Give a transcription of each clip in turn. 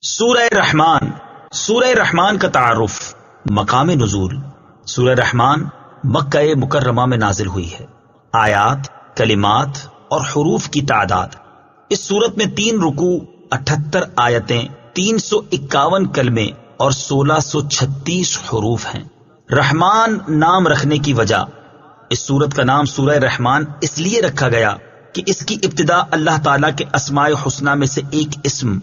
سورہ رحمان. سورہ رحمان کا تعارف. مقام نزول. سورہ رحمان مکہ مکرمہ میں نازل ہوئی ہے. آیات، کلمات اور حروف کی تعداد. اس سورت میں 3 رکوع، 78 آیتیں، 351 کلمے اور 1636 حروف ہیں. رحمان نام رکھنے کی وجہ. اس سورت کا نام سورہ رحمان اس لیے رکھا گیا کہ اس کی ابتدا اللہ تعالیٰ کے اسماء حسنہ میں سے ایک اسم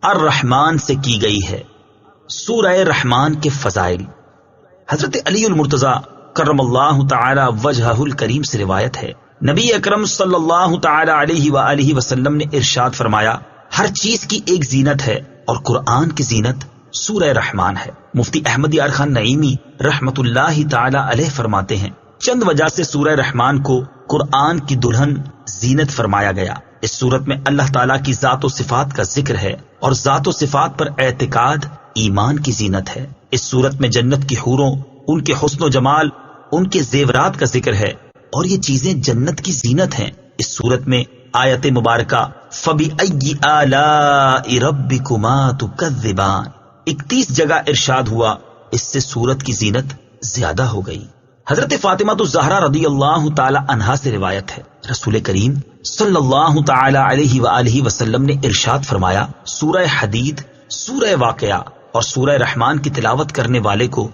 الرحمن سے کی گئی ہے. سورہ رحمان کے فضائل. حضرت علی المرتضی کرم اللہ تعالی وجہہ الکریم سے روایت ہے، نبی اکرم صلی اللہ تعالی علیہ وآلہ وسلم نے ارشاد فرمایا، ہر چیز کی ایک زینت ہے اور قرآن کی زینت سورہ رحمان ہے. مفتی احمد یار خان نعیمی رحمت اللہ تعالی علیہ فرماتے ہیں، چند وجہ سے سورہ رحمان کو قرآن کی دلہن زینت فرمایا گیا. اس صورت میں اللہ تعالیٰ کی ذات و صفات کا ذکر ہے اور ذات و صفات پر اعتقاد ایمان کی زینت ہے. اس صورت میں جنت کی حوروں، ان کے حسن و جمال، ان کے زیورات کا ذکر ہے اور یہ چیزیں جنت کی زینت ہیں. اس صورت میں آیت مبارکہ فَبِأَيِّ آلَاءِ رَبِّكُمَا تُكَذِّبَانِ 31 جگہ ارشاد ہوا، اس سے صورت کی زینت زیادہ ہو گئی. حضرت فاطمہ الزہرا رضی اللہ تعالی عنہا سے روایت ہے، رسول کریم صلی اللہ تعالی علیہ وآلہ وسلم نے ارشاد فرمایا، سورہ حدید، سورہ واقعہ اور سورہ رحمان کی تلاوت کرنے والے کو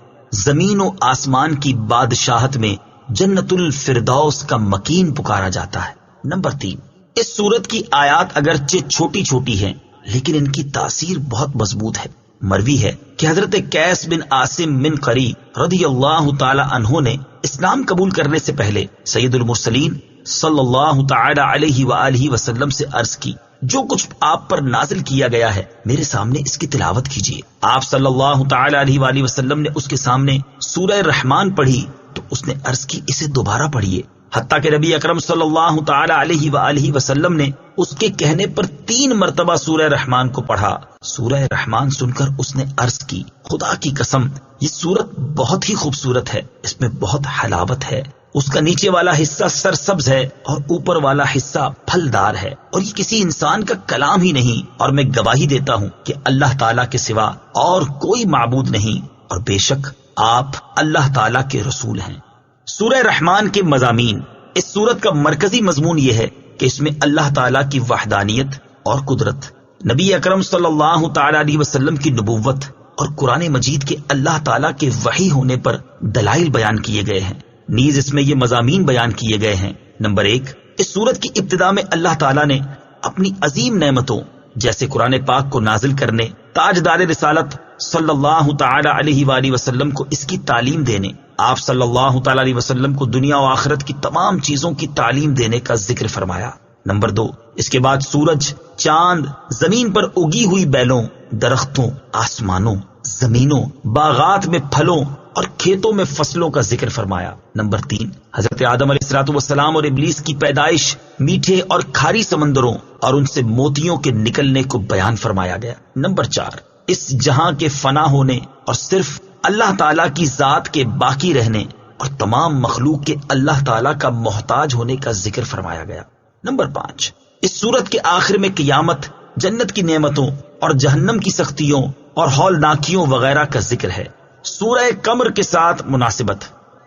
زمین و آسمان کی بادشاہت میں جنت الفردوس کا مکین پکارا جاتا ہے. نمبر 3، اس سورت کی آیات اگرچہ چھوٹی چھوٹی ہیں لیکن ان کی تاثیر بہت مضبوط ہے. مروی ہے کہ حضرت قیس بن عاصم من قری رضی اللہ تعالی عنہ نے اسلام قبول کرنے سے پہلے سید المرسلین صلی اللہ تعالی علیہ وآلہ وسلم سے عرض کی، جو کچھ آپ پر نازل کیا گیا ہے میرے سامنے اس کی تلاوت کیجیے. آپ صلی اللہ تعالی علیہ وآلہ وسلم نے اس کے سامنے سورہ رحمان پڑھی تو اس نے عرض کی، اسے دوبارہ پڑھیے. حتیٰ کہ نبی اکرم صلی اللہ تعالی علیہ وآلہ وسلم نے اس کے کہنے پر 3 مرتبہ سورہ رحمان کو پڑھا. سورہ رحمان سن کر اس نے عرض کی، خدا کی قسم یہ سورت بہت ہی خوبصورت ہے، اس میں بہت حلاوت ہے. اس کا نیچے والا حصہ سرسبز ہے اور اوپر والا حصہ پھلدار ہے، اور یہ کسی انسان کا کلام ہی نہیں، اور میں گواہی دیتا ہوں کہ اللہ تعالیٰ کے سوا اور کوئی معبود نہیں، اور بے شک آپ اللہ تعالیٰ کے رسول ہیں. سورہ رحمان کے مضامین. اس سورت کا مرکزی مضمون یہ ہے کہ اس میں اللہ تعالیٰ کی وحدانیت اور قدرت، نبی اکرم صلی اللہ تعالی علیہ وسلم کی نبوت اور قرآن مجید کے اللہ تعالیٰ کے وحی ہونے پر دلائل بیان کیے گئے ہیں. نیز اس میں یہ مضامین بیان کیے گئے ہیں. نمبر 1، اس سورت کی ابتدا میں اللہ تعالیٰ نے اپنی عظیم نعمتوں جیسے قرآن پاک کو نازل کرنے، تاجدار رسالت صلی اللہ تعالی علیہ وآلہ وسلم کو اس کی تعلیم دینے، آپ صلی اللہ تعالی علیہ وسلم کو دنیا و آخرت کی تمام چیزوں کی تعلیم دینے کا ذکر فرمایا. نمبر 2، اس کے بعد سورج، چاند، زمین پر اگی ہوئی بیلوں، درختوں، آسمانوں، زمینوں، باغات میں پھلوں اور کھیتوں میں فصلوں کا ذکر فرمایا. نمبر 3، حضرت آدم علیہ الصلوۃ والسلام اور ابلیس کی پیدائش، میٹھے اور کھاری سمندروں اور ان سے موتیوں کے نکلنے کو بیان فرمایا گیا. نمبر 4، اس جہاں کے فنا ہونے اور صرف اللہ تعالیٰ کی ذات کے باقی رہنے اور تمام مخلوق کے اللہ تعالیٰ کا محتاج ہونے کا ذکر فرمایا گیا. نمبر 5، اس سورت کے آخر میں قیامت، جنت کی نعمتوں اور جہنم کی سختیوں اور ہولناکیوں وغیرہ کا ذکر ہے. سورہ قمر کے ساتھ مناسبت.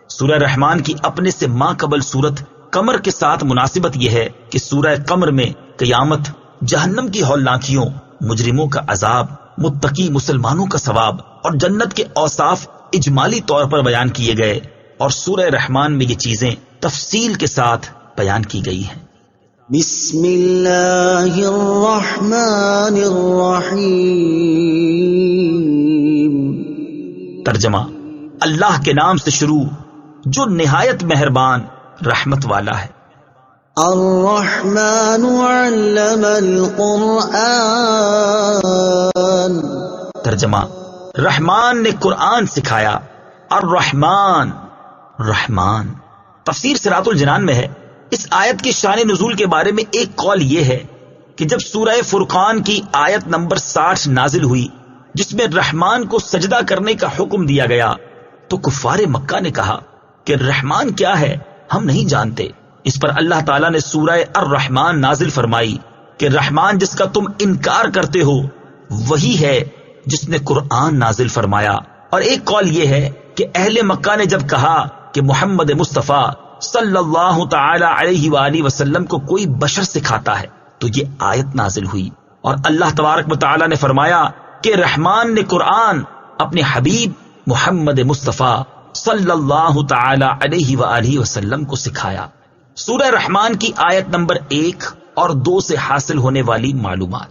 سورہ رحمان کی اپنے سے ماں قبل سورت قمر کے ساتھ مناسبت یہ ہے کہ سورہ قمر میں قیامت، جہنم کی ہولناکیوں، مجرموں کا عذاب، متقی مسلمانوں کا ثواب اور جنت کے اوصاف اجمالی طور پر بیان کیے گئے، اور سورہ رحمان میں یہ چیزیں تفصیل کے ساتھ بیان کی گئی ہیں. بسم اللہ الرحمن الرحیم. ترجمہ: اللہ کے نام سے شروع جو نہایت مہربان رحمت والا ہے. الرحمن علم القرآن. ترجمہ: رحمان نے قرآن سکھایا. الرحمن، رحمان. تفسیر صراط الجنان میں ہے، اس آیت کی شان نزول کے بارے میں ایک قول یہ ہے کہ جب سورہ فرقان کی آیت نمبر 60 نازل ہوئی جس میں رحمان کو سجدہ کرنے کا حکم دیا گیا تو کفار مکہ نے کہا کہ رحمان کیا ہے، ہم نہیں جانتے. اس پر اللہ تعالیٰ نے سورہ الرحمان نازل فرمائی کہ رحمان جس کا تم انکار کرتے ہو وہی ہے جس نے قرآن نازل فرمایا، اور ایک قول یہ ہے کہ اہل مکہ نے جب کہا کہ محمد مصطفیٰ صلی اللہ تعالی علیہ وآلہ وسلم کو کوئی بشر سکھاتا ہے تو یہ آیت نازل ہوئی، اور اللہ تبارک و تعالی نے فرمایا کہ رحمان نے قرآن اپنے حبیب محمد مصطفیٰ صلی اللہ تعالی علیہ وآلہ وسلم کو سکھایا۔ سورہ رحمان کی آیت نمبر 1 اور 2 سے حاصل ہونے والی معلومات۔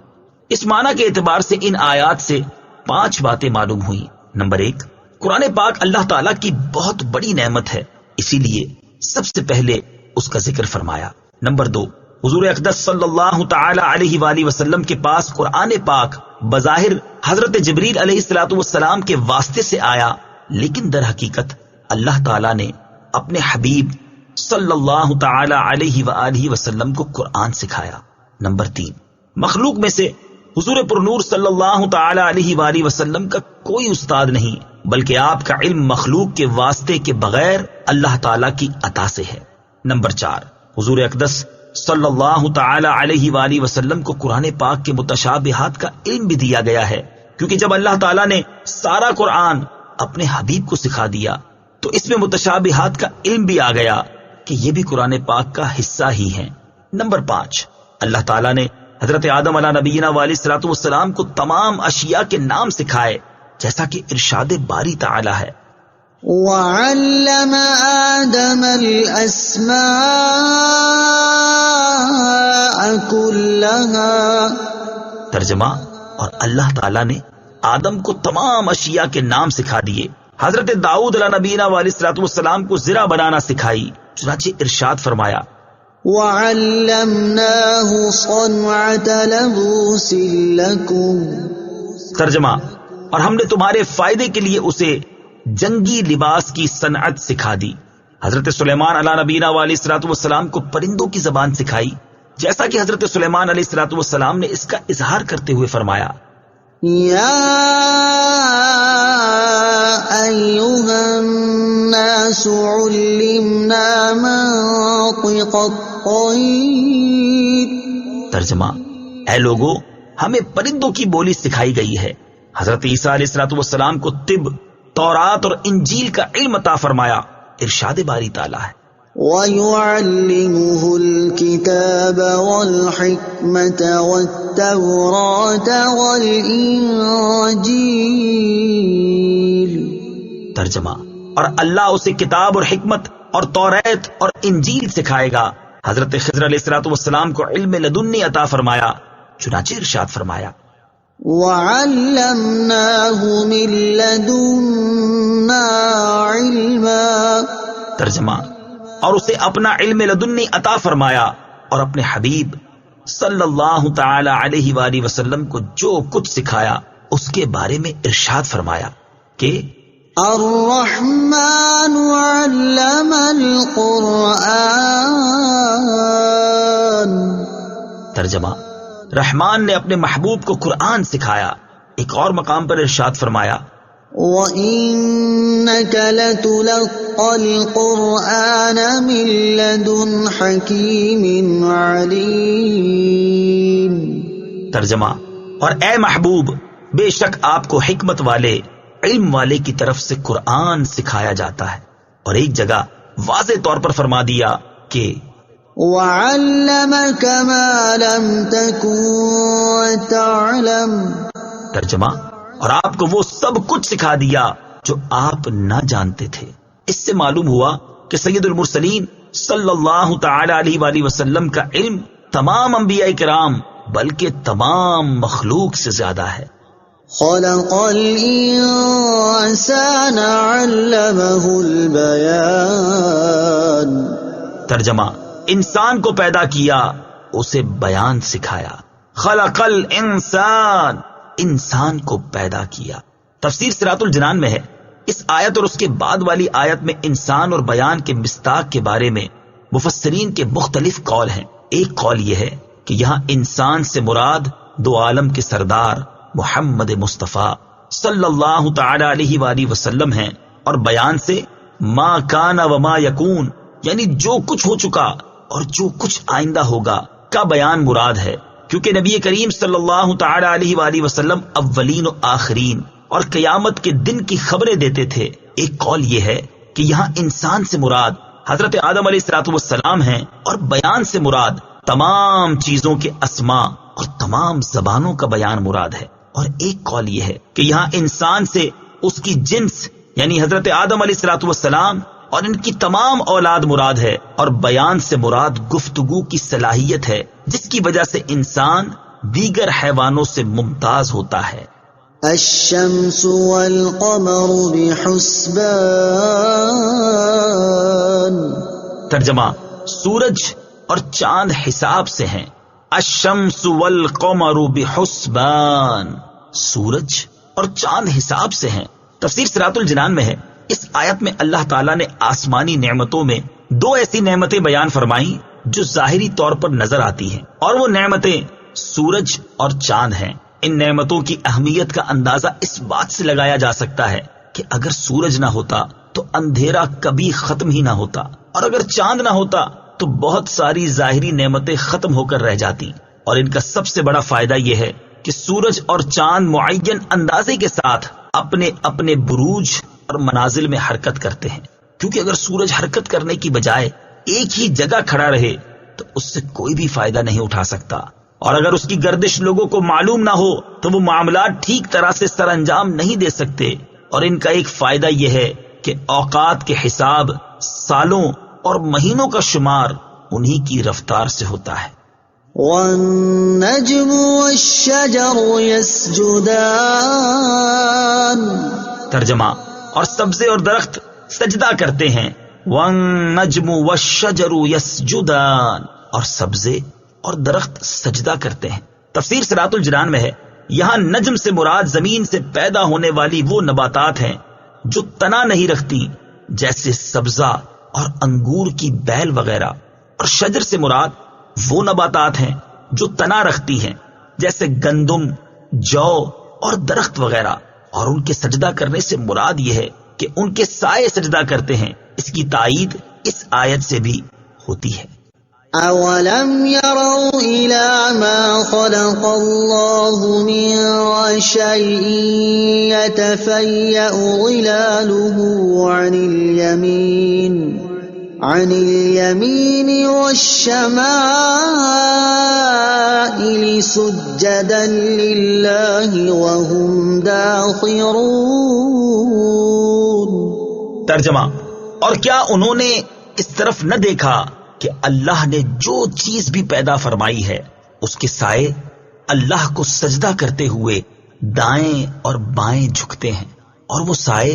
اس معنی کے اعتبار سے ان آیات سے 5 باتیں معلوم ہوئیں۔ نمبر 1، قرآن پاک اللہ تعالیٰ کی بہت بڑی نعمت ہے، اسی لیے سب سے پہلے اس کا ذکر فرمایا۔ نمبر 2، حضور اقدس صلی اللہ تعالی علیہ وآلہ وسلم کے پاس قرآن پاک بظاہر حضرت جبریل علیہ الصلوۃ والسلام کے واسطے سے آیا، لیکن در حقیقت اللہ تعالیٰ نے اپنے حبیب صلی اللہ تعالی علیہ وآلہ وسلم کو قرآن سکھایا۔ نمبر 3، مخلوق میں سے حضور پرنور صلی اللہ تعالی علیہ وآلہ وسلم کا کوئی استاد نہیں، بلکہ آپ کا علم مخلوق کے واسطے کے بغیر اللہ تعالیٰ کی عطا سے ہے۔ نمبر 4، حضور اقدس صلی اللہ تعالی علیہ وآلہ وسلم کو قرآن پاک کے متشابہات کا علم بھی دیا گیا ہے، کیونکہ جب اللہ تعالیٰ نے سارا قرآن اپنے حبیب کو سکھا دیا تو اس میں متشابہات کا علم بھی آ گیا کہ یہ بھی قرآن پاک کا حصہ ہی ہیں۔ نمبر 5، اللہ تعالیٰ نے حضرت آدم علیہ نبینا علیہ الصلوۃ والسلام کو تمام اشیاء کے نام سکھائے، جیسا کہ ارشاد باری تعالیٰ ہے، وَعَلَّمَ آدَمَ الْأَسْمَاءَ كُلَّهَا۔ ترجمہ، اور اللہ تعالیٰ نے آدم کو تمام اشیاء کے نام سکھا دیے۔ حضرت داؤد علیہ نبینا علیہ الصلوۃ والسلام کو زرہ بنانا سکھائی، چنانچہ ارشاد فرمایا، وَعَلَّمْنَاهُ صَنْعَةَ لَبُوسٍ لَكُمْ۔ ترجمہ، اور ہم نے تمہارے فائدے کے لیے اسے جنگی لباس کی صنعت سکھا دی۔ حضرت سلیمان علیہ نبینا علیہ الصلوۃ والسلام کو پرندوں کی زبان سکھائی، جیسا کہ حضرت سلیمان علیہ الصلوۃ والسلام نے اس کا اظہار کرتے ہوئے فرمایا، یا ایھا الناس علمنا منطق الطیر۔ ترجمہ، اے لوگو، ہمیں پرندوں کی بولی سکھائی گئی ہے۔ حضرت عیسیٰ علیہ الصلوۃ والسلام کو طب، تورات اور انجیل کا علم عطا فرمایا، ارشاد باری تعالیٰ ہے، وَيُعَلِّمُهُ الْكِتَابَ وَالْحِكْمَةَ وَالتَّوْرَاةَ وَالْإِنجِيلَ۔ ترجمہ، اور اللہ اسے کتاب اور حکمت اور توریت اور انجیل سکھائے گا۔ حضرت خضر علیہ الصلوۃ والسلام کو علم لدنی عطا فرمایا، چنانچہ ارشاد فرمایا، وَعَلَّمْنَاهُ مِن لَّدُنَّا عِلْمًا۔ ترجمہ، اور اسے اپنا علم لدنی عطا فرمایا، اور اپنے حبیب صلی اللہ تعالی علیہ وآلہ وسلم کو جو کچھ سکھایا اس کے بارے میں ارشاد فرمایا کہ الرحمن علم القرآن۔ ترجمہ، رحمان نے اپنے محبوب کو قرآن سکھایا۔ ایک اور مقام پر ارشاد فرمایا، وَإِنَّكَ لَتُلَقَّى الْقُرْآنَ مِن لَّدُنْ حَكِيمٍ عَلِيمٍ۔ ترجمہ، اور اے محبوب، بے شک آپ کو حکمت والے، علم والے کی طرف سے قرآن سکھایا جاتا ہے۔ اور ایک جگہ واضح طور پر فرما دیا کہ وَعَلَّمَكَ مَا لَمْ تَكُن تَعْلَمُ۔ ترجمہ، اور آپ کو وہ سب کچھ سکھا دیا جو آپ نہ جانتے تھے۔ اس سے معلوم ہوا کہ سید المرسلین صلی اللہ تعالی علیہ وآلہ وسلم کا علم تمام انبیاء کرام بلکہ تمام مخلوق سے زیادہ ہے۔ خلق الانسان علمہ البیان۔ ترجمہ، انسان کو پیدا کیا، اسے بیان سکھایا۔ خلق الانسان، انسان کو پیدا کیا۔ تفسیر صراط الجنان میں ہے۔ اس آیت اور اس کے بعد والی آیت میں انسان اور بیان کے مصداق کے بارے میں مفسرین کے مختلف قول ہیں۔ ایک قول یہ ہے کہ یہاں انسان سے مراد دو عالم کے سردار محمد مصطفیٰ صلی اللہ تعالی علیہ وآلہ وسلم ہیں، اور بیان سے ما کان و ما یکون، یعنی جو کچھ ہو چکا اور جو کچھ آئندہ ہوگا کا بیان مراد ہے، کیونکہ نبی کریم صلی اللہ تعالی علیہ وآلہ وسلم اولین و آخرین اور قیامت کے دن کی خبریں دیتے تھے۔ ایک قول یہ ہے کہ یہاں انسان سے مراد حضرت آدم علیہ الصلوۃ والسلام ہیں، اور بیان سے مراد تمام چیزوں کے اسماء اور تمام زبانوں کا بیان مراد ہے۔ اور ایک قول یہ ہے کہ یہاں انسان سے اس کی جنس یعنی حضرت آدم علیہ الصلوۃ والسلام اور ان کی تمام اولاد مراد ہے، اور بیان سے مراد گفتگو کی صلاحیت ہے جس کی وجہ سے انسان دیگر حیوانوں سے ممتاز ہوتا ہے۔ الشمس والقمر بحسبان۔ ترجمہ: سورج اور چاند حساب سے ہیں۔ الشمس والقمر بحسبان، سورج اور چاند حساب سے ہیں۔ تفسیر صراط الجنان میں ہے، اس آیت میں اللہ تعالیٰ نے آسمانی نعمتوں میں دو ایسی نعمتیں بیان فرمائیں جو ظاہری طور پر نظر آتی ہیں، اور وہ نعمتیں سورج اور چاند ہیں۔ ان نعمتوں کی اہمیت کا اندازہ اس بات سے لگایا جا سکتا ہے کہ اگر سورج نہ ہوتا تو اندھیرا کبھی ختم ہی نہ ہوتا، اور اگر چاند نہ ہوتا تو بہت ساری ظاہری نعمتیں ختم ہو کر رہ جاتی۔ اور ان کا سب سے بڑا فائدہ یہ ہے کہ سورج اور چاند معین اندازے کے ساتھ اپنے اپنے بروج اور منازل میں حرکت کرتے ہیں، کیونکہ اگر سورج حرکت کرنے کی بجائے ایک ہی جگہ کھڑا رہے تو اس سے کوئی بھی فائدہ نہیں اٹھا سکتا، اور اگر اس کی گردش لوگوں کو معلوم نہ ہو تو وہ معاملات ٹھیک طرح سے سر انجام نہیں دے سکتے۔ اور ان کا ایک فائدہ یہ ہے کہ اوقات کے حساب، سالوں اور مہینوں کا شمار انہی کی رفتار سے ہوتا ہے۔ والنجم والشجر يسجدان۔ ترجمہ: اور سبزے اور درخت سجدہ کرتے ہیں۔ والنجم والشجر يسجدان، اور سبزے اور درخت سجدہ کرتے ہیں۔ تفسیر صراط الجنان میں ہے، یہاں نجم سے مراد زمین سے پیدا ہونے والی وہ نباتات ہیں جو تنا نہیں رکھتی، جیسے سبزہ اور انگور کی بیل وغیرہ، اور شجر سے مراد وہ نباتات ہیں جو تنا رکھتی ہیں، جیسے گندم، جو اور درخت وغیرہ۔ اور ان کے سجدہ کرنے سے مراد یہ ہے کہ ان کے سائے سجدہ کرتے ہیں۔ اس کی تائید اس آیت سے بھی ہوتی ہے۔ أَوَلَمْ يَرَوْا إِلَى مَا خَلَقَ اللَّهُ مِن شَيْءٍ يَتَفَيَّأُ ظِلَالُهُ عَنِ الْيَمِينِ وَالشَّمَائِلِ سُجَّدًا لِلَّهِ وَهُمْ دَاخِرُونَ۔ ترجمہ: اور کیا انہوں نے اس طرف نہ دیکھا کہ اللہ نے جو چیز بھی پیدا فرمائی ہے اس کے سائے اللہ کو سجدہ کرتے ہوئے دائیں اور بائیں جھکتے ہیں، اور وہ سائے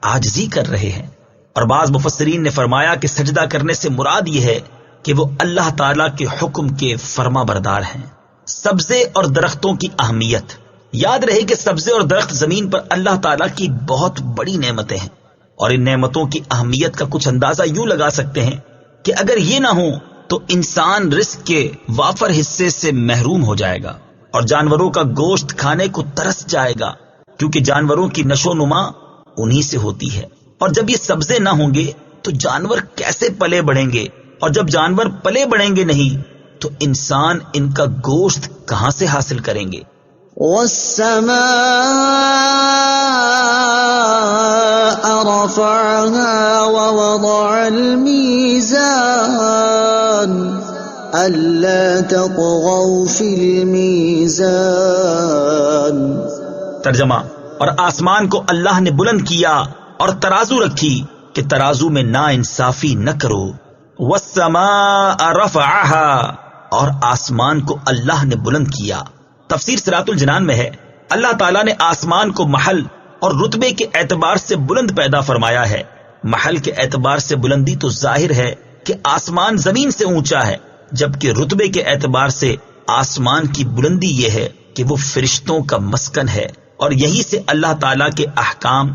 عاجزی کر رہے ہیں۔ اور بعض مفسرین نے فرمایا کہ سجدہ کرنے سے مراد یہ ہے کہ وہ اللہ تعالیٰ کے حکم کے فرما بردار ہیں۔ سبزے اور درختوں کی اہمیت۔ یاد رہے کہ سبزے اور درخت زمین پر اللہ تعالیٰ کی بہت بڑی نعمتیں ہیں، اور ان نعمتوں کی اہمیت کا کچھ اندازہ یوں لگا سکتے ہیں کہ اگر یہ نہ ہو تو انسان رزق کے وافر حصے سے محروم ہو جائے گا، اور جانوروں کا گوشت کھانے کو ترس جائے گا، کیونکہ جانوروں کی نشو و نما انہی سے ہوتی ہے۔ اور جب یہ سبزے نہ ہوں گے تو جانور کیسے پلے بڑھیں گے، اور جب جانور پلے بڑھیں گے نہیں تو انسان ان کا گوشت کہاں سے حاصل کریں گے۔ وَالسَّمَاءَ رَفَعَهَا وَوَضَعَ الْمِيزَانَ أَلَّا تَطْغَوْا فِي الْمِيزَانِ۔ ترجمہ: اور آسمان کو اللہ نے بلند کیا اور ترازو رکھی کہ ترازو میں نا انصافی نہ کرو۔ وَالسَّمَاءَ رَفَعَهَا، اور آسمان کو اللہ نے بلند کیا۔ تفسیر صراط الجنان میں ہے، اللہ تعالیٰ نے آسمان کو محل اور رتبے کے اعتبار سے بلند پیدا فرمایا ہے۔ محل کے اعتبار سے بلندی تو ظاہر ہے کہ آسمان زمین سے اونچا ہے، جبکہ رتبے کے اعتبار سے آسمان کی بلندی یہ ہے کہ وہ فرشتوں کا مسکن ہے، اور یہی سے اللہ تعالیٰ کے احکام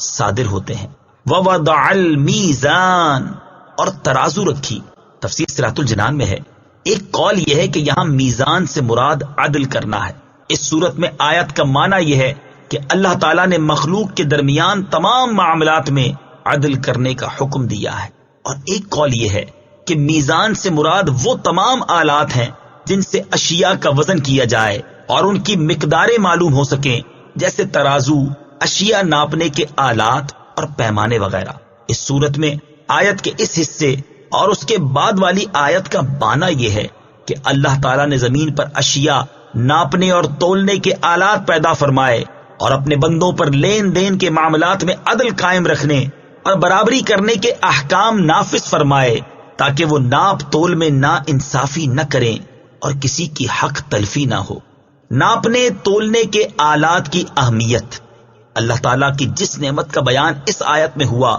صادر ہوتے ہیں۔ وَوَضَعَ الْمِيزَانَ، اور ترازو رکھی۔ تفسیر صراط الجنان میں ہے، ایک قول یہ ہے کہ یہاں میزان سے مراد عدل کرنا ہے۔ اس صورت میں آیت کا معنی یہ ہے کہ اللہ تعالیٰ نے مخلوق کے درمیان تمام معاملات میں عدل کرنے کا حکم دیا ہے۔ اور ایک قول یہ ہے کہ میزان سے مراد وہ تمام آلات ہیں جن سے اشیاء کا وزن کیا جائے اور ان کی مقداریں معلوم ہو سکیں، جیسے ترازو، اشیاء ناپنے کے آلات اور پیمانے وغیرہ۔ اس صورت میں آیت کے اس حصے اور اس کے بعد والی آیت کا معنی یہ ہے کہ اللہ تعالیٰ نے زمین پر اشیاء ناپنے اور تولنے کے آلات پیدا فرمائے اور اپنے بندوں پر لین دین کے معاملات میں عدل قائم رکھنے اور برابری کرنے کے احکام نافذ فرمائے، تاکہ وہ ناپ تول میں نا انصافی نہ کریں اور کسی کی حق تلفی نہ ہو۔ ناپنے تولنے کے آلات کی اہمیت۔ اللہ تعالیٰ کی جس نعمت کا بیان اس آیت میں ہوا،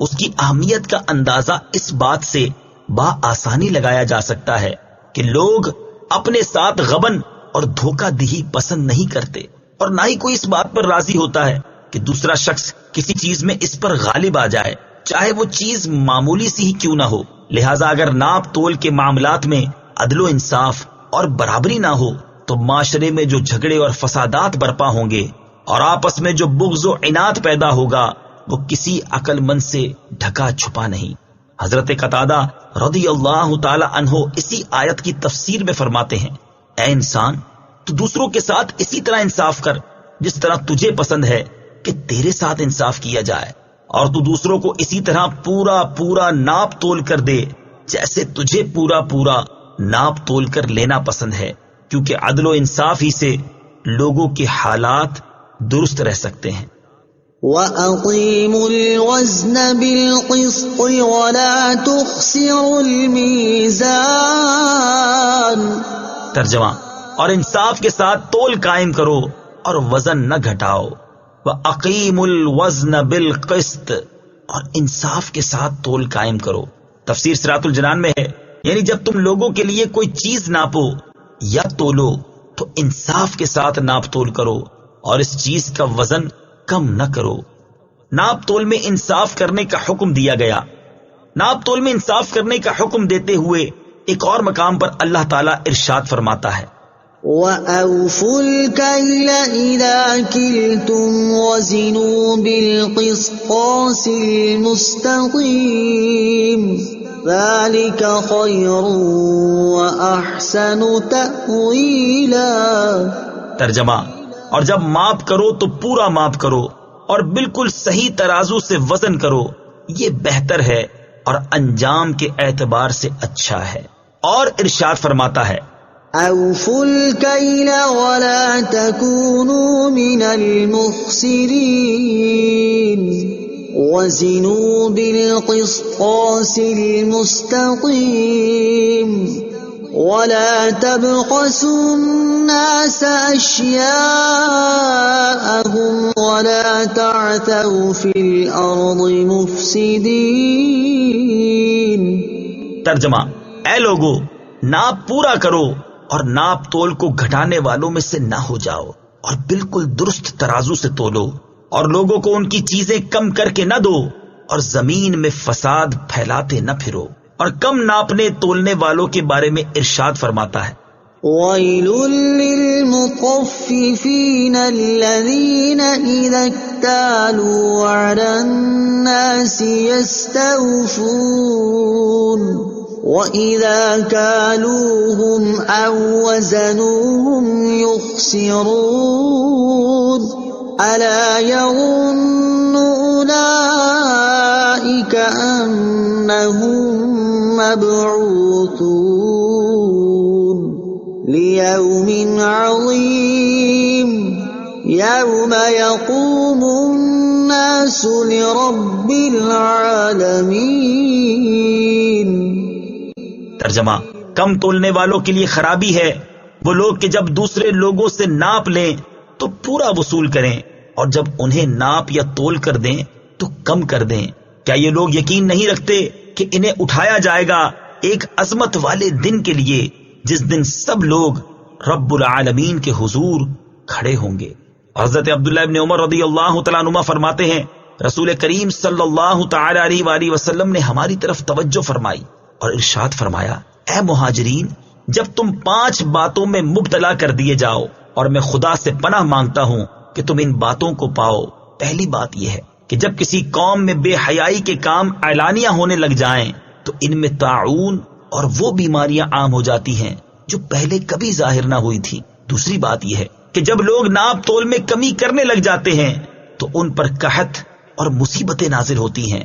اس کی اہمیت کا اندازہ اس بات سے بآسانی لگایا جا سکتا ہے کہ لوگ اپنے ساتھ غبن اور دھوکہ دہی پسند نہیں کرتے، اور نہ ہی کوئی اس بات پر راضی ہوتا ہے کہ دوسرا شخص کسی چیز میں اس پر غالب آ جائے، چاہے وہ چیز معمولی سی ہی کیوں نہ ہو۔ لہٰذا اگر ناپ تول کے معاملات میں عدل و انصاف اور برابری نہ ہو تو معاشرے میں جو جھگڑے اور فسادات برپا ہوں گے اور آپس میں جو بغض و عناد پیدا ہوگا وہ کسی عقل مند سے ڈھکا چھپا نہیں۔ حضرت قتادہ رضی اللہ تعالی عنہ اسی آیت کی تفسیر میں فرماتے ہیں، اے انسان، تو دوسروں کے ساتھ اسی طرح انصاف کر جس طرح تجھے پسند ہے کہ تیرے ساتھ انصاف کیا جائے، اور تو دوسروں کو اسی طرح پورا پورا ناپ تول کر دے جیسے تجھے پورا پورا ناپ تول کر لینا پسند ہے، کیونکہ عدل و انصاف ہی سے لوگوں کے حالات درست رہ سکتے ہیں۔ وَأَقِيمُوا الْوَزْنَ بِالْقِسْطِ وَلَا تُخْسِرُوا الْمِيزَانَ۔ ترجمہ، اور انصاف کے ساتھ تول قائم کرو اور وزن نہ گھٹاؤ۔ وَأَقِيمُوا الْوَزْنَ بِالْقِسْطِ، اور انصاف کے ساتھ تول قائم کرو۔ تفسیر صراط الجنان میں ہے، یعنی جب تم لوگوں کے لیے کوئی چیز ناپو یا تولو تو انصاف کے ساتھ ناپ تول کرو اور اس چیز کا وزن کم نہ کرو۔ ناپ تول میں انصاف کرنے کا حکم دیا گیا۔ ناپ تول میں انصاف کرنے کا حکم دیتے ہوئے ایک اور مقام پر اللہ تعالیٰ ارشاد فرماتا ہے، وَأَوْفُوا الْكَيْلَ إِذَا كِلْتُمْ وَزِنُوا بِالْقِسْطَاسِ الْمُسْتَقِيمِ ذَلِكَ خَيْرٌ وَأَحْسَنُ تَأْوِيلًا۔ ترجمہ، اور جب ماپ کرو تو پورا ماپ کرو اور بالکل صحیح ترازو سے وزن کرو، یہ بہتر ہے اور انجام کے اعتبار سے اچھا ہے۔ اور ارشاد فرماتا ہے، أَوْفُوا الْكَيْلَ وَلَا تَكُونُوا مِنَ الْمُخْسِرِينَ وَزِنُوا بِالْقِسْطَاسِ الْمُسْتَقِيمِ وَلَا تَبْخَسُوا النَّاسَ أَشْيَاءَهُمْ وَلَا تَعْثَوْا فِي الْأَرْضِ مُفْسِدِينَ۔ ترجمہ، اے لوگو، ناپ پورا کرو اور ناپ تول کو گھٹانے والوں میں سے نہ ہو جاؤ، اور بالکل درست ترازو سے تولو، اور لوگوں کو ان کی چیزیں کم کر کے نہ دو، اور زمین میں فساد پھیلاتے نہ پھرو۔ اور کم ناپنے تولنے والوں کے بارے میں ارشاد فرماتا ہے، وَيْلٌ لِّلْمُطَفِّفِينَ الَّذِينَ إِذَا اكْتَالُوا عَلَى النَّاسِ يَسْتَوْفُونَ وَإِذَا كَالُوهُمْ أَو وَّزَنُوهُمْ يُخْسِرُونَ أَلَا يَظُنُّ أُولَئِكَ أَنَّهُمْ مَبْعُوثُونَ لِيَوْمٍ عَظِيمٍ يَوْمَ يَقُومُ النَّاسُ لِرَبِّ الْعَالَمِينَ۔ ترجمہ، کم تولنے والوں کے لیے خرابی ہے وہ لوگ کہ جب دوسرے لوگوں سے ناپ لیں تو پورا وصول کریں، اور جب انہیں ناپ یا تول کر دیں تو کم کر دیں۔ کیا یہ لوگ یقین نہیں رکھتے کہ انہیں اٹھایا جائے گا ایک عظمت والے دن کے لیے جس دن سب لوگ رب العالمین کے حضور کھڑے ہوں گے۔ حضرت عبداللہ ابن عمر رضی اللہ تعالیٰ عنہما فرماتے ہیں، رسول کریم صلی اللہ تعالی علیہ وآلہ وسلم نے ہماری طرف توجہ فرمائی اور ارشاد فرمایا، اے مہاجرین، جب تم 5 باتوں میں مبتلا کر دیے جاؤ اور میں خدا سے پناہ مانگتا ہوں کہ تم ان باتوں کو پاؤ۔ پہلی بات یہ ہے کہ جب کسی قوم میں بے حیائی کے کام اعلانیہ ہونے لگ جائیں تو ان میں طاعون اور وہ بیماریاں عام ہو جاتی ہیں جو پہلے کبھی ظاہر نہ ہوئی تھی۔ دوسری بات یہ ہے کہ جب لوگ ناپ تول میں کمی کرنے لگ جاتے ہیں تو ان پر قحط اور مصیبتیں نازل ہوتی ہیں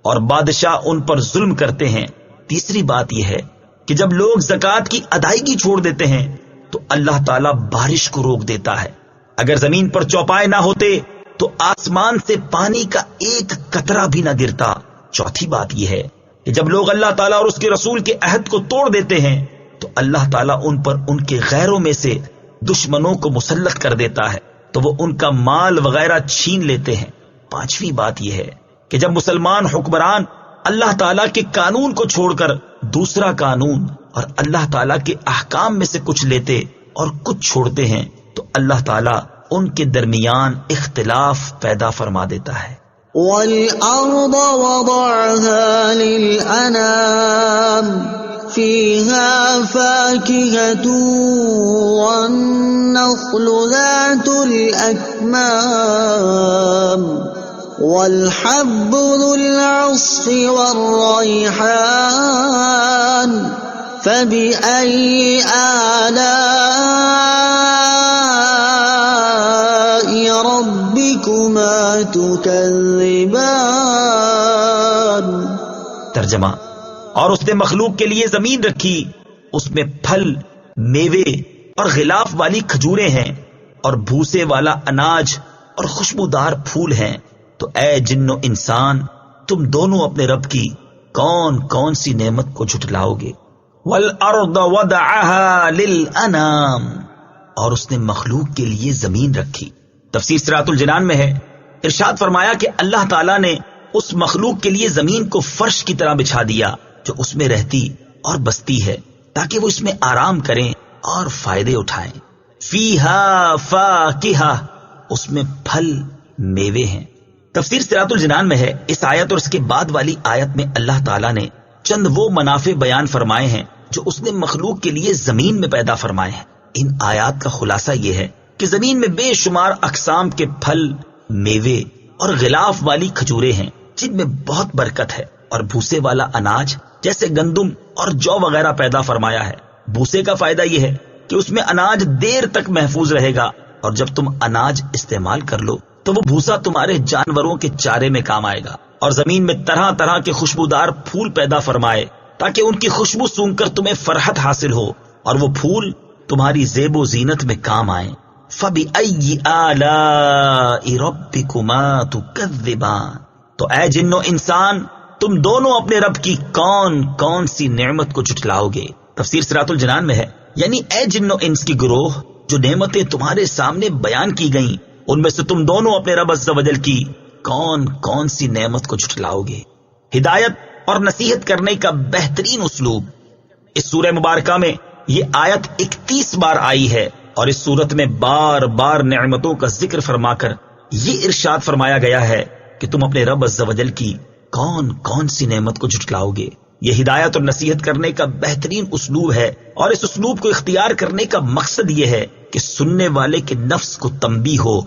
اور بادشاہ ان پر ظلم کرتے ہیں۔ تیسری بات یہ ہے کہ جب لوگ زکوٰۃ کی ادائیگی چھوڑ دیتے ہیں تو اللہ تعالیٰ بارش کو روک دیتا ہے۔ اگر زمین پر چوپائے نہ ہوتے تو آسمان سے پانی کا ایک قطرہ بھی نہ گرتا۔ چوتھی بات یہ ہے کہ جب لوگ اللہ تعالیٰ اور اس کے رسول کے عہد کو توڑ دیتے ہیں تو اللہ تعالیٰ ان پر ان کے غیروں میں سے دشمنوں کو مسلط کر دیتا ہے تو وہ ان کا مال وغیرہ چھین لیتے ہیں۔ پانچویں بات یہ ہے کہ جب مسلمان حکمران اللہ تعالیٰ کے قانون کو چھوڑ کر دوسرا قانون اور اللہ تعالیٰ کے احکام میں سے کچھ لیتے اور کچھ چھوڑتے ہیں تو اللہ تعالیٰ ان کے درمیان اختلاف پیدا فرما دیتا ہے۔ وَالْأَرْضَ وَضَعَهَا لِلْأَنَامِ فِيهَا فَاكِهَةٌ وَالنَّخْلُ ذَاتُ الْأَكْمَامِ وَالْحَبُّ ذُو الْعَصْفِ وَالرَّيْحَانُ فَبِأَيِّ آلَاءِ رَبِّكُمَا تُكَذِّبَانِ۔ ترجمہ: اور اس نے مخلوق کے لیے زمین رکھی، اس میں پھل، میوے اور غلاف والی کھجوریں ہیں اور بھوسے والا اناج اور خوشبودار پھول ہیں، تو اے جن و انسان تم دونوں اپنے رب کی کون کون سی نعمت کو جھٹلاؤ گے؟ وَالْأَرْضَ وَضَعَهَا لِلْأَنَامِ، اور اس نے مخلوق کے لیے زمین رکھی۔ تفسیر صراط الجنان میں ہے، ارشاد فرمایا کہ اللہ تعالیٰ نے اس مخلوق کے لیے زمین کو فرش کی طرح بچھا دیا جو اس میں رہتی اور بستی ہے تاکہ وہ اس میں آرام کریں اور فائدے اٹھائیں۔ فیہا فاکہہ، اس میں پھل میوے ہیں۔ تفسیر صراط الجنان میں ہے، اس آیت اور اس کے بعد والی آیت میں اللہ تعالیٰ نے چند وہ منافع بیان فرمائے ہیں جو اس نے مخلوق کے لیے زمین میں پیدا فرمائے ہیں۔ ان آیات کا خلاصہ یہ ہے کہ زمین میں بے شمار اقسام کے پھل، میوے اور غلاف والی کھجوریں ہیں جن میں بہت برکت ہے، اور بھوسے والا اناج جیسے گندم اور جو وغیرہ پیدا فرمایا ہے۔ بھوسے کا فائدہ یہ ہے کہ اس میں اناج دیر تک محفوظ رہے گا، اور جب تم اناج استعمال کر لو تو وہ بھوسا تمہارے جانوروں کے چارے میں کام آئے گا۔ اور زمین میں طرح طرح کے خوشبودار پھول پیدا فرمائے تاکہ ان کی خوشبو سونگ کر تمہیں فرحت حاصل ہو، اور وہ پھول تمہاری زیب و زینت میں کام آئیں۔ فَبِأَيِّ آلَاءِ رَبِّكُمَا تُكَذِّبَانِ، تو اے جن و انسان تم دونوں اپنے رب کی کون کون سی نعمت کو جھٹلاؤ گے؟ تفسیر صراط الجنان میں ہے، یعنی اے جن و انس کی گروہ، جو نعمتیں تمہارے سامنے بیان کی گئیں ان میں سے تم دونوں اپنے رب عز و جل کی کون کون سی نعمت کو جھٹلاؤ گے؟ ہدایت اور نصیحت کرنے کا بہترین اسلوب۔ اس سورہ مبارکہ میں یہ آیت 31 بار آئی ہے، اور اس صورت میں بار بار نعمتوں کا ذکر فرما کر یہ ارشاد فرمایا گیا ہے کہ تم اپنے رب عز و جل کی کون کون سی نعمت کو جھٹلاؤ گے۔ یہ ہدایت اور نصیحت کرنے کا بہترین اسلوب ہے، اور اس اسلوب کو اختیار کرنے کا مقصد یہ ہے کہ سننے والے کے نفس کو تنبیہ ہو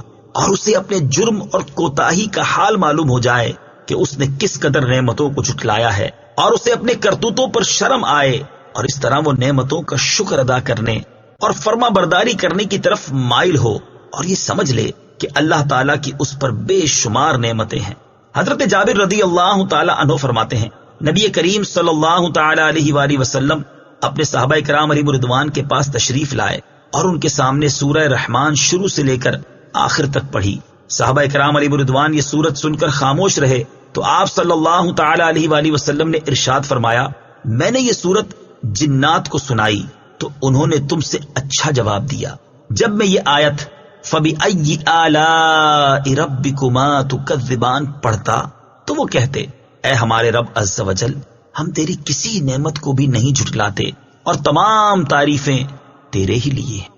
اور اسے اپنے جرم اور کوتاہی کا حال معلوم ہو جائے کہ اس نے کس قدر نعمتوں کو جھٹلایا ہے، اور اسے اپنے کرتوتوں پر شرم آئے، اور اس طرح وہ نعمتوں کا شکر ادا کرنے اور فرما برداری کرنے کی طرف مائل ہو، اور یہ سمجھ لے کہ اللہ تعالیٰ کی اس پر بے شمار نعمتیں ہیں۔ حضرت جابر رضی اللہ تعالی عنہ فرماتے ہیں، نبی کریم صلی اللہ تعالی علیہ وآلہ وسلم اپنے صحابہ کرام علیہ رضوان کے پاس تشریف لائے اور ان کے سامنے سورہ رحمان شروع سے لے کر آخر تک پڑھی۔ صحابہ کرام علیہ رضوان یہ سورت سن کر خاموش رہے تو آپ صلی اللہ تعالی علیہ وآلہ وسلم نے ارشاد فرمایا، میں نے یہ سورت جنات کو سنائی تو انہوں نے تم سے اچھا جواب دیا۔ جب میں یہ آیت فَبِأَيِّ آلَاءِ رَبِّكُمَا تُكَذِّبَانِ پڑھتا تو وہ کہتے، اے ہمارے رب عز و جل، ہم تیری کسی نعمت کو بھی نہیں جھٹلاتے، اور تمام تعریفیں تیرے ہی لیے ہیں۔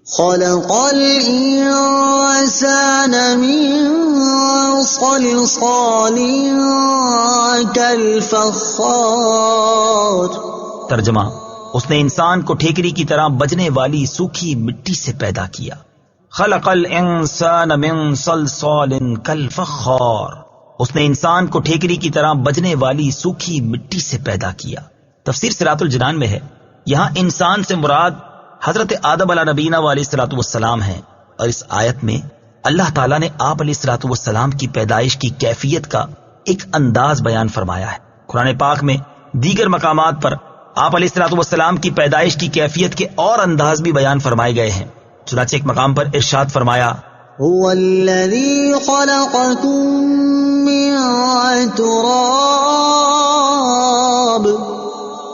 خلق الانسان من صلصال كالفخار۔ ترجمہ: اس نے انسان کو ٹھیکری کی طرح بجنے والی سوکھی مٹی سے پیدا کیا۔ خلق الانسان من صلصال كالفخار، اس نے انسان کو ٹھیکری کی طرح بجنے والی سوکھی مٹی سے پیدا کیا۔ تفسیر صراط الجنان میں ہے، یہاں انسان سے مراد حضرت آدم علیہ نبینا علیہ الصلوۃ والسلام ہیں، اور اس آیت میں اللہ تعالیٰ نے آپ علیہ الصلوۃ والسلام کی پیدائش کی کیفیت کا ایک انداز بیان فرمایا ہے۔ قرآن پاک میں دیگر مقامات پر آپ علیہ الصلوۃ والسلام کی پیدائش کی کیفیت کے اور انداز بھی بیان فرمائے گئے ہیں۔ چنانچہ ایک مقام پر ارشاد فرمایا، هو الذي خلقكم من تراب،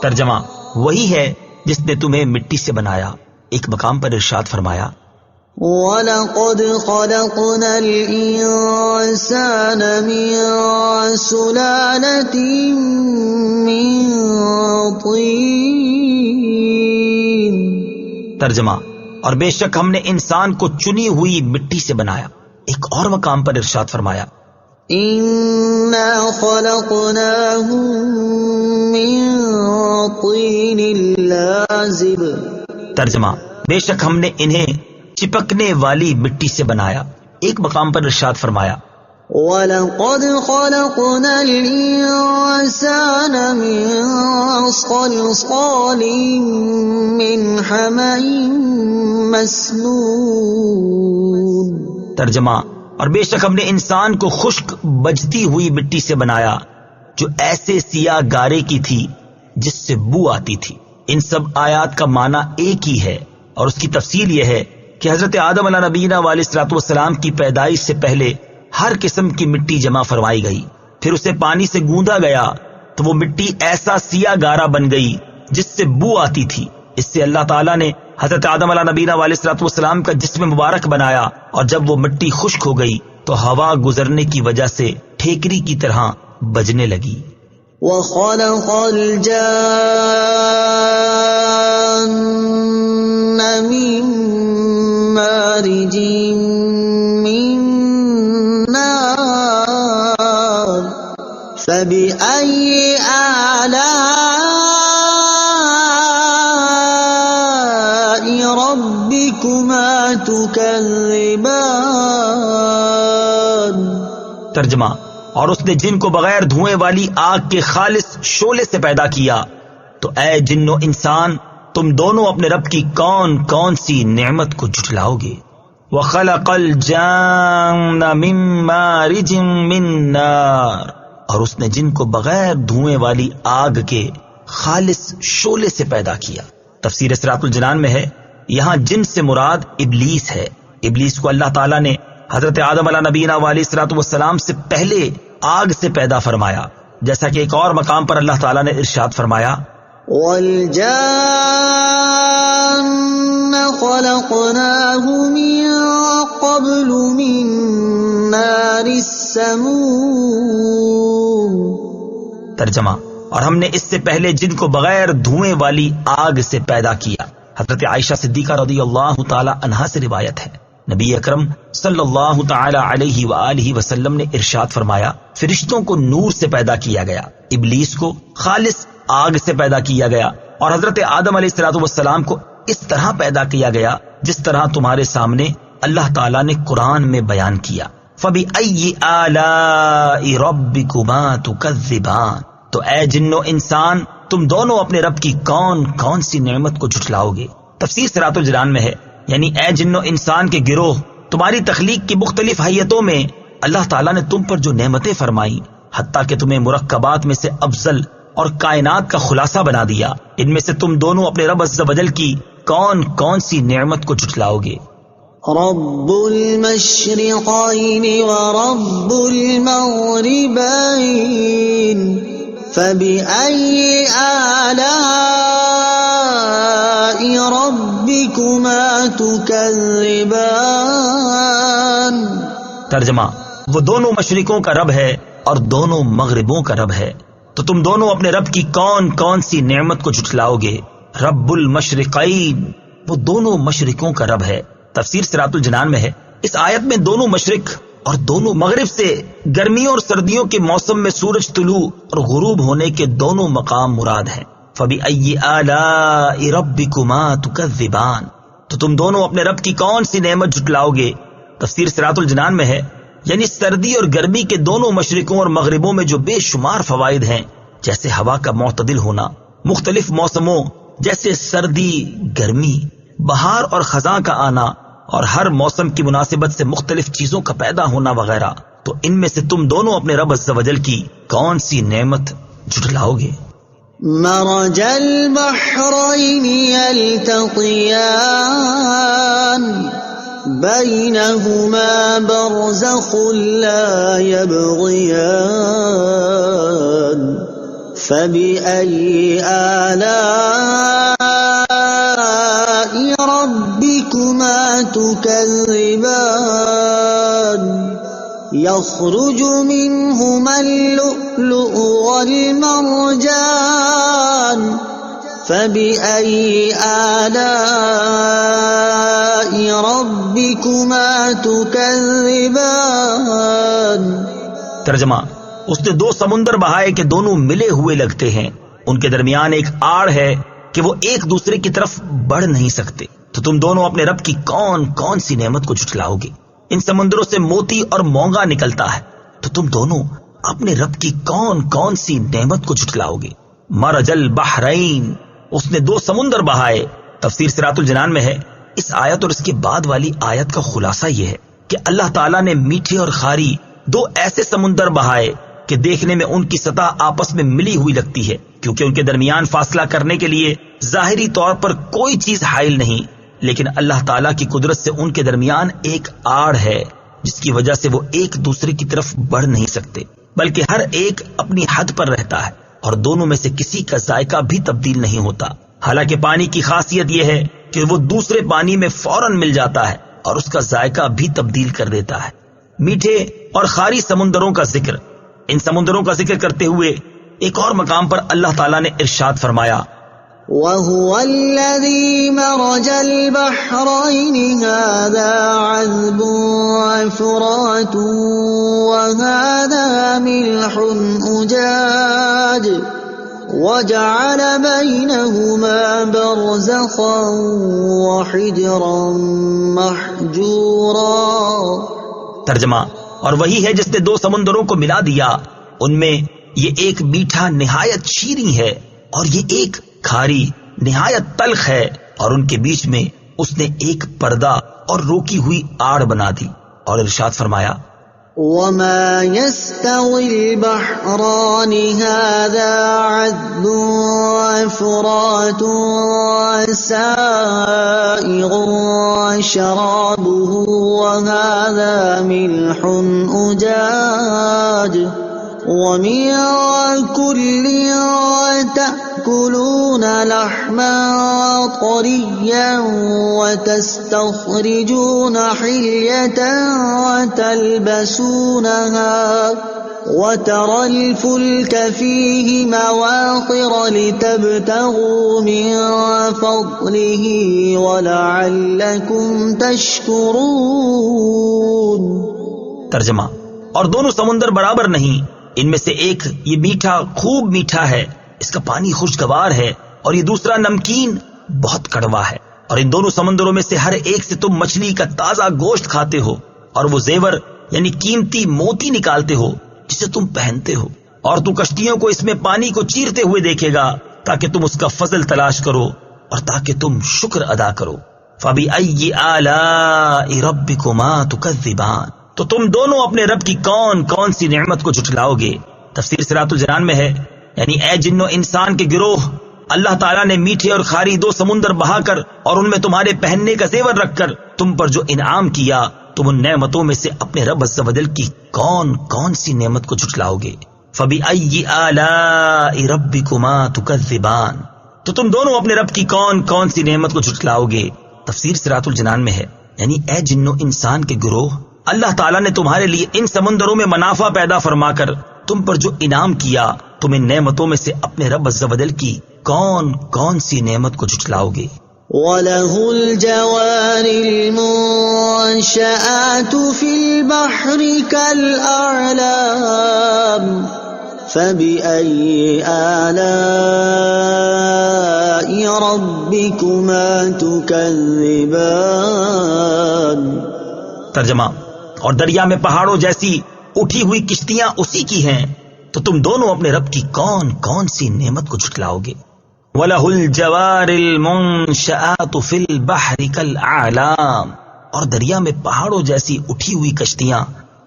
ترجمہ وہی ہے جس نے تمہیں مٹی سے بنایا۔ ایک مقام پر ارشاد فرمایا، وَلَقَدْ خَلَقْنَا الْإِنسَانَ مِنْ سُلَالَةٍ مِّن طِينٍ، ترجمہ اور بے شک ہم نے انسان کو چنی ہوئی مٹی سے بنایا۔ ایک اور مقام پر ارشاد فرمایا، إِنَّا خَلَقْنَاهُم مِّن طِينٍ لَازِبٍ، ترجمہ بے شک ہم نے انہیں چپکنے والی مٹی سے بنایا۔ ایک مقام پر ارشاد فرمایا، وَلَقَدْ خَلَقْنَا الْإِنسَانَ مِن صَلْصَالٍ مِّنْ حَمَإٍ مَّسْنُونٍ، ترجمہ اور بے شک ہم نے انسان کو خشک بجتی ہوئی مٹی سے بنایا جو ایسے سیاہ گارے کی تھی جس سے بو آتی تھی۔ ان سب آیات کا معنی ایک ہی ہے، اور اس کی تفصیل یہ ہے کہ حضرت آدم علیہ نبینا علیہ الصلوۃ والسلام کی پیدائش سے پہلے ہر قسم کی مٹی جمع فرمائی گئی، پھر اسے پانی سے گوندا گیا تو وہ مٹی ایسا سیاہ گارا بن گئی جس سے بو آتی تھی۔ اس سے اللہ تعالیٰ نے حضرت آدم علیہ نبینا علیہ الصلوۃ والسلام کا جسم مبارک بنایا، اور جب وہ مٹی خشک ہو گئی تو ہوا گزرنے کی وجہ سے ٹھیکری کی طرح بجنے لگی۔ وَخَلَقَ الْجَانَّ مِن مَّارِجٍ مِّن نَّارٍ فَبِأَيِّ آلَاءِ رَبِّكُمَا تُكَذِّبَانِ، ترجمہ اور اس نے جن کو بغیر دھوئیں والی آگ کے خالص شعلے سے پیدا کیا، تو اے جن و انسان تم دونوں اپنے رب کی کون کون سی نعمت کو جھٹلاؤ گے۔ وَخَلَقَ الْجَانَّ مِن مَّارِجٍ مِّن نَّارٍ، اور اس نے جن کو بغیر دھوئیں والی آگ کے خالص شعلے سے پیدا کیا۔ تفسیر صراط الجنان میں ہے، یہاں جن سے مراد ابلیس ہے۔ ابلیس کو اللہ تعالیٰ نے حضرت آدم علیہ نبینا علیہ الصلوۃ والسلام سے پہلے آگ سے پیدا فرمایا، جیسا کہ ایک اور مقام پر اللہ تعالیٰ نے ارشاد فرمایا، وَالْجَانَّ خَلَقْنَاهُ مِن قَبْلُ مِن نَّارِ السَّمُومِ، ترجمہ اور ہم نے اس سے پہلے جن کو بغیر دھوئیں والی آگ سے پیدا کیا۔ حضرت عائشہ صدیقہ رضی اللہ تعالی عنہا سے روایت ہے، نبی اکرم صلی اللہ تعالی علیہ وآلہ وسلم نے ارشاد فرمایا، فرشتوں کو نور سے پیدا کیا گیا، ابلیس کو خالص آگ سے پیدا کیا گیا، اور حضرت آدم علیہ الصلوۃ والسلام کو اس طرح پیدا کیا گیا جس طرح تمہارے سامنے اللہ تعالیٰ نے قرآن میں بیان کیا۔ فَبِأَيِّ آلَاءِ رَبِّكُمَا تُكَذِّبَانِ، تو اے جن و انسان تم دونوں اپنے رب کی کون کون سی نعمت کو جھٹلاؤ گے۔ تفسیر صراط الجنان میں ہے، یعنی اے جن و انسان کے گروہ، تمہاری تخلیق کی مختلف حیتوں میں اللہ تعالیٰ نے تم پر جو نعمتیں فرمائی، حتیٰ کہ تمہیں مرکبات میں سے افضل اور کائنات کا خلاصہ بنا دیا، ان میں سے تم دونوں اپنے رب عز و جل کی کون کون سی نعمت کو جھٹلاؤ گے۔ رب المشرقین ورب المغربین فبأي آلاء ربكما تكذبان، ترجمہ وہ دونوں مشرقوں کا رب ہے اور دونوں مغربوں کا رب ہے، تو تم دونوں اپنے رب کی کون کون سی نعمت کو جھٹلاؤ گے۔ رب المشرقین، وہ دونوں مشرقوں کا رب ہے۔ تفسیر صراط الجنان میں ہے، اس آیت میں دونوں مشرق اور دونوں مغرب سے گرمیوں اور سردیوں کے موسم میں سورج طلوع اور غروب ہونے کے دونوں مقام مراد ہیں۔ فَبِأَيِّ آلَاءِ رَبِّكُمَا تُكَذِّبَانِ، تو تم دونوں اپنے رب کی کون سی نعمت جھٹلاؤ گے۔ تفسیر صراط الجنان میں ہے، یعنی سردی اور گرمی کے دونوں مشرقوں اور مغربوں میں جو بے شمار فوائد ہیں، جیسے ہوا کا معتدل ہونا، مختلف موسموں جیسے سردی، گرمی، بہار اور خزاں کا آنا اور ہر موسم کی مناسبت سے مختلف چیزوں کا پیدا ہونا وغیرہ، تو ان میں سے تم دونوں اپنے رب عز و جل کی کون سی نعمت جھٹلاؤ گے؟ مرج البحرين يلتقيان بينهما برزخ لا يبغيان فبأي آلاء ربكما تكذبان يخرج منهما اللؤلؤ والمرجان فبأي آلاء ربكما تكذبان۔ ترجمہ: اس نے دو سمندر بہائے کہ دونوں ملے ہوئے لگتے ہیں، ان کے درمیان ایک آڑ ہے کہ وہ ایک دوسرے کی طرف بڑھ نہیں سکتے، تو تم دونوں اپنے رب کی کون کون سی نعمت کو جھٹلاؤ گے؟ ان سمندروں سے موتی اور مونگا نکلتا ہے، تو تم دونوں اپنے رب کی کون کون سی نعمت کو جھٹلاؤ گے؟ مرج البحرین، اس نے دو سمندر بہائے۔ تفسیر صراط الجنان میں ہے، اس آیت اور اس کے بعد والی آیت کا خلاصہ یہ ہے کہ اللہ تعالیٰ نے میٹھے اور خاری دو ایسے سمندر بہائے کہ دیکھنے میں ان کی سطح آپس میں ملی ہوئی لگتی ہے، کیونکہ ان کے درمیان فاصلہ کرنے کے لیے ظاہری طور پر کوئی چیز حائل نہیں، لیکن اللہ تعالیٰ کی قدرت سے ان کے درمیان ایک آڑ ہے جس کی وجہ سے وہ ایک دوسرے کی طرف بڑھ نہیں سکتے، بلکہ ہر ایک اپنی حد پر رہتا ہے اور دونوں میں سے کسی کا ذائقہ بھی تبدیل نہیں ہوتا۔ حالانکہ پانی کی خاصیت یہ ہے کہ وہ دوسرے پانی میں فوراً مل جاتا ہے اور اس کا ذائقہ بھی تبدیل کر دیتا ہے۔ میٹھے اور خاری سمندروں کا ذکر، ان سمندروں کا ذکر کرتے ہوئے ایک اور مقام پر اللہ تعالیٰ نے ارشاد فرمایا، وَهُوَ الَّذِي مَرَجَ الْبَحْرَيْنِ هَذَا عَذْبٌ فُرَاتٌ وَهَذَا مِلْحٌ أُجَاجٌ وَجَعَلَ بَيْنَهُمَا بَرْزَخًا وَحِجْرًا مَحْجُورًا۔ ترجمہ: اور وہی ہے جس نے دو سمندروں کو ملا دیا، ان میں یہ ایک میٹھا نہایت شیریں ہے اور یہ ایک کھاری نہایت تلخ ہے، اور ان کے بیچ میں اس نے ایک پردہ اور روکی ہوئی آڑ بنا دی، اور ارشاد فرمایا، وَمَا يَسْتَوِي الْبَحْرَانِ هَذَا عَذْبٌ فُرَاتٌ سَائِغٌ شَرَابُهُ وَهَذَا مِلْحٌ أُجَاجٌ وَمِن كُلٍّ تَأْكُلُونَ لَحْمًا طَرِيًّا وَتَسْتَخْرِجُونَ حِلْيَةً وَتَلْبَسُونَهَا وَتَرَى الْفُلْكَ فِيهِ مَوَاخِرَ لِتَبْتَغُوا مِن فَضْلِهِ وَلَعَلَّكُمْ تَشْكُرُونَ۔ ترجمہ: اور دونوں سمندر برابر نہیں، ان میں سے ایک یہ میٹھا خوب میٹھا ہے، اس کا پانی خوشگوار ہے، اور یہ دوسرا نمکین بہت کڑوا ہے، اور ان دونوں سمندروں میں سے ہر ایک سے تم مچھلی کا تازہ گوشت کھاتے ہو، اور وہ زیور یعنی قیمتی موتی نکالتے ہو جسے تم پہنتے ہو، اور تو کشتیوں کو اس میں پانی کو چیرتے ہوئے دیکھے گا تاکہ تم اس کا فضل تلاش کرو اور تاکہ تم شکر ادا کرو۔ فَبِأَيِّ آلَاءِ رَبِّكُمَا تُكَذِّبَانِ، تو تم دونوں اپنے رب کی کون کون سی نعمت کو جھٹلاؤ گے؟ تفسیر صراط الجنان میں ہے، یعنی اے جن و انسان کے گروہ، اللہ تعالیٰ نے میٹھے اور کھاری دو سمندر بہا کر اور ان میں تمہارے پہننے کا زیور رکھ کر تم پر جو انعام کیا، تم ان نعمتوں میں سے اپنے رب عز و جل کی کون کون سی نعمت کو جھٹلاؤ گے؟ فَبِأَيِّ آلَاءِ رَبِّكُمَا تُكَذِّبَانِ، تو تم دونوں اپنے رب کی کون کون سی نعمت کو جھٹلاؤ گے؟ تفسیر صراط الجنان میں ہے، یعنی اے جن و انسان کے گروہ، اللہ تعالیٰ نے تمہارے لیے ان سمندروں میں منافع پیدا فرما کر تم پر جو انعام کیا، تم ان نعمتوں میں سے اپنے رب عز و جل کی کون کون سی نعمت کو جھٹلاؤ گے؟ وَلَهُ الْجَوَارِ الْمُنشَآتُ فِي الْبَحْرِ كَالْأَعْلَامِ فَبِأَيِّ آلَاءِ رَبِّكُمَا تُكَذِّبَانِ۔ ترجمہ: اور دریا میں پہاڑوں جیسی اٹھی ہوئی کشتیاں اسی کی ہیں، تو تم دونوں اپنے رب کی کون کون سی نعمت کو جھٹلاؤ گے؟ وَلَهُ الْجَوَارِ الْمُنشَآتُ فِي الْبَحْرِ كَالْأَعْلَامِ، اور دریا میں پہاڑوں جیسی اٹھی ہوئی کشتیاں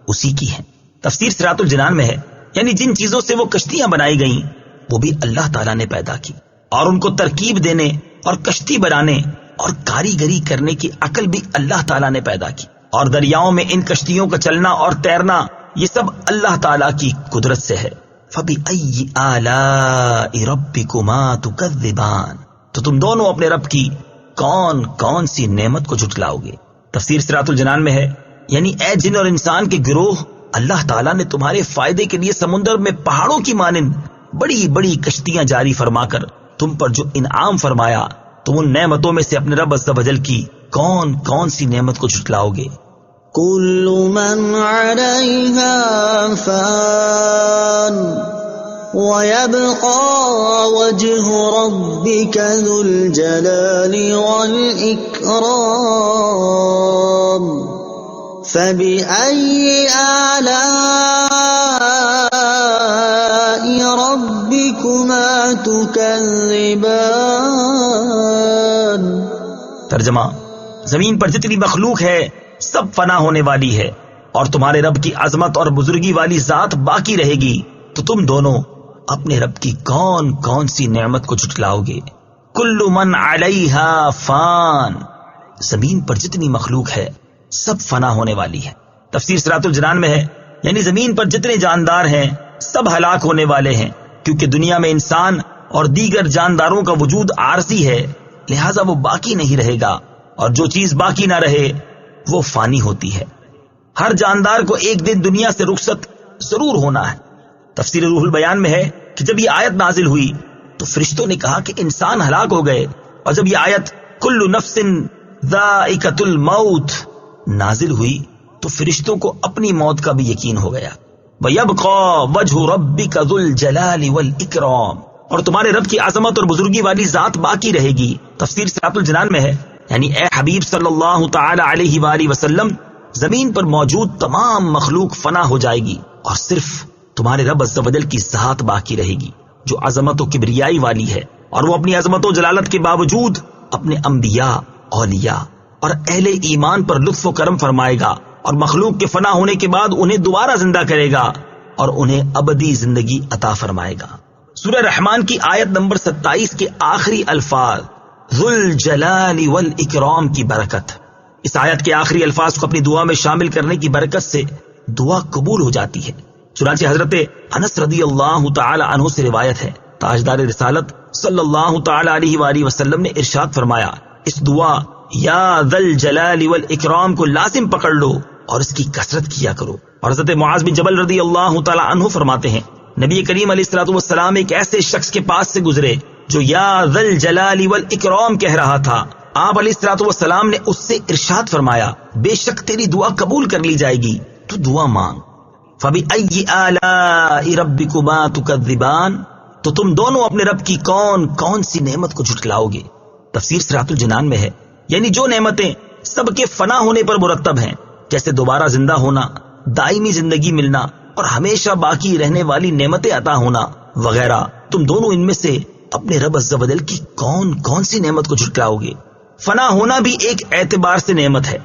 اسی کی ہیں۔ تفسیر صراط الجنان میں ہے یعنی جن چیزوں سے وہ کشتیاں بنائی گئیں وہ بھی اللہ تعالیٰ نے پیدا کی، اور ان کو ترکیب دینے اور کشتی بنانے اور کاریگری کرنے کی عقل بھی اللہ تعالیٰ نے پیدا کی، اور دریاؤں میں ان کشتیوں کا چلنا اور تیرنا یہ سب اللہ تعالیٰ کی قدرت سے ہے۔ فَبِأَيِّ آلَاءِ رَبِّكُمَا تُكَذِّبَانِ، تو تم دونوں اپنے رب کی کون کون سی نعمت کو جھٹلاؤ گے۔ تفسیر صراط الجنان میں ہے یعنی اے جن اور انسان کے گروہ، اللہ تعالیٰ نے تمہارے فائدے کے لیے سمندر میں پہاڑوں کی مانند بڑی بڑی کشتیاں جاری فرما کر تم پر جو انعام فرمایا، تم ان نعمتوں میں سے اپنے رب عز و جل کی کون کون سی نعمت کو جھٹلاؤ گے؟ كل من عليها فان ويبقى وجه ربك ذو الجلال والإكرام فبأي آلاء ربكما تكذبان۔ ترجمہ: زمین پر جتنی مخلوق ہے سب فنا ہونے والی ہے، اور تمہارے رب کی عظمت اور بزرگی والی ذات باقی رہے گی، تو تم دونوں اپنے رب کی کون کون سی نعمت کو جھٹلاؤ گے؟ کل من علیہا فان، زمین پر جتنی مخلوق ہے سب فنا ہونے والی ہے۔ تفسیر صراط الجنان میں ہے یعنی زمین پر جتنے جاندار ہیں سب ہلاک ہونے والے ہیں، کیونکہ دنیا میں انسان اور دیگر جانداروں کا وجود عارضی ہے، لہذا وہ باقی نہیں رہے گا، اور جو چیز باقی نہ رہے وہ فانی ہوتی ہے۔ ہر جاندار کو ایک دن دنیا سے رخصت ضرور ہونا ہے۔ تفسیر روح البیان میں ہے کہ جب یہ آیت نازل ہوئی تو فرشتوں نے کہا کہ انسان ہلاک ہو گئے، اور جب یہ آیت کل نفس ذائقۃ الموت نازل ہوئی تو فرشتوں کو اپنی موت کا بھی یقین ہو گیا۔ وَيَبْقَى وَجْهُ رَبِّكَ ذُو الْجَلَالِ وَالْإِكْرَامِ، اور تمہارے رب کی عظمت اور بزرگی والی ذات باقی رہے گی۔ تفسیر صراط الجنان میں ہے یعنی اے حبیب صلی اللہ تعالی علیہ وآلہ وسلم، زمین پر موجود تمام مخلوق فنا ہو جائے گی، اور صرف تمہارے رب عز و جل کی ذات باقی رہے گی جو عظمت و کبریائی والی ہے، اور وہ اپنی عظمت و جلالت کے باوجود اپنے انبیاء، اولیاء اور اہل ایمان پر لطف و کرم فرمائے گا، اور مخلوق کے فنا ہونے کے بعد انہیں دوبارہ زندہ کرے گا اور انہیں ابدی زندگی عطا فرمائے گا۔ سورہ رحمان کی آیت نمبر 27 کے آخری الفاظ ذو الجلال والاکرام کی برکت، اس آیت کے آخری الفاظ کو اپنی دعا میں شامل کرنے کی برکت سے دعا قبول ہو جاتی ہے۔ چنانچہ حضرت انس رضی اللہ تعالی عنہ سے روایت ہے، تاجدار رسالت صلی اللہ تعالی علیہ وآلہ وسلم نے ارشاد فرمایا، اس دعا یا ذا الجلال والاکرام کو لازم پکڑ لو اور اس کی کثرت کیا کرو۔ اور حضرت معاذ بن جبل رضی اللہ تعالی عنہ فرماتے ہیں، نبی کریم علیہ الصلوۃ والسلام ایک ایسے شخص کے پاس سے گزرے جو یا ذا الجلال والاکرام کہہ رہا تھا۔ آپ علیہ الصلوۃ والسلام نے اس سے ارشاد فرمایا، بے شک تیری دعا قبول کر لی جائے گی، تو دعا مانگ۔ فَبِأَيِّ آلَاءِ رَبِّكُمَا تُكَذِّبَانِ، تو تم دونوں اپنے رب کی کون کون سی نعمت کو جھٹلاؤ گے؟ تفسیر صراط الجنان میں ہے یعنی جو نعمتیں سب کے فنا ہونے پر مرتب ہیں، جیسے دوبارہ زندہ ہونا، دائمی زندگی ملنا اور ہمیشہ باقی رہنے والی نعمتیں عطا ہونا وغیرہ، تم دونوں ان میں سے اپنے رب عز و جل کی کون کون سی نعمت کو جھٹلاؤ گے؟ فنا ہونا بھی ایک اعتبار سے نعمت ہے۔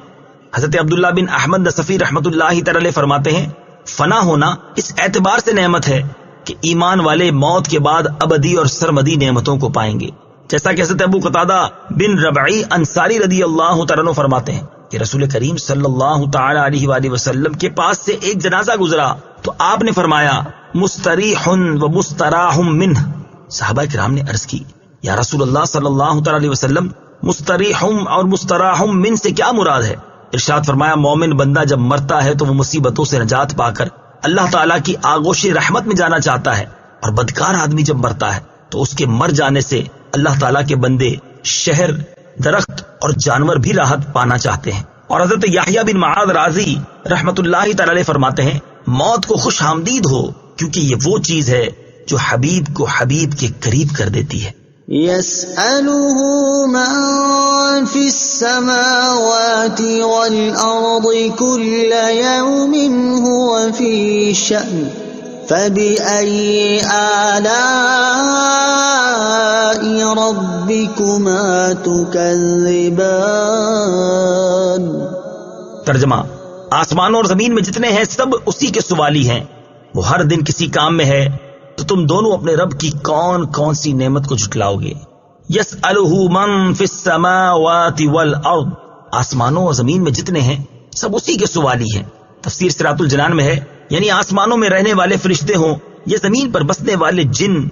حضرت عبداللہ بن احمد نصفی رحمۃ اللہ تعالی فرماتے ہیں، فنا ہونا اس اعتبار سے نعمت ہے کہ ایمان والے موت کے بعد ابدی اور سرمدی نعمتوں کو پائیں گے، جیسا کہ حضرت ابو قتادہ بن ربعی انصاری رضی اللہ تعالیٰ عنہ فرماتے ہیں کہ رسول کریم صلی اللہ تعالی علیہ وآلہ وسلم کے پاس سے ایک جنازہ گزرا تو آپ نے فرمایا مستریح و مستراح منہ۔ صحابہ کرام نے عرض کی، یا رسول اللہ صلی اللہ تعالی علیہ وسلم، مستریح اور مستراح من سے کیا مراد ہے؟ ارشاد فرمایا، مومن بندہ جب مرتا ہے تو وہ مصیبتوں سے نجات پا کر اللہ تعالیٰ کی آغوش رحمت میں جانا چاہتا ہے، اور بدکار آدمی جب مرتا ہے تو اس کے مر جانے سے اللہ تعالیٰ کے بندے شہر، درخت اور جانور بھی راحت پانا چاہتے ہیں۔ اور حضرت یحییٰ بن معاذ رازی رحمت اللہ تعالی علیہ فرماتے ہیں، موت کو خوش آمدید ہو، کیونکہ یہ وہ چیز ہے جو حبیب کو حبیب کے قریب کر دیتی ہے۔ يسأله من في السماوات والأرض كل يوم هو في شأن فبأي آلاء ربكما تكذبان۔ ترجمہ: آسمانوں اور زمین میں جتنے ہیں سب اسی کے سوالی ہیں، وہ ہر دن کسی کام میں ہے، تو تم دونوں اپنے رب کی کون کون سی نعمت کو جھٹلاؤ گے؟ یسألہ من فی السماوات والارض، آسمانوں اور زمین میں جتنے ہیں سب اسی کے سوالی ہیں۔ تفسیر صراط الجنان میں ہے، یعنی آسمانوں میں رہنے والے فرشتے ہوں یا زمین پر بسنے والے جن،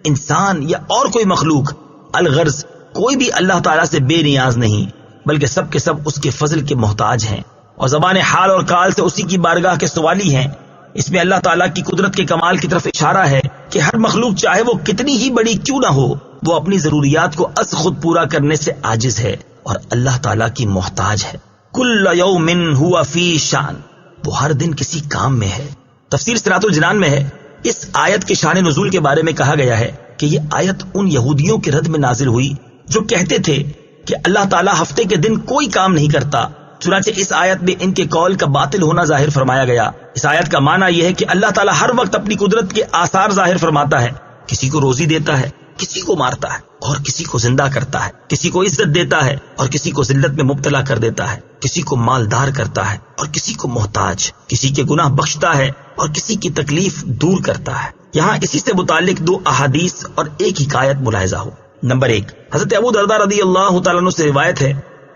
انسان یا اور کوئی مخلوق، الغرض کوئی بھی اللہ تعالیٰ سے بے نیاز نہیں، بلکہ سب کے سب اس کے فضل کے محتاج ہیں، اور زبان حال اور کال سے اسی کی بارگاہ کے سوالی ہیں۔ اس میں اللہ تعالیٰ کی قدرت کے کمال کی طرف اشارہ ہے کہ ہر مخلوق چاہے وہ کتنی ہی بڑی کیوں نہ ہو، وہ اپنی ضروریات کو از خود پورا کرنے سے عاجز ہے اور اللہ تعالیٰ کی محتاج ہے۔ کل یوم ہوا فی شان، وہ ہر دن کسی کام میں ہے۔ تفسیر صراط الجنان میں ہے، اس آیت کے شان نزول کے بارے میں کہا گیا ہے کہ یہ آیت ان یہودیوں کے رد میں نازل ہوئی جو کہتے تھے کہ اللہ تعالیٰ ہفتے کے دن کوئی کام نہیں کرتا، چنانچہ اس آیت میں ان کے قول کا باطل ہونا ظاہر فرمایا گیا۔ اس آیت کا معنی یہ ہے کہ اللہ تعالیٰ ہر وقت اپنی قدرت کے آثار ظاہر فرماتا ہے، کسی کو روزی دیتا ہے، کسی کو مارتا ہے اور کسی کو زندہ کرتا ہے، کسی کو عزت دیتا ہے اور کسی کو ذلت میں مبتلا کر دیتا ہے، کسی کو مالدار کرتا ہے اور کسی کو محتاج، کسی کے گناہ بخشتا ہے اور کسی کی تکلیف دور کرتا ہے۔ یہاں اسی سے متعلق دو احادیث اور ایک حکایت ملاحظہ ہو۔ نمبر 1، حضرت ابو درداء رضی اللہ تعالیٰ عنہ سے روایت ہے،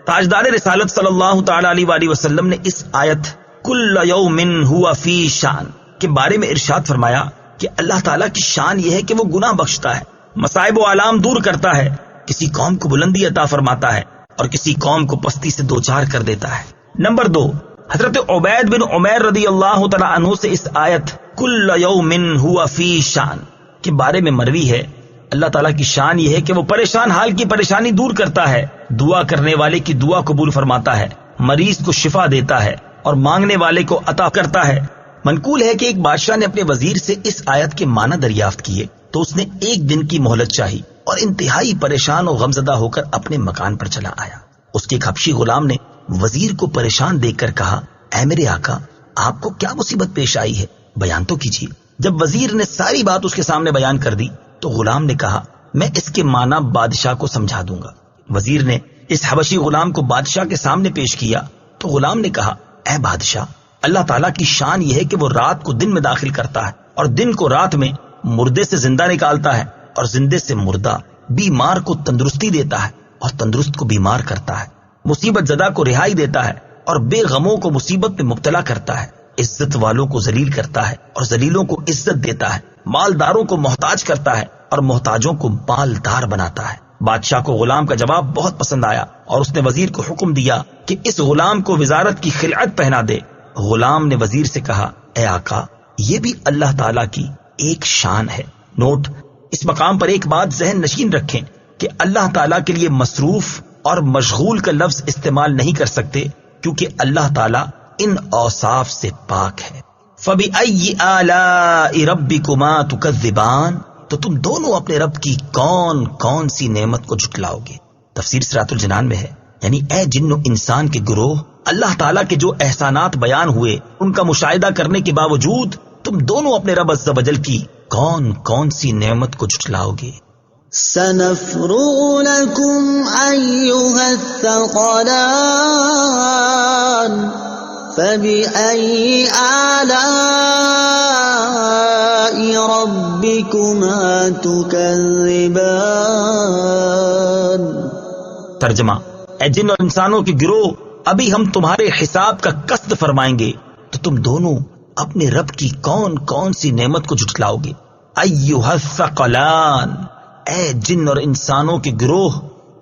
تاجدار رسالت صلی اللہ تعالی علیہ وآلہ وسلم نے اس آیت کل یوم ہوا فی شان کے بارے میں ارشاد فرمایا کہ اللہ تعالیٰ کی شان یہ ہے کہ وہ گناہ بخشتا ہے، مصائب و آلام دور کرتا ہے، کسی قوم کو بلندی عطا فرماتا ہے اور کسی قوم کو پستی سے دوچار کر دیتا ہے۔ نمبر 2، حضرت عبید بن عمیر رضی اللہ تعالی عنہ سے اس آیت کل یوم ہوا فی شان کے بارے میں مروی ہے، اللہ تعالیٰ کی شان یہ ہے کہ وہ پریشان حال کی پریشانی دور کرتا ہے، دعا کرنے والے کی دعا قبول فرماتا ہے، مریض کو شفا دیتا ہے اور مانگنے والے کو عطا کرتا ہے۔ منقول ہے کہ ایک بادشاہ نے اپنے وزیر سے اس آیت کے معنی دریافت کیے تو اس نے 1 دن کی مہلت چاہی اور انتہائی پریشان و غمزدہ ہو کر اپنے مکان پر چلا آیا۔ اس کے ایک حبشی غلام نے وزیر کو پریشان دیکھ کر کہا، اے میرے آقا، آپ کو کیا مصیبت پیش آئی ہے؟ بیان تو کیجیے۔ جب وزیر نے ساری بات اس کے سامنے بیان کر دی تو غلام نے کہا، میں اس کے معنی بادشاہ کو سمجھا دوں گا۔ وزیر نے اس حبشی غلام کو بادشاہ کے سامنے پیش کیا تو غلام نے کہا، اے بادشاہ، اللہ تعالیٰ کی شان یہ ہے کہ وہ رات کو دن میں داخل کرتا ہے اور دن کو رات میں، مردے سے زندہ نکالتا ہے اور زندے سے مردہ، بیمار کو تندرستی دیتا ہے اور تندرست کو بیمار کرتا ہے، مصیبت زدہ کو رہائی دیتا ہے اور بے غموں کو مصیبت میں مبتلا کرتا ہے، عزت والوں کو ذلیل کرتا ہے اور ذلیلوں کو عزت دیتا ہے، مالداروں کو محتاج کرتا ہے اور محتاجوں کو مالدار بناتا ہے۔ بادشاہ کو غلام کا جواب بہت پسند آیا اور اس نے وزیر کو حکم دیا کہ اس غلام کو وزارت کی خلعت پہنا دے۔ غلام نے وزیر سے کہا، اے آقا، یہ بھی اللہ تعالیٰ کی ایک شان ہے۔ نوٹ: اس مقام پر ایک بات ذہن نشین رکھیں کہ اللہ تعالیٰ کے لیے مصروف اور مشغول کا لفظ استعمال نہیں کر سکتے کیونکہ اللہ تعالیٰ ان اوصاف سے پاک ہے۔ فَبِأَيِّ آلَاءِ رَبِّكُمَا تُكَذِّبَانِ، تو تم دونوں اپنے رب کی کون کون سی نعمت کو جھٹلاؤ گے؟ تفسیر صراط الجنان میں ہے، یعنی اے جن و انسان کے گروہ، اللہ تعالیٰ کے جو احسانات بیان ہوئے ان کا مشاہدہ کرنے کے باوجود تم دونوں اپنے رب عز و جل کی کون کون سی نعمت کو جھٹلاؤ گے؟ سنفرغ لكم أيها الثقلان فبأي آلاء ربكما تكذبان۔ ترجمہ: اے جن اور انسانوں کے گروہ، ابھی ہم تمہارے حساب کا قصد فرمائیں گے تو تم دونوں اپنے رب کی کون کون سی نعمت کو جھٹلاؤ گے؟ ایھا الثقلان، اے جن اور انسانوں کے گروہ۔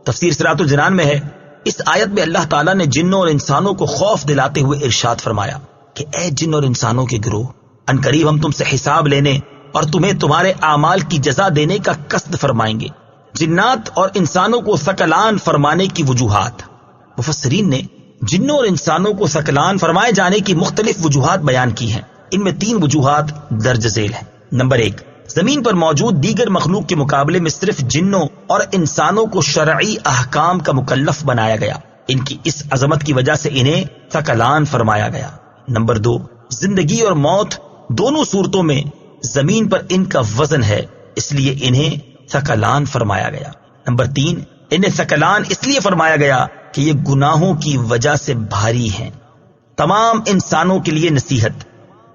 تفسیر صراط الجنان میں ہے، اس آیت میں اللہ تعالیٰ نے جنوں اور انسانوں کو خوف دلاتے ہوئے ارشاد فرمایا کہ اے جن اور انسانوں کے گروہ، ان قریب ہم تم سے حساب لینے اور تمہیں تمہارے اعمال کی جزا دینے کا قصد فرمائیں گے۔ جنات اور انسانوں کو ثقلان فرمانے کی وجوہات۔ مفسرین نے جنوں اور انسانوں کو ثقلان فرمائے جانے کی مختلف وجوہات بیان کی ہیں، ان میں 3 وجوہات درج ذیل ہیں۔ نمبر 1، زمین پر موجود دیگر مخلوق کے مقابلے میں صرف جنوں اور انسانوں کو شرعی احکام کا مکلف بنایا گیا، ان کی اس عظمت کی وجہ سے انہیں ثقلان فرمایا گیا۔ نمبر 2، زندگی اور موت دونوں صورتوں میں زمین پر ان کا وزن ہے، اس لیے انہیں ثقلان فرمایا گیا۔ نمبر 3، انہیں ثقلان اس لیے فرمایا گیا کہ یہ گناہوں کی وجہ سے بھاری ہیں۔ تمام انسانوں کے لیے نصیحت،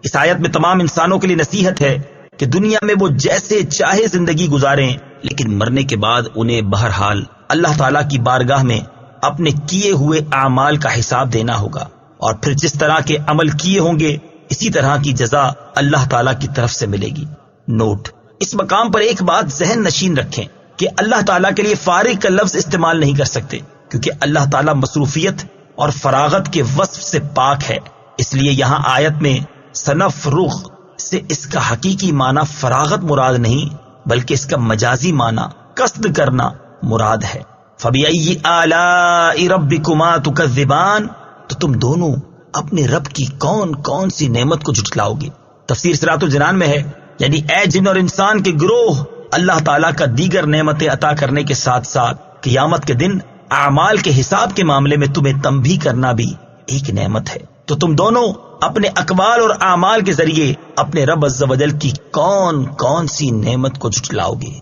اس آیت میں تمام انسانوں کے لیے نصیحت ہے کہ دنیا میں وہ جیسے چاہے زندگی گزاریں، لیکن مرنے کے بعد انہیں بہرحال اللہ تعالیٰ کی بارگاہ میں اپنے کیے ہوئے اعمال کا حساب دینا ہوگا، اور پھر جس طرح کے عمل کیے ہوں گے اسی طرح کی جزا اللہ تعالیٰ کی طرف سے ملے گی۔ نوٹ، اس مقام پر ایک بات ذہن نشین رکھیں کہ اللہ تعالیٰ کے لیے فارغ کا لفظ استعمال نہیں کر سکتے، کیونکہ اللہ تعالیٰ مصروفیت اور فراغت کے وصف سے پاک ہے۔ اس لیے یہاں آیت میں سنفرغ سے اس کا حقیقی معنی فراغت مراد نہیں، بلکہ اس کا مجازی معنی قصد کرنا مراد ہے۔ فَبِأَيِّ آلَاءِ رَبِّكُمَا تُكَذِّبَانِ، تو تم دونوں اپنے رب کی کون کون سی نعمت کو جھٹلاؤ گے؟ تفسیر صراط الجنان میں ہے، یعنی اے جن اور انسان کے گروہ، اللہ تعالیٰ کا دیگر نعمتیں عطا کرنے کے ساتھ ساتھ قیامت کے دن اعمال کے حساب کے معاملے میں تمہیں تنبیہ کرنا بھی ایک نعمت ہے۔ تو تم دونوں اپنے اقوال اور اعمال کے ذریعے اپنے رب عز و جل کی کون کون سی نعمت کو جھٹلاؤ گے؟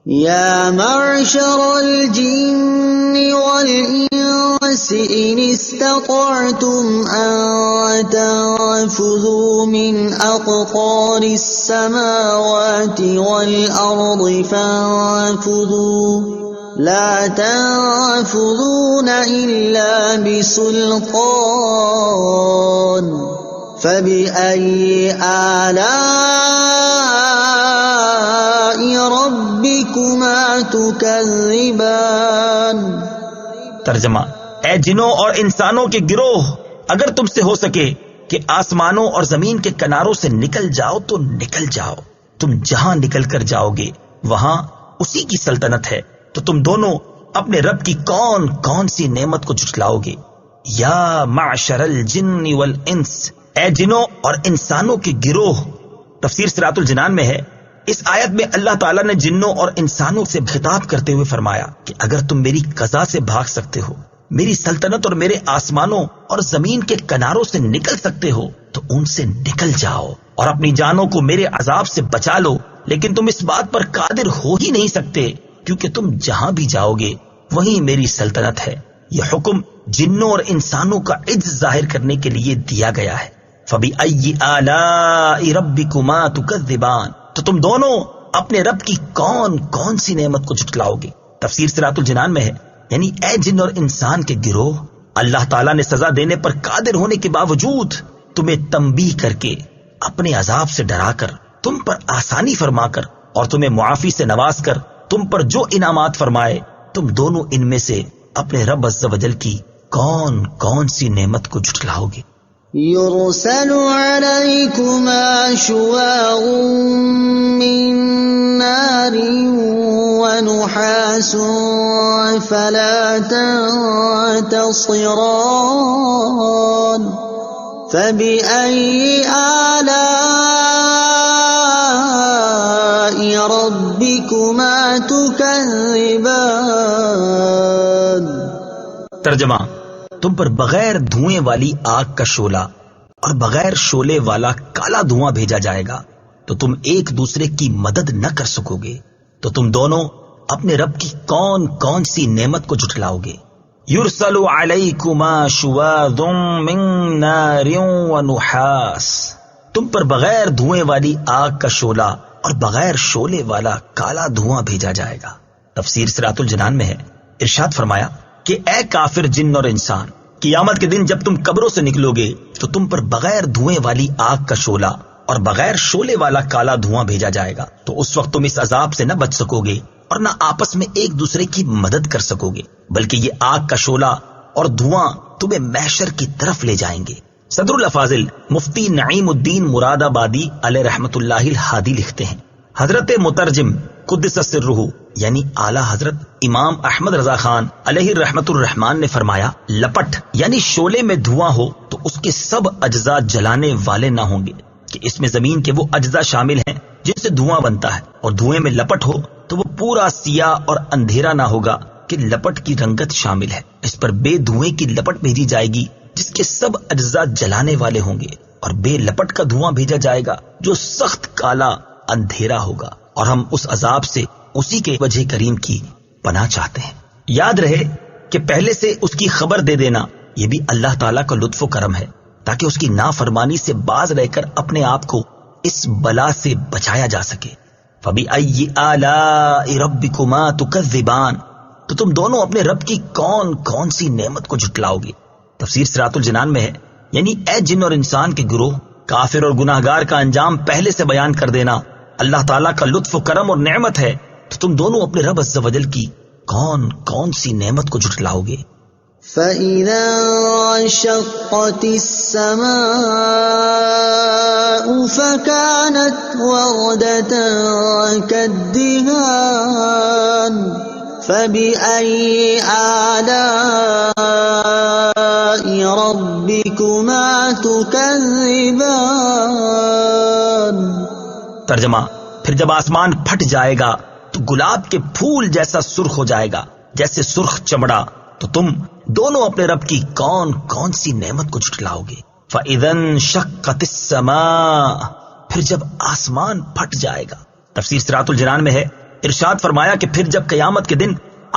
یا معشر الجن والانس ان استطعتم ان تنفذوا من اقطار السماوات والارض فانفذوا لا تنفذون الا بسلطان فبأي آلاء ربكما تكذبان۔ ترجمہ، اے جنوں اور انسانوں کے گروہ، اگر تم سے ہو سکے کہ آسمانوں اور زمین کے کناروں سے نکل جاؤ تو نکل جاؤ، تم جہاں نکل کر جاؤ گے وہاں اسی کی سلطنت ہے، تو تم دونوں اپنے رب کی کون کون سی نعمت کو جھٹلاؤ گے؟ یا معشر الجن والانس، اے جنوں اور انسانوں کے گروہ۔ تفسیر صراط الجنان میں ہے، اس آیت میں اللہ تعالیٰ نے جنوں اور انسانوں سے خطاب کرتے ہوئے فرمایا کہ اگر تم میری قضا سے بھاگ سکتے ہو، میری سلطنت اور میرے آسمانوں اور زمین کے کناروں سے نکل سکتے ہو تو ان سے نکل جاؤ اور اپنی جانوں کو میرے عذاب سے بچا لو، لیکن تم اس بات پر قادر ہو ہی نہیں سکتے، کیونکہ تم جہاں بھی جاؤ گے وہیں میری سلطنت ہے۔ یہ حکم جنوں اور انسانوں کا عجز ظاہر کرنے کے لیے دیا گیا ہے۔ فَبِأَيِّ آلَاءِ رَبِّكُمَا تُكَذِّبَانِ، تو تم دونوں اپنے رب کی کون کون سی نعمت کو جھٹلاؤ گے؟ تفسیر صراط الجنان میں ہے، یعنی اے جن اور انسان کے گروہ، اللہ تعالیٰ نے سزا دینے پر قادر ہونے کے باوجود تمہیں تنبیہ کر کے، اپنے عذاب سے ڈرا کر، تم پر آسانی فرما کر اور تمہیں معافی سے نواز کر تم پر جو انعامات فرمائے، تم دونوں ان میں سے اپنے رب عز و جل کی کون کون سی نعمت کو جھٹلاؤ گے؟ يرسل عليكما شواظ من نار ونحاس فلا تنتصران فبأي آلاء ربكما تكذبان۔ ترجمہ، تم پر بغیر دھوئیں والی آگ کا شعلہ اور بغیر شعلے والا کالا دھواں بھیجا جائے گا تو تم ایک دوسرے کی مدد نہ کر سکو گے، تو تم دونوں اپنے رب کی کون کون سی نعمت کو جھٹلاؤ گے؟ یرسل علیکما شواظ من نار ونحاس، تم پر بغیر دھوئیں والی آگ کا شعلہ اور بغیر شعلے والا کالا دھواں بھیجا جائے گا۔ تفسیر صراط الجنان میں ہے، ارشاد فرمایا کہ اے کافر جن اور انسان، قیامت کے دن جب تم قبروں سے نکلو گے تو تم پر بغیر دھوئیں والی آگ کا شعلہ اور بغیر شعلے والا کالا دھواں بھیجا جائے گا، تو اس وقت تم اس عذاب سے نہ بچ سکو گے اور نہ آپس میں ایک دوسرے کی مدد کر سکو گے، بلکہ یہ آگ کا شعلہ اور دھواں تمہیں محشر کی طرف لے جائیں گے۔ صدر الافاضل مفتی نعیم الدین مراد آبادی علیہ رحمت اللہ الہادی لکھتے ہیں، حضرت مترجم قدس سرہ یعنی اعلی حضرت امام احمد رضا خان علیہ رحمت الرحمان نے فرمایا، لپٹ یعنی شعلے میں دھواں ہو تو اس کے سب اجزاء جلانے والے نہ ہوں گے، کہ اس میں زمین کے وہ اجزاء شامل ہیں جن سے دھواں بنتا ہے، اور دھوئیں میں لپٹ ہو تو وہ پورا سیاہ اور اندھیرا نہ ہوگا کہ لپٹ کی رنگت شامل ہے۔ اس پر بے دھوئیں کی لپٹ بھیجی جائے گی جس کے سب اجزاء جلانے والے ہوں گے، اور بے لپٹ کا دھواں بھیجا جائے گا جو سخت کالا اندھیرا ہوگا، اور ہم اس عذاب سے اسی کے وجہ کریم کی پناہ چاہتے ہیں۔ یاد رہے کہ پہلے سے اس کی خبر دے دینا یہ بھی اللہ تعالیٰ کا لطف و کرم ہے، تاکہ اس کی نافرمانی سے باز رہ کر اپنے آپ کو اس بلا سے بچایا جا سکے۔ فَبِأَيِّ آلَاءِ رَبِّكُمَا تُكَذِّبَانِ، تو تم دونوں اپنے رب کی کون کون سی نعمت کو جھٹلاؤ گے؟ تفسیر صراط الجنان میں ہے، یعنی اے جن اور انسان کے گروہ، کافر اور گناہگار کا انجام پہلے سے بیان کر دینا اللہ تعالیٰ کا لطف و کرم اور نعمت ہے، تو تم دونوں اپنے رب عز و جل کی کون کون سی نعمت کو جھٹلاؤ گے؟ فَإِذَا انشَقَّتِ السَّمَاءُ فَكَانَتْ وَرْدَةً كَالدِّهَانِ فَبِأَيِّ آلَاءِ رَبِّكُمَا تُكَذِّبَانِ۔ ترجمہ، پھر جب آسمان پھٹ جائے گا تو گلاب کے پھول جیسا سرخ ہو جائے گا، جیسے سرخ چمڑا، تو تم دونوں اپنے رب کی کون کون سی نعمت کو جھٹلاؤ گے؟ فَإِذَا انشَقَّتِ السَّمَاءُ، پھر جب آسمان پھٹ جائے گا۔ تفسیر صراط الجنان میں ہے، ارشاد فرمایا کہ پھر جب قیامت کے دن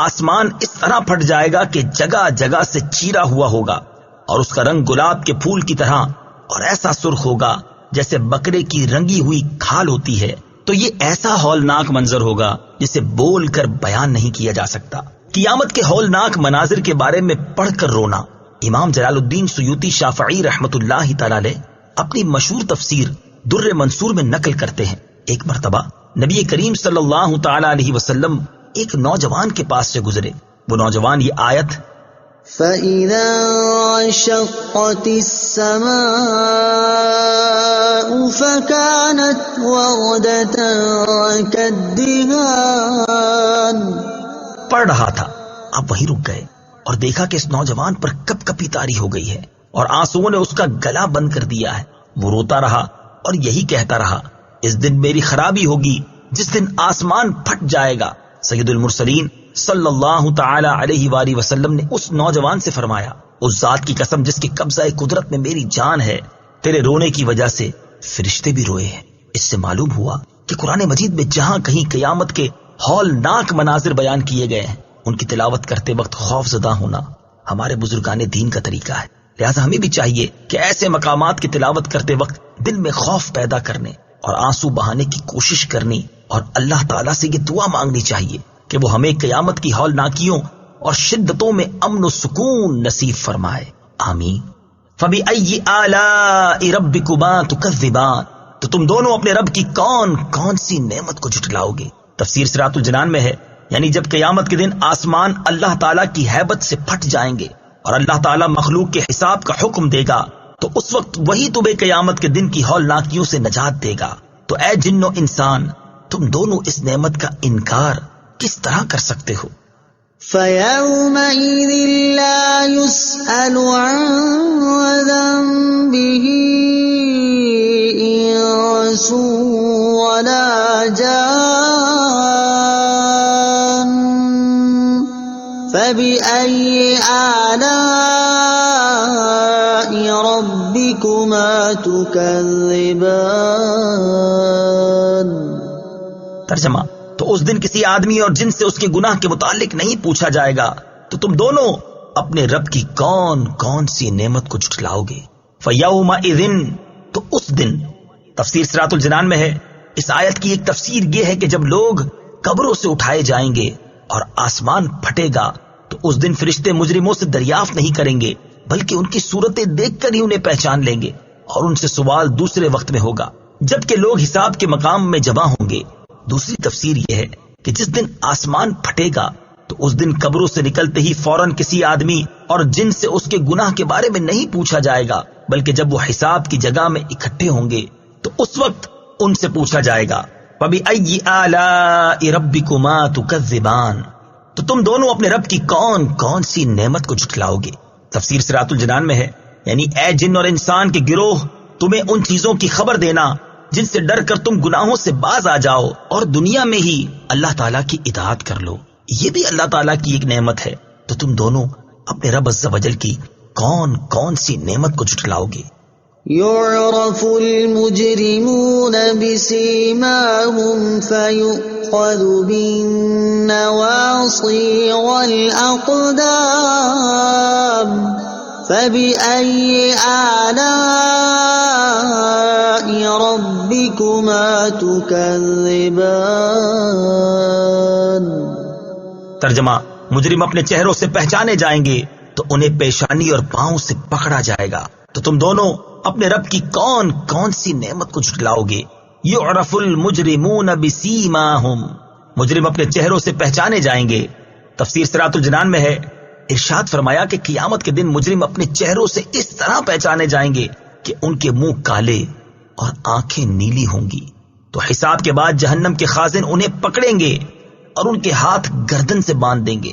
آسمان اس طرح پھٹ جائے گا کہ جگہ جگہ سے چیرا ہوا ہوگا، اور اس کا رنگ گلاب کے پھول کی طرح اور ایسا سرخ ہوگا جیسے بکرے کی رنگی ہوئی کھال ہوتی ہے، تو یہ ایسا ہولناک منظر ہوگا جسے بول کر بیان نہیں کیا جا سکتا۔ قیامت کے ہولناک مناظر کے بارے میں پڑھ کر رونا امام جلال الدین سیوطی شافعی رحمت اللہ تعالی علیہ اپنی مشہور تفسیر در منصور میں نقل کرتے ہیں۔ ایک مرتبہ نبی کریم صلی اللہ تعالی علیہ وسلم ایک نوجوان کے پاس سے گزرے۔ وہ نوجوان یہ آیت فَإِذَا انشَقَّتِ السَّمَاءُ فَكَانَتْ وَرْدَةً كَالدِّهَانِ پڑھ رہا تھا، آپ وہیں رک گئے اور دیکھا کہ اس نوجوان پر کپ کپی طاری ہو گئی ہے اور آنسوؤں نے اس کا گلا بند کر دیا ہے۔ وہ روتا رہا اور یہی کہتا رہا، اس دن میری خرابی ہوگی جس دن آسمان پھٹ جائے گا۔ سید المرسلین صلی اللہ تعالی علیہ وآلہ وسلم نے اس نوجوان سے فرمایا، اس ذات کی قسم جس کے قبضہ قدرت میں میری جان ہے، تیرے رونے کی وجہ سے فرشتے بھی روئے ہیں۔ اس سے معلوم ہوا کہ قرآن مجید میں جہاں کہیں قیامت کے ہولناک مناظر بیان کیے گئے ہیں، ان کی تلاوت کرتے وقت خوف زدہ ہونا ہمارے بزرگان دین کا طریقہ ہے۔ لہذا ہمیں بھی چاہیے کہ ایسے مقامات کی تلاوت کرتے وقت دل میں خوف پیدا کرنے اور آنسو بہانے کی کوشش کرنی، اور اللہ تعالیٰ سے یہ دعا مانگنی چاہیے کہ وہ ہمیں قیامت کی ہولناکیوں اور شدتوں میں امن و سکون نصیب فرمائے، آمین۔ فَبِأَيِّ آلَاءِ رَبِّكُمَا تُكَذِّبَانِ، تو تم دونوں اپنے رب کی کون کون سی نعمت کو جھٹلاؤ گے؟ تفسیر صراط الجنان میں ہے، یعنی جب قیامت کے دن آسمان اللہ تعالیٰ کی ہیبت سے پھٹ جائیں گے اور اللہ تعالیٰ مخلوق کے حساب کا حکم دے گا، تو اس وقت وہی تمہیں قیامت کے دن کی ہولناکیوں سے نجات دے گا۔ تو اے جن و انسان، تم دونوں اس نعمت کا انکار کس طرح کر سکتے ہو؟ فَيَوْمَئِذٍ لَا يُسْأَلُ عَنْ ذَنبِهِ إِنسٌ وَلَا جَانٌّ فَبِأَيِّ آلَاءِ رَبِّكُمَا تُكَذِّبَانِ۔ ترجمہ، تو اس دن کسی آدمی اور جن سے اس کے گناہ کے متعلق نہیں پوچھا جائے گا، تو تم دونوں اپنے رب کی کون کون سی نعمت کو جھٹلاؤ گے؟ فَيَوْمَئِذٍ، تو اس دن۔ تفسیر صراط الجنان میں ہے، اس آیت کی ایک تفسیر یہ ہے کہ جب لوگ قبروں سے اٹھائے جائیں گے اور آسمان پھٹے گا تو اس دن فرشتے مجرموں سے دریافت نہیں کریں گے، بلکہ ان کی صورتیں دیکھ کر ہی انہیں پہچان لیں گے، اور ان سے سوال دوسرے وقت میں ہوگا جبکہ لوگ حساب کے مقام میں جمع ہوں گے۔ دوسری تفسیر یہ ہے کہ جس دن آسمان پھٹے گا تو اس دن قبروں سے نکلتے ہی فوراً کسی آدمی اور جن سے اس کے گناہ کے بارے میں نہیں پوچھا جائے گا، بلکہ جب وہ حساب کی جگہ میں اکٹھے ہوں گے تو اس وقت ان سے پوچھا جائے گا، فَبِأَيِّ آلَاءِ رَبِّكُمَا تُكَذِّبَانِ، تو تم دونوں اپنے رب کی کون کون سی نعمت کو جھٹلاؤ گے؟ تفسیر صراط الجنان میں ہے، یعنی اے جن اور انسان کے گروہ، تمہیں ان چیزوں کی خبر دینا جن سے ڈر کر تم گناہوں سے باز آ جاؤ اور دنیا میں ہی اللہ تعالیٰ کی اطاعت کر لو، یہ بھی اللہ تعالیٰ کی ایک نعمت ہے۔ تو تم دونوں اپنے رب عز و جل کی کون کون سی نعمت کو جھٹلاؤ گے؟ يعرف المجرمون بسيماهم فيؤخذ بالنواصي والأقدام فبأي آلاء ربكما تكذبان۔ ترجمہ، مجرم اپنے چہروں سے پہچانے جائیں گے تو انہیں پیشانی اور پاؤں سے پکڑا جائے گا۔ تو تم دونوں اپنے رب کی کون کون سی نعمت کو جھٹلاؤ گے؟ یعرف المجرمون بسیماہم، مجرم اپنے چہروں سے پہچانے جائیں گے۔ تفسیر صراط الجنان میں ہے، ارشاد فرمایا کہ قیامت کے دن مجرم اپنے چہروں سے اس طرح پہچانے جائیں گے کہ ان کے منہ کالے اور آنکھیں نیلی ہوں گی۔ تو حساب کے بعد جہنم کے خازن انہیں پکڑیں گے اور ان کے ہاتھ گردن سے باندھ دیں گے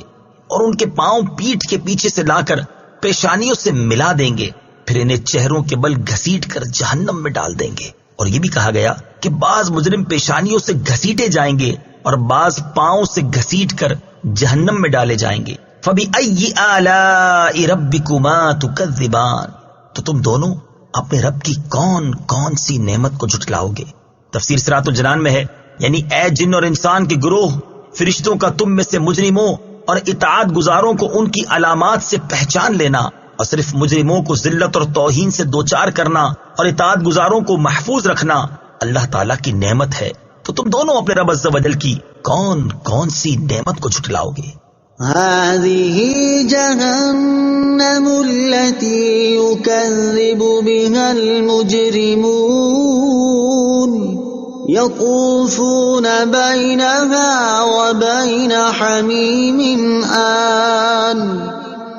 اور ان کے پاؤں پیٹھ کے پیچھے سے لا کر پیشانیوں سے ملا دیں گے، پھر انہیں چہروں کے بل گھسیٹ کر جہنم میں ڈال دیں گے۔ اور یہ بھی کہا گیا کہ بعض مجرم پیشانیوں سے گھسیٹے جائیں گے اور بعض پاؤں سے گھسیٹ کر جہنم میں ڈالے جائیں گے۔ فَبِأَيِّ آلَاءِ رَبِّكُمَا تُكَذِّبَانِ، تو تم دونوں اپنے رب کی کون کون سی نعمت کو جھٹلاؤ گے؟ تفسیر صراط الجنان میں ہے، یعنی اے جن اور انسان کے گروہ، فرشتوں کا تم میں سے مجرموں اور اطاعت گزاروں کو ان کی علامات سے پہچان لینا، اور صرف مجرموں کو ذلت اور توہین سے دوچار کرنا اور اطاعت گزاروں کو محفوظ رکھنا اللہ تعالیٰ کی نعمت ہے۔ تو تم دونوں اپنے رب عز و جل کی کون کون سی نعمت کو جھٹلاؤ گے؟ هذه جهنم التي يكذب بها المجرمون يطوفون بينها وبين حميم آن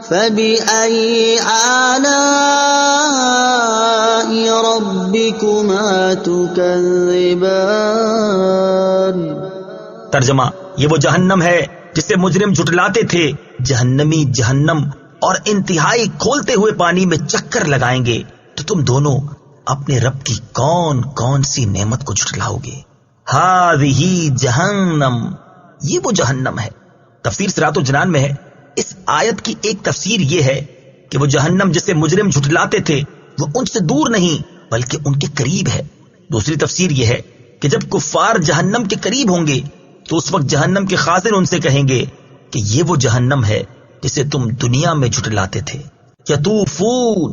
فبأي آلاء ربكما تكذبان۔ ترجمہ، یہ وہ جہنم ہے جسے مجرم جھٹلاتے تھے، جہنمی جہنم اور انتہائی کھولتے ہوئے پانی میں چکر لگائیں گے۔ تو تم دونوں اپنے رب کی کون کون سی نعمت کو جھٹلاؤ گے؟ ہذہ جہنم، یہ وہ جہنم ہے۔ تفسیر صراط الجنان میں ہے، اس آیت کی ایک تفسیر یہ ہے کہ وہ جہنم جسے مجرم جھٹلاتے تھے وہ ان سے دور نہیں بلکہ ان کے قریب ہے۔ دوسری تفسیر یہ ہے کہ جب کفار جہنم کے قریب ہوں گے تو اس وقت جہنم کے خازن ان سے کہیں گے کہ یہ وہ جہنم ہے جسے تم دنیا میں جھٹلاتے تھے۔ یطوفون،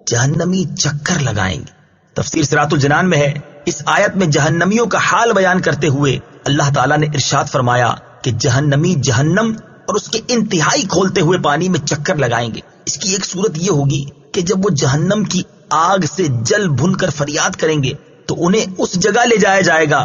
جہنمی چکر لگائیں گے۔ تفسیر صراط الجنان میں ہے، اس آیت میں جہنمیوں کا حال بیان کرتے ہوئے اللہ تعالیٰ نے ارشاد فرمایا کہ جہنمی جہنم اور اس کے انتہائی کھولتے ہوئے پانی میں چکر لگائیں گے۔ اس کی ایک صورت یہ ہوگی کہ جب وہ جہنم کی آگ سے جل بھن کر فریاد کریں گے تو انہیں اس جگہ لے جایا جائے گا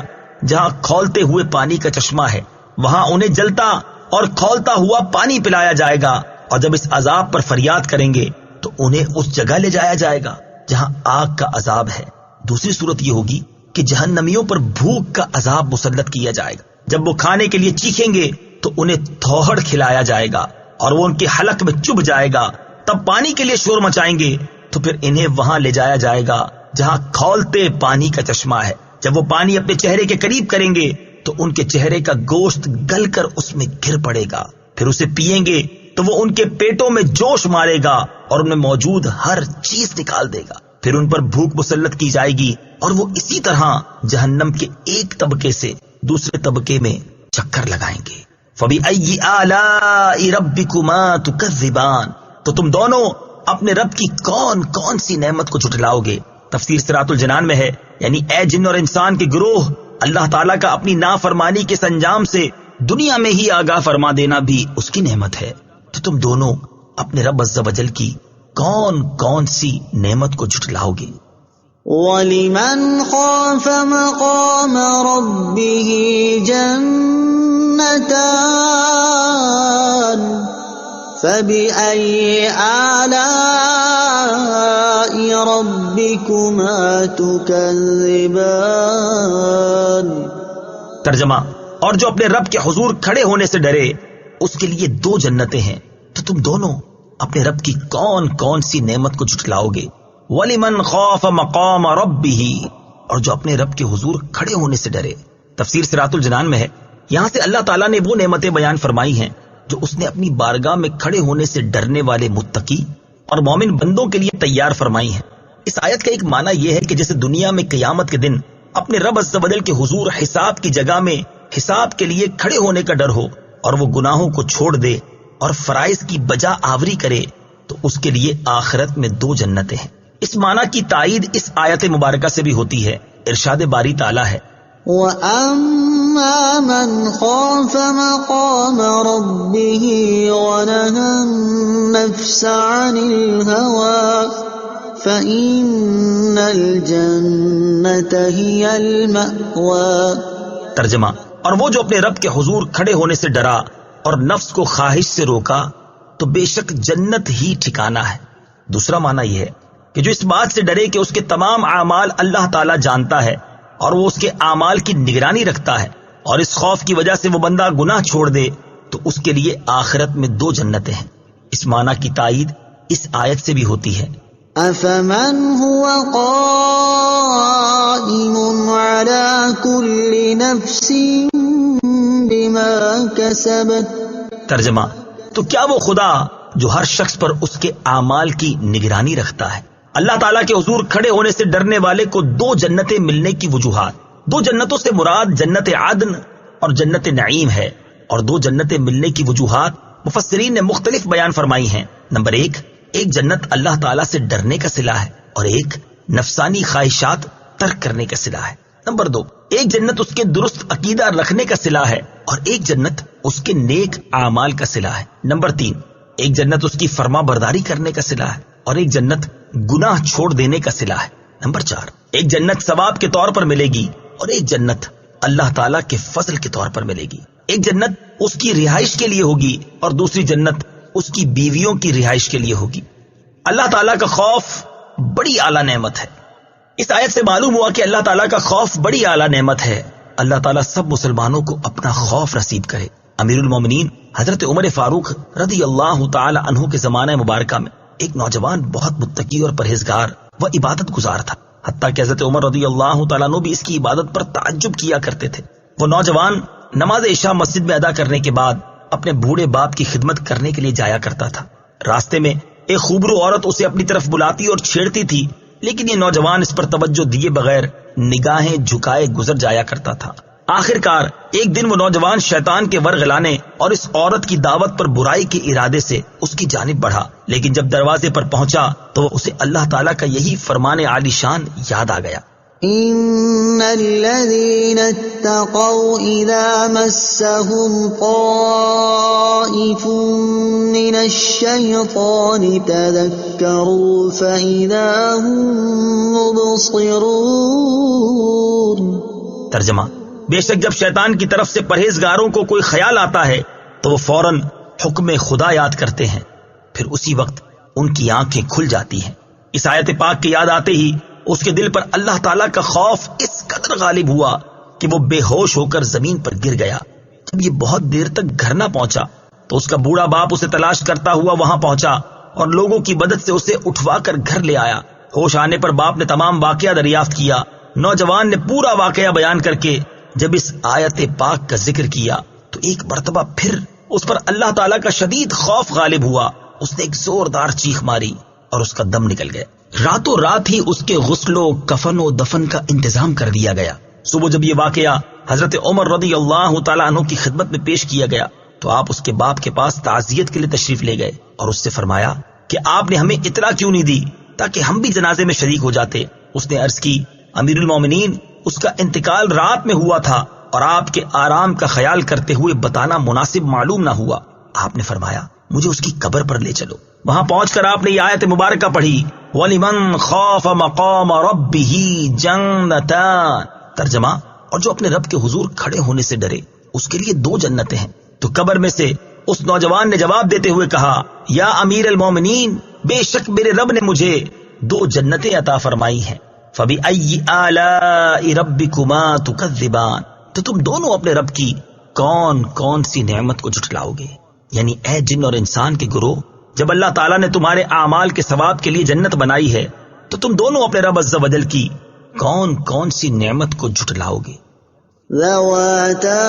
جہاں کھولتے ہوئے پانی کا چشمہ ہے، وہاں انہیں جلتا اور کھولتا ہوا پانی پلایا جائے گا، اور جب اس عذاب پر فریاد کریں گے تو انہیں اس جگہ لے جایا جائے گا جہاں آگ کا عذاب ہے۔ دوسری صورت یہ ہوگی کہ جہنمیوں پر بھوک کا عذاب مسلط کیا جائے گا، جب وہ کھانے کے لیے چیخیں گے تو انہیں تھوہڑ کھلایا جائے گا اور وہ ان کے حلق میں چبھ جائے گا، تب پانی کے لیے شور مچائیں گے تو پھر انہیں وہاں لے جایا جائے گا جہاں کھولتے پانی کا چشمہ ہے۔ جب وہ پانی اپنے چہرے کے قریب کریں گے تو ان کے چہرے کا گوشت گل کر اس میں گر پڑے گا، پھر اسے پئیں گے تو وہ ان کے پیٹوں میں جوش مارے گا اور ان میں موجود ہر چیز نکال دے گا، پھر ان پر بھوک مسلط کی جائے گی اور وہ اسی طرح جہنم کے ایک طبقے سے دوسرے طبقے میں چکر لگائیں گے۔ فَبِأَيِّ آلَاءِ رَبِّكُمَا تُكَذِّبَانِ، تو تم دونوں اپنے رب کی کون کون سی نعمت کو جھٹلاؤ گے؟ تفسیر صراط الجنان میں ہے، یعنی اے جن اور انسان کے گروہ، اللہ تعالیٰ کا اپنی نافرمانی کے سنجام سے دنیا میں ہی آگاہ فرما دینا بھی اس کی نعمت ہے۔ تو تم دونوں اپنے رب عز و جل کی کون کون سی نعمت کو جھٹلاؤ گے؟ وَلِمَنْ خَافَ مَقَامَ رَبِّهِ جَنَّتَانِ فَبِأَيِّ آلَاءِ رَبِّكُمَا تُكَذِّبَانِ۔ ترجمہ، اور جو اپنے رب کے حضور کھڑے ہونے سے ڈرے اس کے لیے 2 جنتیں ہیں۔ تو تم دونوں اپنے رب کی کون کون سی نعمت کو جھٹلاؤ گے؟ وَلِمَنْ خَافَ مَقَامَ رَبِّهِ، اور جو اپنے رب کے حضور کھڑے ہونے سے ڈرے۔ تفسیر صراط الجنان میں ہے، یہاں سے اللہ تعالیٰ نے وہ نعمتیں بیان فرمائی ہیں جو اس نے اپنی بارگاہ میں کھڑے ہونے سے ڈرنے والے متقی اور مومن بندوں کے لیے تیار فرمائی ہیں۔ اس آیت کا ایک معنی یہ ہے کہ جیسے دنیا میں قیامت کے دن اپنے رب عز و جل کے حضور حساب کی جگہ میں حساب کے لیے کھڑے ہونے کا ڈر ہو اور وہ گناہوں کو چھوڑ دے اور فرائض کی بجا آوری کرے، تو اس کے لیے آخرت میں 2 جنتیں ہیں۔ اس معنی کی تائید اس آیت مبارکہ سے بھی ہوتی ہے۔ ارشاد باری تعالیٰ ہے وَأَمَّا مَنْ خَافَ مَقَامَ رَبِّهِ وَنَهَى النَّفْسَ عَنِ الْهَوَىٰ فَإِنَّ الْجَنَّةَ هِيَ الْمَأْوَىٰ۔ ترجمہ، اور وہ جو اپنے رب کے حضور کھڑے ہونے سے ڈرا اور نفس کو خواہش سے روکا تو بے شک جنت ہی ٹھکانہ ہے۔ دوسرا معنی یہ ہے کہ جو اس بات سے ڈرے کہ اس کے تمام اعمال اللہ تعالیٰ جانتا ہے اور وہ اس کے اعمال کی نگرانی رکھتا ہے، اور اس خوف کی وجہ سے وہ بندہ گناہ چھوڑ دے تو اس کے لیے آخرت میں 2 جنتیں ہیں۔ اس معنی کی تائید اس آیت سے بھی ہوتی ہے۔ أَفَمَنْ هُوَ قَائِمٌ عَلَى كُلِّ نَفْسٍ بِمَا كَسَبَتْ۔ ترجمہ، تو کیا وہ خدا جو ہر شخص پر اس کے اعمال کی نگرانی رکھتا ہے۔ اللہ تعالیٰ کے حضور کھڑے ہونے سے ڈرنے والے کو 2 جنتیں ملنے کی وجوہات۔ 2 جنتوں سے مراد جنت عدن اور جنت نعیم ہے، اور 2 جنتیں ملنے کی وجوہات مفسرین نے مختلف بیان فرمائی ہیں۔ نمبر 1، ایک جنت اللہ تعالیٰ سے ڈرنے کا صلہ ہے، اور ایک نفسانی خواہشات ترک کرنے کا صلہ ہے۔ نمبر 2، ایک جنت اس کے درست عقیدہ رکھنے کا صلہ ہے، اور ایک جنت اس کے نیک اعمال کا صلہ ہے۔ نمبر 3، ایک جنت اس کی فرما برداری کرنے کا صلہ ہے، اور ایک جنت گناہ چھوڑ دینے کا صلہ ہے۔ نمبر 4، ایک جنت ثواب کے طور پر ملے گی، اور ایک جنت اللہ تعالیٰ کے فضل کے طور پر ملے گی۔ ایک جنت اس کی رہائش کے لیے ہوگی، اور دوسری جنت اس کی بیویوں کی رہائش کے لیے ہوگی۔ اللہ تعالیٰ کا خوف بڑی اعلیٰ نعمت ہے۔ اس آیت سے معلوم ہوا کہ اللہ تعالیٰ کا خوف بڑی اعلیٰ نعمت ہے۔ اللہ تعالیٰ سب مسلمانوں کو اپنا خوف نصیب کرے۔ امیر المومنین حضرت عمر فاروق رضی اللہ تعالی عنہ کے زمانہ مبارکہ میں ایک نوجوان بہت متقی اور پرہیزگار و عبادت گزار تھا، حتیٰ کہ حضرت عمر رضی اللہ تعالیٰ عنہ بھی اس کی عبادت پر تعجب کیا کرتے تھے۔ وہ نوجوان نماز عشاء مسجد میں ادا کرنے کے بعد اپنے بوڑھے باپ کی خدمت کرنے کے لیے جایا کرتا تھا۔ راستے میں ایک خوبرو عورت اسے اپنی طرف بلاتی اور چھیڑتی تھی، لیکن یہ نوجوان اس پر توجہ دیے بغیر نگاہیں جھکائے گزر جایا کرتا تھا۔ آخر کار ایک دن وہ نوجوان شیطان کے ورغلانے اور اس عورت کی دعوت پر برائی کے ارادے سے اس کی جانب بڑھا، لیکن جب دروازے پر پہنچا تو اسے اللہ تعالیٰ کا یہی فرمان عالی شان یاد آ گیا۔ إِنَّ الَّذِينَ اتَّقَوْا إِذَا مَسَّهُمْ طَائِفٌ مِّنَ الشَّيْطَانِ تَذَكَّرُوا فَإِذَا هُم مُبْصِرُونَ۔ ترجمہ، بے شک جب شیطان کی طرف سے پرہیزگاروں کو کوئی خیال آتا ہے تو وہ فوراً حکم خدا یاد کرتے ہیں، پھر اسی وقت ان کی آنکھیں کھل جاتی ہیں۔ اس آیت پاک کی یاد آتے ہی اس کے دل پر اللہ تعالیٰ کا خوف اس قدر غالب ہوا کہ وہ بے ہوش ہو کر زمین پر گر گیا۔ جب یہ بہت دیر تک گھر نہ پہنچا تو اس کا بوڑھا باپ اسے تلاش کرتا ہوا وہاں پہنچا اور لوگوں کی مدد سے اسے اٹھوا کر گھر لے آیا۔ ہوش آنے پر باپ نے تمام واقعہ دریافت کیا۔ نوجوان نے پورا واقعہ بیان کر کے جب اس آیت پاک کا ذکر کیا تو ایک مرتبہ پھر اس پر اللہ تعالیٰ کا شدید خوف غالب ہوا۔ اس نے ایک زوردار چیخ ماری اور اس کا دم نکل گیا۔ راتوں رات ہی اس کے غسل و کفن و دفن کا انتظام کر دیا گیا۔ صبح جب یہ واقعہ حضرت عمر رضی اللہ تعالیٰ عنہ کی خدمت میں پیش کیا گیا تو آپ اس کے باپ کے پاس تعزیت کے لیے تشریف لے گئے اور اس سے فرمایا کہ آپ نے ہمیں اطلاع کیوں نہیں دی تاکہ ہم بھی جنازے میں شریک ہو جاتے۔ اس نے عرض کی، امیر المومنین، اس کا انتقال رات میں ہوا تھا اور آپ کے آرام کا خیال کرتے ہوئے بتانا مناسب معلوم نہ ہوا۔ آپ نے فرمایا، مجھے اس کی قبر پر لے چلو۔ وہاں پہنچ کر آپ نے یہ آیت مبارکہ پڑھی، وَلِمَنْ خَافَ مَقَامَ رَبِّهِ جَنَّتَانِ۔ ترجمہ، اور جو اپنے رب کے حضور کھڑے ہونے سے ڈرے اس کے لیے 2 جنتیں ہیں۔ تو قبر میں سے اس نوجوان نے جواب دیتے ہوئے کہا، یا امیر المومنین، بے شک میرے رب نے مجھے 2 جنتیں عطا فرمائی ہیں۔ فَبِأَيِّ آلَاءِ رَبِّكُمَا تُكَذِّبَانِ۔ تو تم دونوں اپنے رب کی کون کون سی نعمت کو جھٹلاؤ گے؟ یعنی اے جن اور انسان کے گروہ، جب اللہ تعالیٰ نے تمہارے اعمال کے ثواب کے لیے جنت بنائی ہے تو تم دونوں اپنے رب عز و جل کی کون کون سی نعمت کو جھٹلاؤ گے؟ ذواتا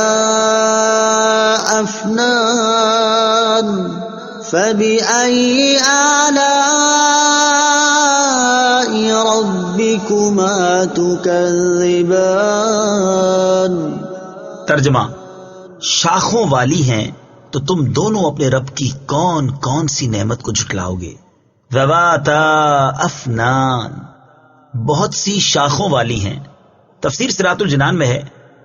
افنان فبأي آلاء ربكما تكذبان۔ ترجمہ: شاخوں والی ہیں تو تم دونوں اپنے رب کی کون کون سی نعمت کو جھٹلاؤ گے؟ ذواتا افنان، بہت سی شاخوں والی ہیں۔ تفسیر صراط الجنان میں ہے،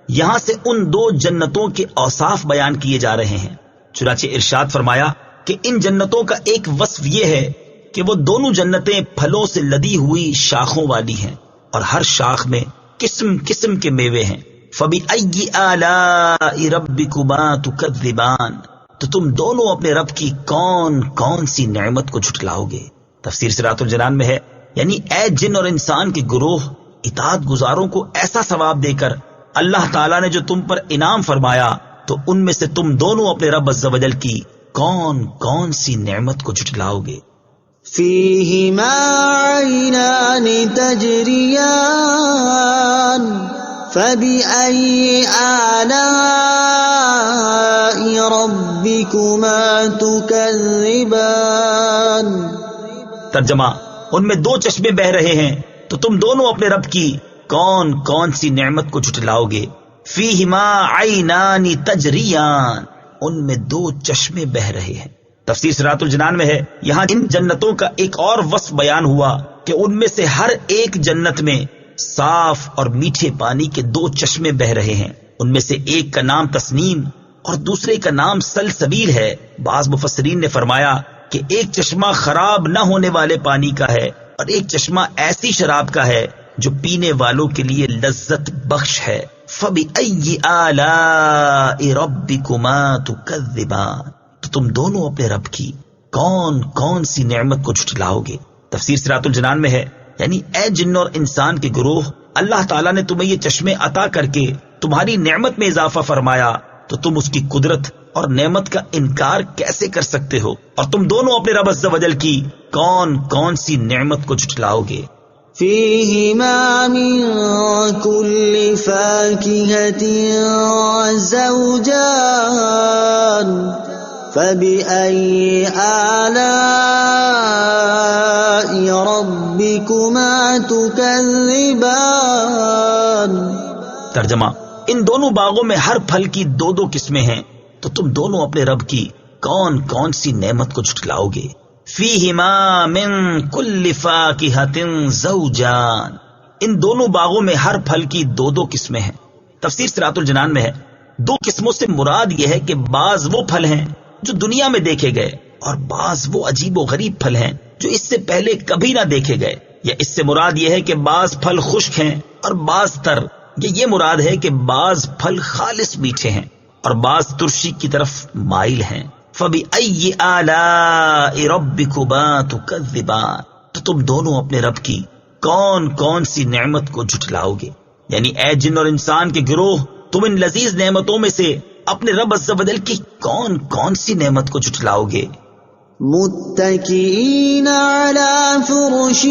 یہاں سے ان دو جنتوں کے اوصاف بیان کیے جا رہے ہیں۔ چنانچہ ارشاد فرمایا کہ ان جنتوں کا ایک وصف یہ ہے کہ وہ دونوں جنتیں پھلوں سے لدی ہوئی شاخوں والی ہیں، اور ہر شاخ میں قسم قسم کے میوے ہیں۔ فَبِأَيِّ آلَاءِ رَبِّكُمَا تُكَذِّبَانِ، تو تم دونوں اپنے رب کی کون کون سی نعمت کو جھٹلاؤ گے؟ تفسیر صراط الجنان میں ہے، یعنی اے جن اور انسان کے گروہ، اطاعت گزاروں کو ایسا ثواب دے کر اللہ تعالیٰ نے جو تم پر انعام فرمایا، تو ان میں سے تم دونوں اپنے رب عز و جل کی کون کون سی نعمت کو جھٹلاؤ گے؟ فیہما عینان تجریان فبأي آلاء ربكما تكذبان۔ ترجمہ: ان میں دو چشمے بہ رہے ہیں تو تم دونوں اپنے رب کی کون کون سی نعمت کو جھٹلاؤ گے؟ فیہما عینان تجریان، ان میں دو چشمے بہ رہے ہیں۔ تفسیر صراط الجنان میں ہے، یہاں ان جنتوں کا ایک اور وصف بیان ہوا کہ ان میں سے ہر ایک جنت میں صاف اور میٹھے پانی کے دو چشمے بہ رہے ہیں۔ ان میں سے ایک کا نام تسنیم اور دوسرے کا نام سلسبیل ہے۔ بعض مفسرین نے فرمایا کہ ایک چشمہ خراب نہ ہونے والے پانی کا ہے اور ایک چشمہ ایسی شراب کا ہے جو پینے والوں کے لیے لذت بخش ہے۔ فَبِأَيِّ آلَاءِ رَبِّكُمَا تُكَذِّبَانِ، تو تم دونوں اپنے رب کی کون کون سی نعمت کو جھٹلاؤ گے؟ تفسیر صراط الجنان میں ہے، یعنی اے جن اور انسان کے گروہ، اللہ تعالیٰ نے تمہیں یہ چشمے عطا کر کے تمہاری نعمت میں اضافہ فرمایا، تو تم اس کی قدرت اور نعمت کا انکار کیسے کر سکتے ہو؟ اور تم دونوں اپنے رب عز و جل کی کون کون سی نعمت کو جھٹلاؤ گے؟ فیہما من کل فاکہۃ زوجان فَبِأَيِّ آلَاءِ رَبِّكُمَا تُكَذِّبَانِ۔ ترجمہ: ان دونوں باغوں میں ہر پھل کی دو دو قسمیں ہیں، تو تم دونوں اپنے رب کی کون کون سی نعمت کو جھٹلاؤ گے؟ فیہما من کل فاکہۃ زوجان، ان دونوں باغوں میں ہر پھل کی دو دو قسمیں ہیں۔ تفسیر صراط الجنان میں ہے، دو قسموں سے مراد یہ ہے کہ بعض وہ پھل ہیں جو دنیا میں دیکھے گئے اور بعض وہ عجیب و غریب پھل ہیں جو اس سے پہلے کبھی نہ دیکھے گئے، یا اس سے مراد یہ ہے کہ بعض پھل خشک ہیں اور بعض تر، یا یہ مراد ہے کہ بعض پھل خالص میٹھے ہیں اور بعض ترشی کی طرف مائل ہیں۔ فَبِأَيِّ آلَاءِ رَبِّكُمَا تُكَذِّبَانِ، تو تم دونوں اپنے رب کی کون کون سی نعمت کو جھٹلاؤ گے؟ یعنی اے جن اور انسان کے گروہ، تم ان لذیذ نعمتوں میں سے اپنے رب عز و جل کی کون کون سی نعمت کو جھٹلاؤ گے؟ متکئین علی فرش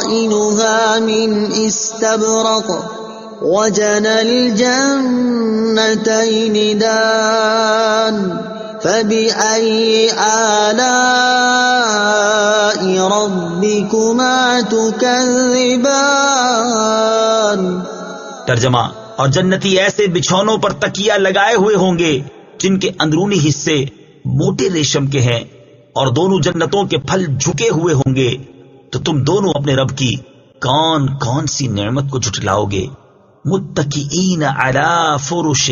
بطائنها من استبرق وجنى الجنتين دان فبأي آلاء ربكما تكذبان۔ ترجمہ: اور جنتی ایسے بچھونوں پر تکیہ لگائے ہوئے ہوں گے جن کے اندرونی حصے موٹے ریشم کے ہیں، اور دونوں جنتوں کے پھل جھکے ہوئے ہوں گے، تو تم دونوں اپنے رب کی کون کون سی نعمت کو جھٹلاؤ گے؟ متکئین علی فرش،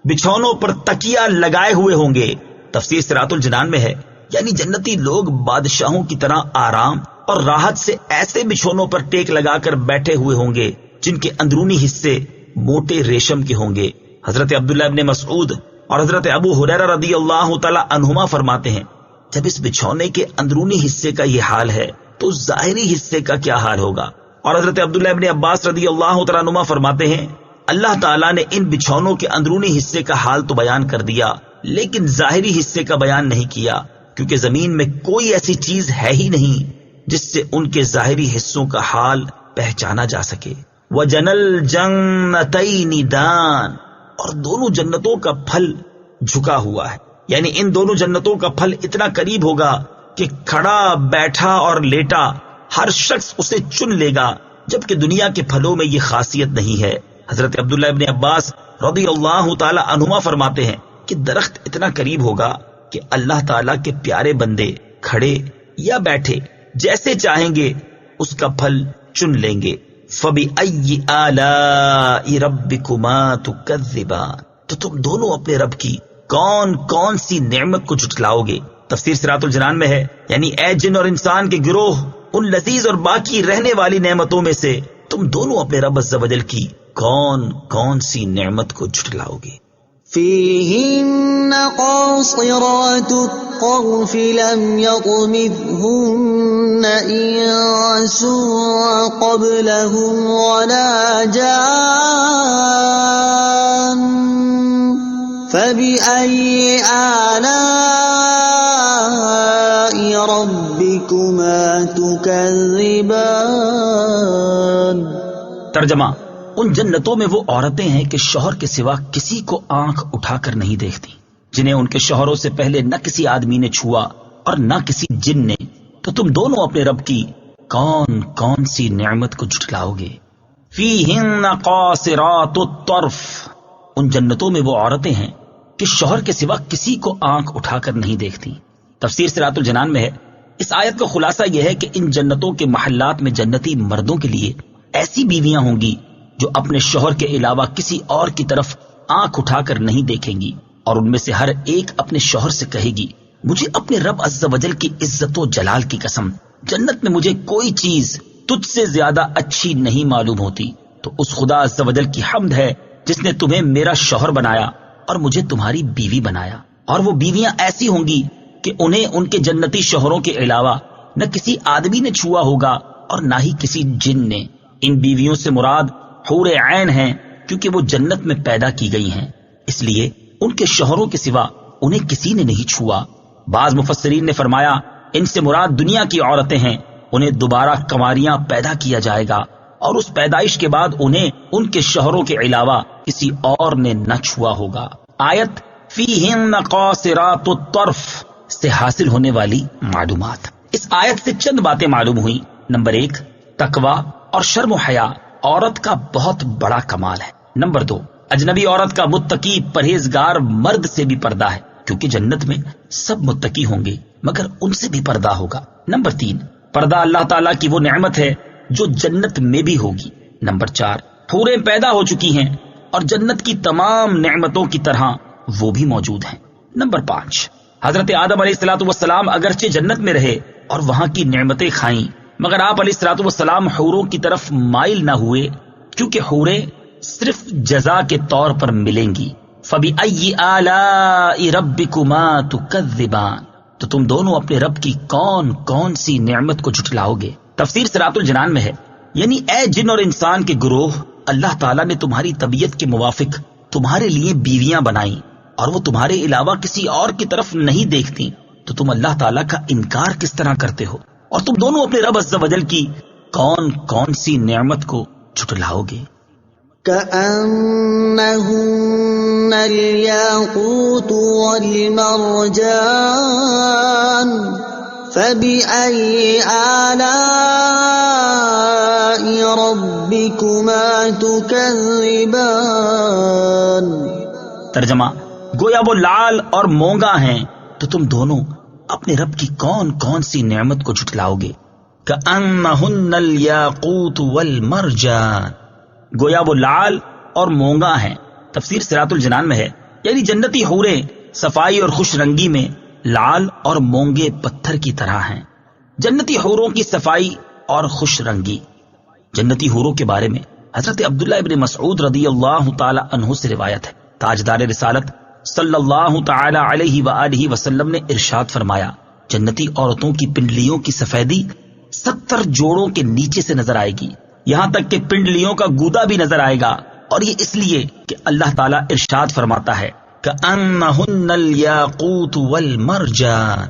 بچھونوں پر تکیہ لگائے ہوئے ہوں گے۔ تفسیر صراط الجنان میں ہے، یعنی جنتی لوگ بادشاہوں کی طرح آرام اور راحت سے ایسے بچھونوں پر ٹیک لگا کر بیٹھے ہوئے ہوں گے جن کے اندرونی حصے موٹے ریشم کے ہوں گے۔ حضرت عبداللہ ابن مسعود اور حضرت ابو ہریرہ رضی اللہ تعالی عنہما فرماتے ہیں، جب اس بچھونے کے اندرونی حصے کا یہ حال ہے تو ظاہری حصے کا کیا حال ہوگا؟ اور حضرت عبداللہ ابن عباس رضی اللہ تعالی عنہما فرماتے ہیں، اللہ تعالیٰ نے ان بچھونوں کے اندرونی حصے کا حال تو بیان کر دیا، لیکن ظاہری حصے کا بیان نہیں کیا، کیونکہ زمین میں کوئی ایسی چیز ہے ہی نہیں جس سے ان کے ظاہری حصوں کا حال پہچانا جا سکے۔ وَجَنَى الْجَنَّتَيْنِ دَانٍ، اور دونوں جنتوں کا پھل جھکا ہوا ہے، یعنی ان دونوں جنتوں کا پھل اتنا قریب ہوگا کہ کھڑا بیٹھا اور لیٹا ہر شخص اسے چن لے گا، جبکہ دنیا کے پھلوں میں یہ خاصیت نہیں ہے۔ حضرت عبداللہ ابن عباس رضی اللہ تعالی عنہما فرماتے ہیں کہ درخت اتنا قریب ہوگا کہ اللہ تعالیٰ کے پیارے بندے کھڑے یا بیٹھے جیسے چاہیں گے اس کا پھل چن لیں گے۔ فَبِأَيِّ آلَاءِ رَبِّكُمَا تُكَذِّبَانِ، تو تم دونوں اپنے رب کی کون کون سی نعمت کو جھٹلاؤ گے؟ تفسیر صراط الجنان میں ہے، یعنی اے جن اور انسان کے گروہ، ان لذیذ اور باقی رہنے والی نعمتوں میں سے تم دونوں اپنے رب عز و جل کی کون کون سی نعمت کو جھٹلاؤ گے؟ فيهن قاصرات الطرف لم يطمثهن إنس قبلهم ولا جان فبأي آلاء ربكما تكذبان۔ ترجمہ: ان جنتوں میں وہ عورتیں ہیں کہ شوہر کے سوا کسی کو آنکھ اٹھا کر نہیں دیکھتی، جنہیں ان کے شوہروں سے پہلے نہ کسی آدمی نے چھوا اور نہ کسی جن نے، تو تم دونوں اپنے رب کی کون کون سی نعمت کو جھٹلاؤ گے؟ فیہن قاصرات الطرف، ان جنتوں میں وہ عورتیں ہیں کہ شوہر کے سوا کسی کو آنکھ اٹھا کر نہیں دیکھتی۔ تفسیر صراط الجنان میں ہے، اس آیت کا خلاصہ یہ ہے کہ ان جنتوں کے محلات میں جنتی مردوں کے لیے ایسی بیویاں ہوں گی جو اپنے شوہر کے علاوہ کسی اور کی طرف آنکھ اٹھا کر نہیں دیکھیں گی، اور ان میں سے ہر ایک اپنے شوہر سے کہے گی، مجھے اپنے رب عز و جل کی عزت و جلال کی قسم، جنت میں مجھے کوئی چیز تجھ سے زیادہ اچھی نہیں معلوم ہوتی۔ تو اس خدا عز و جل کی حمد ہے جس نے تمہیں میرا شوہر بنایا اور مجھے تمہاری بیوی بنایا۔ اور وہ بیویاں ایسی ہوں گی کہ انہیں ان کے جنتی شوہروں کے علاوہ نہ کسی آدمی نے چھوا ہوگا اور نہ ہی کسی جن نے۔ ان بیویوں سے مراد حور عین ہیں، کیونکہ وہ جنت میں پیدا کی گئی ہیں، اس لیے ان کے شوہروں کے سوا انہیں کسی نے نہیں چھوا۔ بعض مفسرین نے فرمایا ان سے مراد دنیا کی عورتیں ہیں، انہیں دوبارہ کنواریاں پیدا کیا جائے گا اور اس پیدائش کے بعد انہیں ان کے شوہروں کے علاوہ کسی اور نے نہ چھوا ہوگا۔ آیت فیہن قاصرات الطرف سے حاصل ہونے والی معلومات۔ اس آیت سے چند باتیں معلوم ہوئی۔ نمبر 1، تقوی اور شرم و حیا عورت کا بہت بڑا کمال ہے۔ نمبر 2، اجنبی عورت کا متقی پرہیزگار مرد سے بھی پردہ ہے، کیونکہ جنت میں سب متقی ہوں گے مگر ان سے بھی پردہ ہوگا۔ نمبر 3، پردہ اللہ تعالیٰ کی وہ نعمت ہے جو جنت میں بھی ہوگی۔ نمبر 4، حوریں پیدا ہو چکی ہیں اور جنت کی تمام نعمتوں کی طرح وہ بھی موجود ہیں۔ نمبر 5، حضرت آدم علیہ السلام اگرچہ جنت میں رہے اور وہاں کی نعمتیں کھائیں، مگر آپ علیہ السلام حوروں کی طرف مائل نہ ہوئے، کیونکہ حوریں صرف جزا کے طور پر ملیں گی۔ فَبِأَيِّ آلَاءِ رَبِّكُمَا تُكَذِّبَانِ، تو تم دونوں اپنے رب کی کون کون سی نعمت کو جھٹلاؤ گے؟ تفسیر صراط الجنان میں ہے، یعنی اے جن اور انسان کے گروہ، اللہ تعالیٰ نے تمہاری طبیعت کے موافق تمہارے لیے بیویاں بنائیں اور وہ تمہارے علاوہ کسی اور کی طرف نہیں دیکھتی، تو تم اللہ تعالیٰ کا انکار کس طرح کرتے ہو؟ اور تم دونوں اپنے رب عز و جل کی کون کون سی نعمت کو جھٹلاؤ گے؟ كأنهن الياقوت والمرجان فبأي آلاء ربكما تكذبان۔ ترجمہ: گویا وہ لال اور مونگا ہیں، تو تم دونوں اپنے رب کی کون کون سی نعمت کو جھٹلاؤ گے؟ كأنهن الياقوت والمرجان، گویا وہ لال اور مونگا ہیں۔ تفسیر صراط الجنان میں ہے، یعنی جنتی حوریں صفائی اور خوش رنگی میں لال اور مونگے پتھر کی طرح ہیں۔ جنتی حوروں کی صفائی اور خوش رنگی۔ جنتی حوروں کے بارے میں حضرت عبداللہ ابن مسعود رضی اللہ تعالی عنہ سے روایت ہے، تاجدار رسالت صلی اللہ تعالی علیہ وآلہ وسلم نے ارشاد فرمایا، جنتی عورتوں کی پنڈلیوں کی سفیدی 70 جوڑوں کے نیچے سے نظر آئے گی، یہاں تک کہ پنڈلیوں کا گودا بھی نظر آئے گا، اور یہ اس لیے کہ اللہ تعالیٰ ارشاد فرماتا ہے كأنهن الياقوت والمرجان،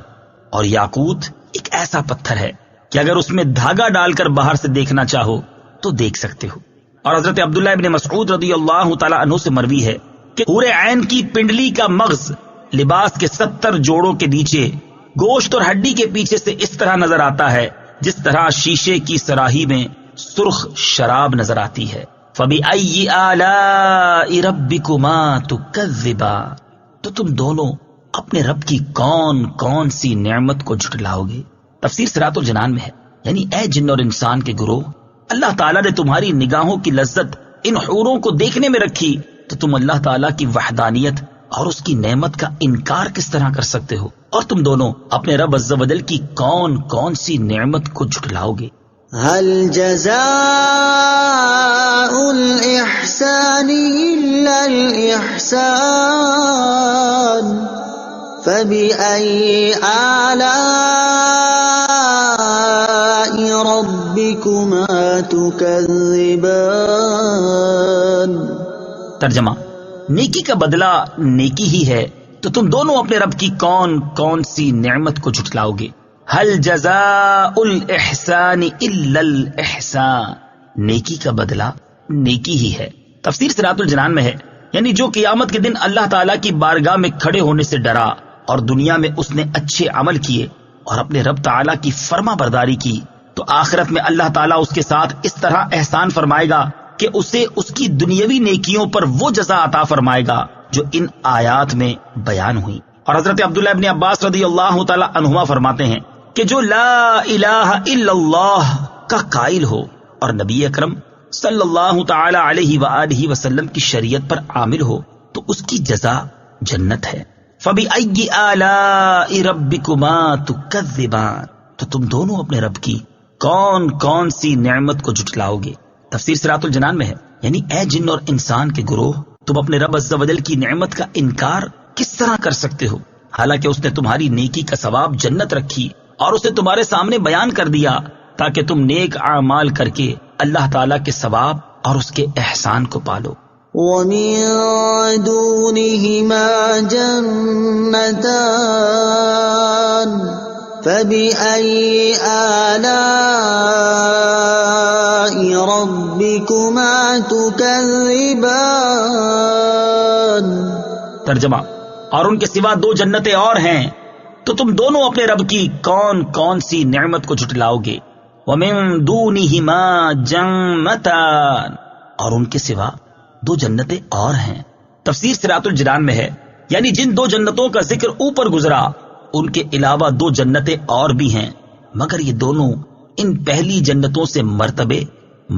اور یاقوت ایک ایسا پتھر ہے کہ اگر اس میں دھاگا ڈال کر باہر سے دیکھنا چاہو تو دیکھ سکتے ہو۔ اور حضرت عبداللہ ابن مسعود رضی اللہ تعالی عنہ سے مروی ہے کہ حور عین کی پنڈلی کا مغز لباس کے 70 جوڑوں کے نیچے گوشت اور ہڈی کے پیچھے سے اس طرح نظر آتا ہے جس طرح شیشے کی سراہی میں سرخ شراب نظر آتی ہے. فَبِأَيِّ آلَاءِ رَبِّكُمَا تُكَذِّبَانِ، تو تم دونوں اپنے رب کی کون کون سی نعمت کو جھٹلاؤ گے. تفسیر صراط الجنان میں ہے، یعنی اے جن اور انسان کے گروہ، اللہ تعالیٰ نے تمہاری نگاہوں کی لذت ان حوروں کو دیکھنے میں رکھی تو تم اللہ تعالیٰ کی وحدانیت اور اس کی نعمت کا انکار کس طرح کر سکتے ہو؟ اور تم دونوں اپنے رب عز و جل کی کون کون سی نعمت کو جھٹلاؤ گے؟ هل جزاء الإحسان إلا الإحسان فبأي آلاء ربكما تكذبان. ترجمہ: نیکی کا بدلہ نیکی ہی ہے، تو تم دونوں اپنے رب کی کون کون سی نعمت کو جھٹلاؤ گے؟ حل جزاء الاحسان الا الاحسان، نیکی کا بدلہ نیکی ہی ہے. تفسیر صراط الجنان میں ہے، یعنی جو قیامت کے دن اللہ تعالیٰ کی بارگاہ میں کھڑے ہونے سے ڈرا اور دنیا میں اس نے اچھے عمل کیے اور اپنے رب تعالیٰ کی فرما برداری کی، تو آخرت میں اللہ تعالیٰ اس کے ساتھ اس طرح احسان فرمائے گا کہ اسے اس کی دنیاوی نیکیوں پر وہ جزا عطا فرمائے گا جو ان آیات میں بیان ہوئی. اور حضرت عبداللہ ابن عباس رضی اللہ تعالی عنہما فرماتے ہیں کہ جو لا الہ الا اللہ کا قائل ہو اور نبی اکرم صلی اللہ تعالی علیہ وآلہ وسلم کی شریعت پر عامل ہو تو اس کی جزا جنت ہے. فَبِأَيِّ آلَاءِ رَبِّكُمَا تُكَذِّبَانِ، تو تم دونوں اپنے رب کی کون کون سی نعمت کو جھٹلاؤ گے. تفسیر صراط الجنان میں ہے، یعنی اے جن اور انسان کے گروہ، تم اپنے رب عز و جل کی نعمت کا انکار کس طرح کر سکتے ہو، حالانکہ اس نے تمہاری نیکی کا ثواب جنت رکھی اور اسے تمہارے سامنے بیان کر دیا تاکہ تم نیک اعمال کر کے اللہ تعالیٰ کے ثواب اور اس کے احسان کو پالو. وَمِن دُونِهِمَا جَنَّتَانِ فَبِأَيِّ آلَاءِ رَبِّكُمَا تُكَذِّبَانِ. ترجمہ: اور ان کے سوا دو جنتیں اور ہیں، تو تم دونوں اپنے رب کی کون کون سی نعمت کو جھٹلاؤ گے. وَمِن دُونِهِمَا جَنَّتَانِ، اور ان کے سوا دو جنتیں اور ہیں. تفسیر صراط الجنان میں ہے، یعنی جن دو جنتوں کا ذکر اوپر گزرا ان کے علاوہ دو جنتیں اور بھی ہیں، مگر یہ دونوں ان پہلی جنتوں سے مرتبے،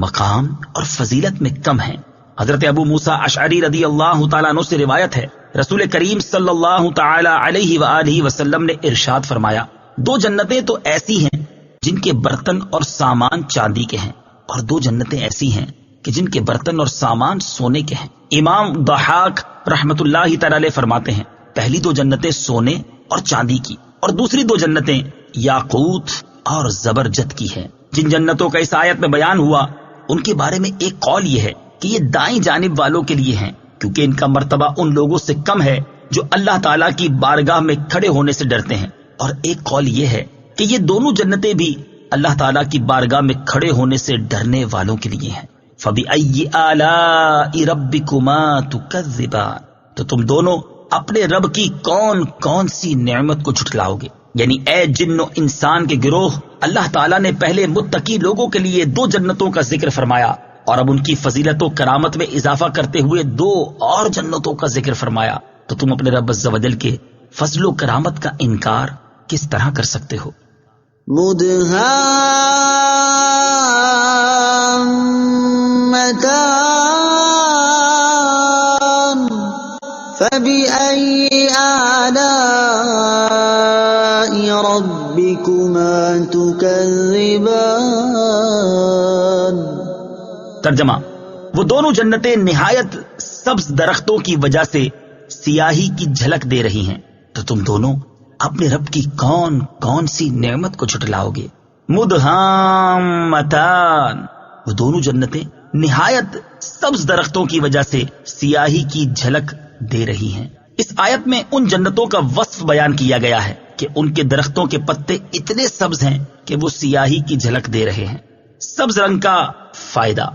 مقام اور فضیلت میں کم ہیں. حضرت ابو موسیٰ اشعری رضی اللہ تعالیٰ عنہ سے روایت ہے، رسول کریم صلی اللہ تعالی علیہ وآلہ وسلم نے ارشاد فرمایا، دو جنتیں تو ایسی ہیں جن کے برتن اور سامان چاندی کے ہیں، اور دو جنتیں ایسی ہیں کہ جن کے برتن اور سامان سونے کے ہیں. امام ضحاک رحمت اللہ تعالی علیہ فرماتے ہیں، پہلی دو جنتیں سونے اور چاندی کی اور دوسری دو جنتیں یاقوت اور زبرجد کی ہیں. جن جنتوں کا اس آیت میں بیان ہوا ان کے بارے میں ایک قول یہ ہے کہ یہ دائیں جانب والوں کے لیے ہیں، کیونکہ ان کا مرتبہ ان لوگوں سے کم ہے جو اللہ تعالیٰ کی بارگاہ میں کھڑے ہونے سے ڈرتے ہیں. اور ایک قول یہ ہے کہ یہ دونوں جنتیں بھی اللہ تعالیٰ کی بارگاہ میں کھڑے ہونے سے ڈرنے والوں کے لیے ہیں. فَبِأَيِّ آلَاءِ رَبِّكُمَا تُكَذِّبَانِ، تو تم دونوں اپنے رب کی کون کون سی نعمت کو جھٹلاؤ گے. یعنی اے جن و انسان کے گروہ، اللہ تعالیٰ نے پہلے متقی لوگوں کے لیے دو جنتوں کا ذکر فرمایا اور اب ان کی فضیلت و کرامت میں اضافہ کرتے ہوئے دو اور جنتوں کا ذکر فرمایا، تو تم اپنے رب عز و جل کے فضل و کرامت کا انکار کس طرح کر سکتے ہو؟ مدهامتان فبأي آلاء ربكما تكذبان. ترجمہ: وہ دونوں جنتیں نہایت سبز درختوں کی وجہ سے سیاہی کی جھلک دے رہی ہیں، تو تم دونوں اپنے رب کی کون کون سی نعمت کو جھٹلاؤ گے. مدہامتان، وہ دونوں جنتیں نہایت سبز درختوں کی وجہ سے سیاہی کی جھلک دے رہی ہیں. اس آیت میں ان جنتوں کا وصف بیان کیا گیا ہے کہ ان کے درختوں کے پتے اتنے سبز ہیں کہ وہ سیاہی کی جھلک دے رہے ہیں. سبز رنگ کا فائدہ،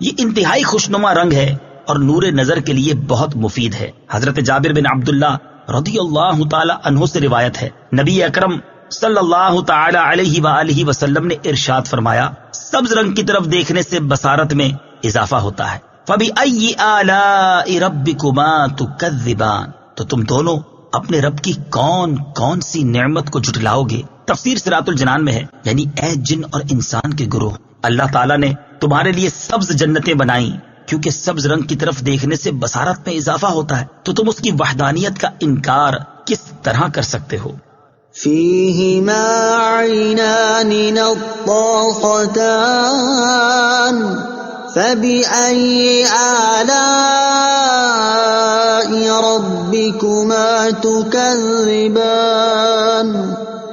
یہ انتہائی خوشنما رنگ ہے اور نور نظر کے لیے بہت مفید ہے. حضرت جابر بن عبداللہ رضی اللہ تعالی عنہ سے روایت ہے، نبی اکرم صلی اللہ تعالی علیہ وآلہ وسلم نے ارشاد فرمایا، سبز رنگ کی طرف دیکھنے سے بصارت میں اضافہ ہوتا ہے۔ فَبِأَيِّ آلَاءِ رَبِّكُمَا تُكَذِّبَانِ، تو تم دونوں اپنے رب کی کون کون سی نعمت کو جھٹلاؤ گے؟ تفسیر صراط الجنان میں ہے، یعنی اے جن اور انسان کے گروہ، اللہ تعالیٰ نے تمہارے لیے سبز جنتیں بنائیں، کیونکہ سبز رنگ کی طرف دیکھنے سے بصارت میں اضافہ ہوتا ہے، تو تم اس کی وحدانیت کا انکار کس طرح کر سکتے ہو؟ فیہما عینان نضاختان فبأي آلاء ربكما تكذبان۔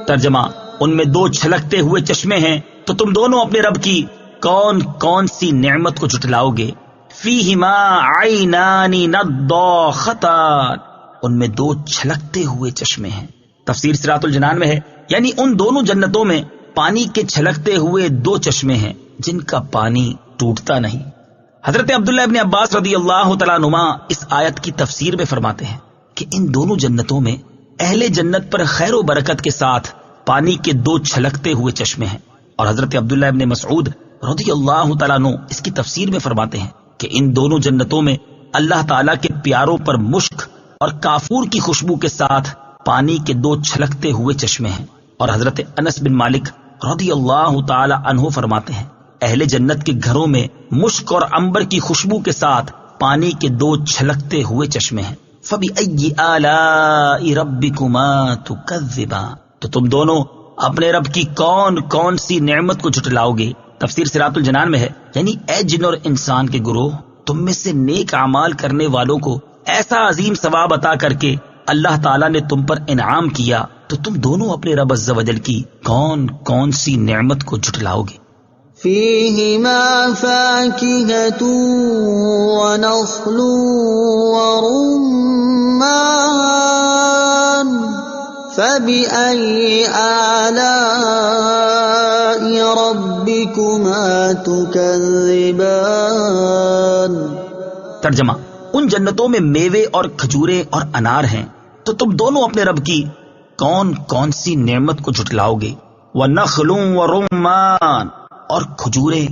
ترجمہ، ان میں دو چھلکتے ہوئے چشمے ہیں، تو تم دونوں اپنے رب کی کون کون سی نعمت کو جھٹلاؤ گے؟ فیہما عینان نضاختان، ان میں دو چھلکتے ہوئے چشمے ہیں۔ تفسیر صراط الجنان میں ہے، یعنی ان دونوں جنتوں میں پانی کے چھلکتے ہوئے دو چشمے ہیں جن کا پانی ٹوٹتا نہیں۔ حضرت عبداللہ ابن عباس رضی اللہ تعالیٰ عنہما اس آیت کی تفسیر میں فرماتے ہیں کہ ان دونوں جنتوں میں اہل جنت پر خیر و برکت کے ساتھ پانی کے دو چھلکتے ہوئے چشمے ہیں، اور حضرت عبداللہ ابن مسعود رضی اللہ تعالیٰ عنہ اس کی تفسیر میں فرماتے ہیں کہ ان دونوں جنتوں میں اللہ تعالیٰ کے پیاروں پر مشک اور کافور کی خوشبو کے ساتھ پانی کے دو چھلکتے ہوئے چشمے ہیں۔ اور حضرت انس بن مالک رضی اللہ تعالی عنہ فرماتے ہیں، اہل جنت کے گھروں میں مشک اور عنبر کی خوشبو کے ساتھ پانی کے دو چھلکتے ہوئے چشمے ہیں۔ فَبِأَيِّ آلَاءِ رَبِّكُمَا تُكَذِّبَانِ، تو تم دونوں اپنے رب کی کون کون سی نعمت کو جھٹلاؤ گے؟ تفسیر صراط الجنان میں ہے، یعنی اے جن اور انسان کے گروہ، تم میں سے نیک اعمال کرنے والوں کو ایسا عظیم ثواب عطا کر کے اللہ تعالیٰ نے تم پر انعام کیا، تو تم دونوں اپنے رب عز و جل کی کون کون سی نعمت کو جھٹلاؤ گے؟ فیہما فاکہۃ ونخل ورمان فبأي آلاء ربكما تكذبان۔ ترجمہ، ان جنتوں میں میوے اور کھجوریں اور انار ہیں، تو تم دونوں اپنے رب کی کون کون سی نعمت کو جھٹلاؤ گے؟ وَنَخْلٌ وَرُمَّانٌ، اور کھجوریں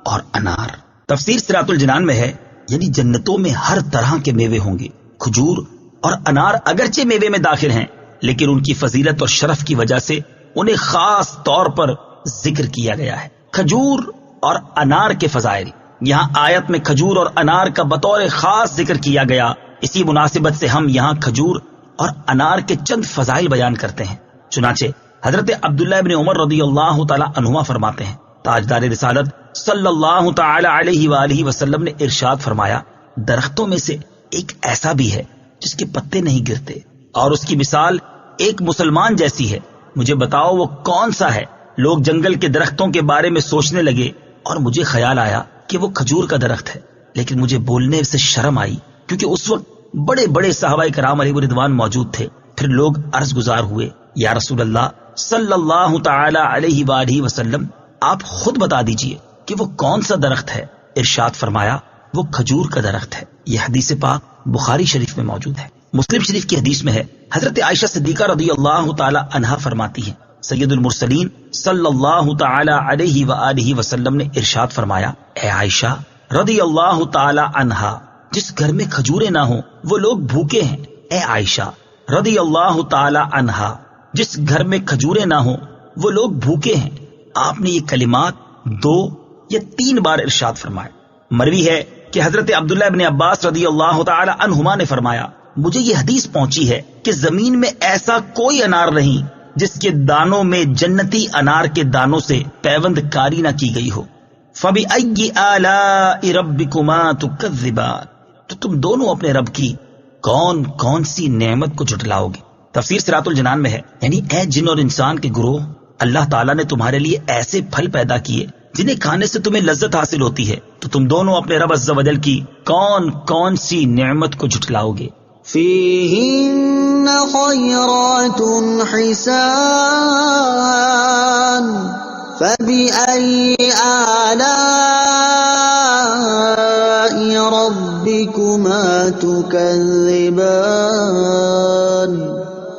اور انار۔ تفسیر صراط الجنان میں ہے، یعنی جنتوں میں ہر طرح کے میوے ہوں گے۔ کھجور اور انار اگرچہ میوے میں داخل ہیں، لیکن ان کی فضیلت اور شرف کی وجہ سے انہیں خاص طور پر ذکر کیا گیا ہے۔ کھجور اور انار کے فضائل، یہاں آیت میں کھجور اور انار کا بطور خاص ذکر کیا گیا، اسی مناسبت سے ہم یہاں کھجور اور انار کے چند فضائل بیان کرتے ہیں۔ چنانچہ حضرت عبداللہ ابن عمر رضی اللہ تعالی عنہما فرماتے ہیں، تاجدار رسالت صلی اللہ تعالی علیہ وآلہ وسلم نے ارشاد فرمایا، درختوں میں سے ایک ایسا بھی ہے جس کے پتے نہیں گرتے، اور اس کی مثال ایک مسلمان جیسی ہے، مجھے بتاؤ وہ کون سا ہے؟ لوگ جنگل کے درختوں کے بارے میں سوچنے لگے، اور مجھے خیال آیا کہ وہ کھجور کا درخت ہے، لیکن مجھے بولنے سے شرم آئی، کیونکہ اس وقت بڑے بڑے صحابہ کرام علیہ رضوان موجود تھے۔ پھر لوگ عرض گزار ہوئے، یا رسول اللہ صلی اللہ تعالی علیہ وآلہ وسلم، آپ خود بتا دیجئے کہ وہ کون سا درخت ہے؟ ارشاد فرمایا، وہ کھجور کا درخت ہے۔ یہ حدیث پاک بخاری شریف میں موجود ہے۔ مسلم شریف کی حدیث میں ہے، حضرت عائشہ صدیقہ رضی اللہ تعالی عنہا فرماتی ہیں، سید المرسلین صلی اللہ تعالی علیہ وآلہ وسلم نے ارشاد فرمایا، اے عائشہ رضی اللہ تعالی عنہا، جس گھر میں کھجوریں نہ ہوں وہ لوگ بھوکے ہیں۔ اے عائشہ رضی اللہ تعالی عنہا، جس گھر میں کھجوریں نہ ہوں وہ لوگ بھوکے ہیں۔ آپ نے یہ کلمات 2 یا 3 بار ارشاد فرمائے۔ مروی ہے کہ حضرت عبداللہ ابن عباس رضی اللہ تعالی عنہما نے فرمایا، مجھے یہ حدیث پہنچی ہے کہ زمین میں ایسا کوئی انار نہیں جس کے دانوں میں جنتی انار کے دانوں سے پیوند کاری نہ کی گئی ہو۔ فَبِأَيِّ آلَاءِ رَبِّكُمَا تُكَذِّبَانِ، تو تم دونوں اپنے رب کی کون کون سی نعمت کو جھٹلاؤ گے؟ تفسیر صراط الجنان میں ہے، یعنی اے جن اور انسان کے گروہ، اللہ تعالیٰ نے تمہارے لیے ایسے پھل پیدا کیے جنہیں کھانے سے تمہیں لذت حاصل ہوتی ہے، تو تم دونوں اپنے رب عز و جل کی کون کون سی نعمت کو جھٹلاؤ گے؟ فیہن خیرات حسان فبأي آلاء ربكما تكذبان۔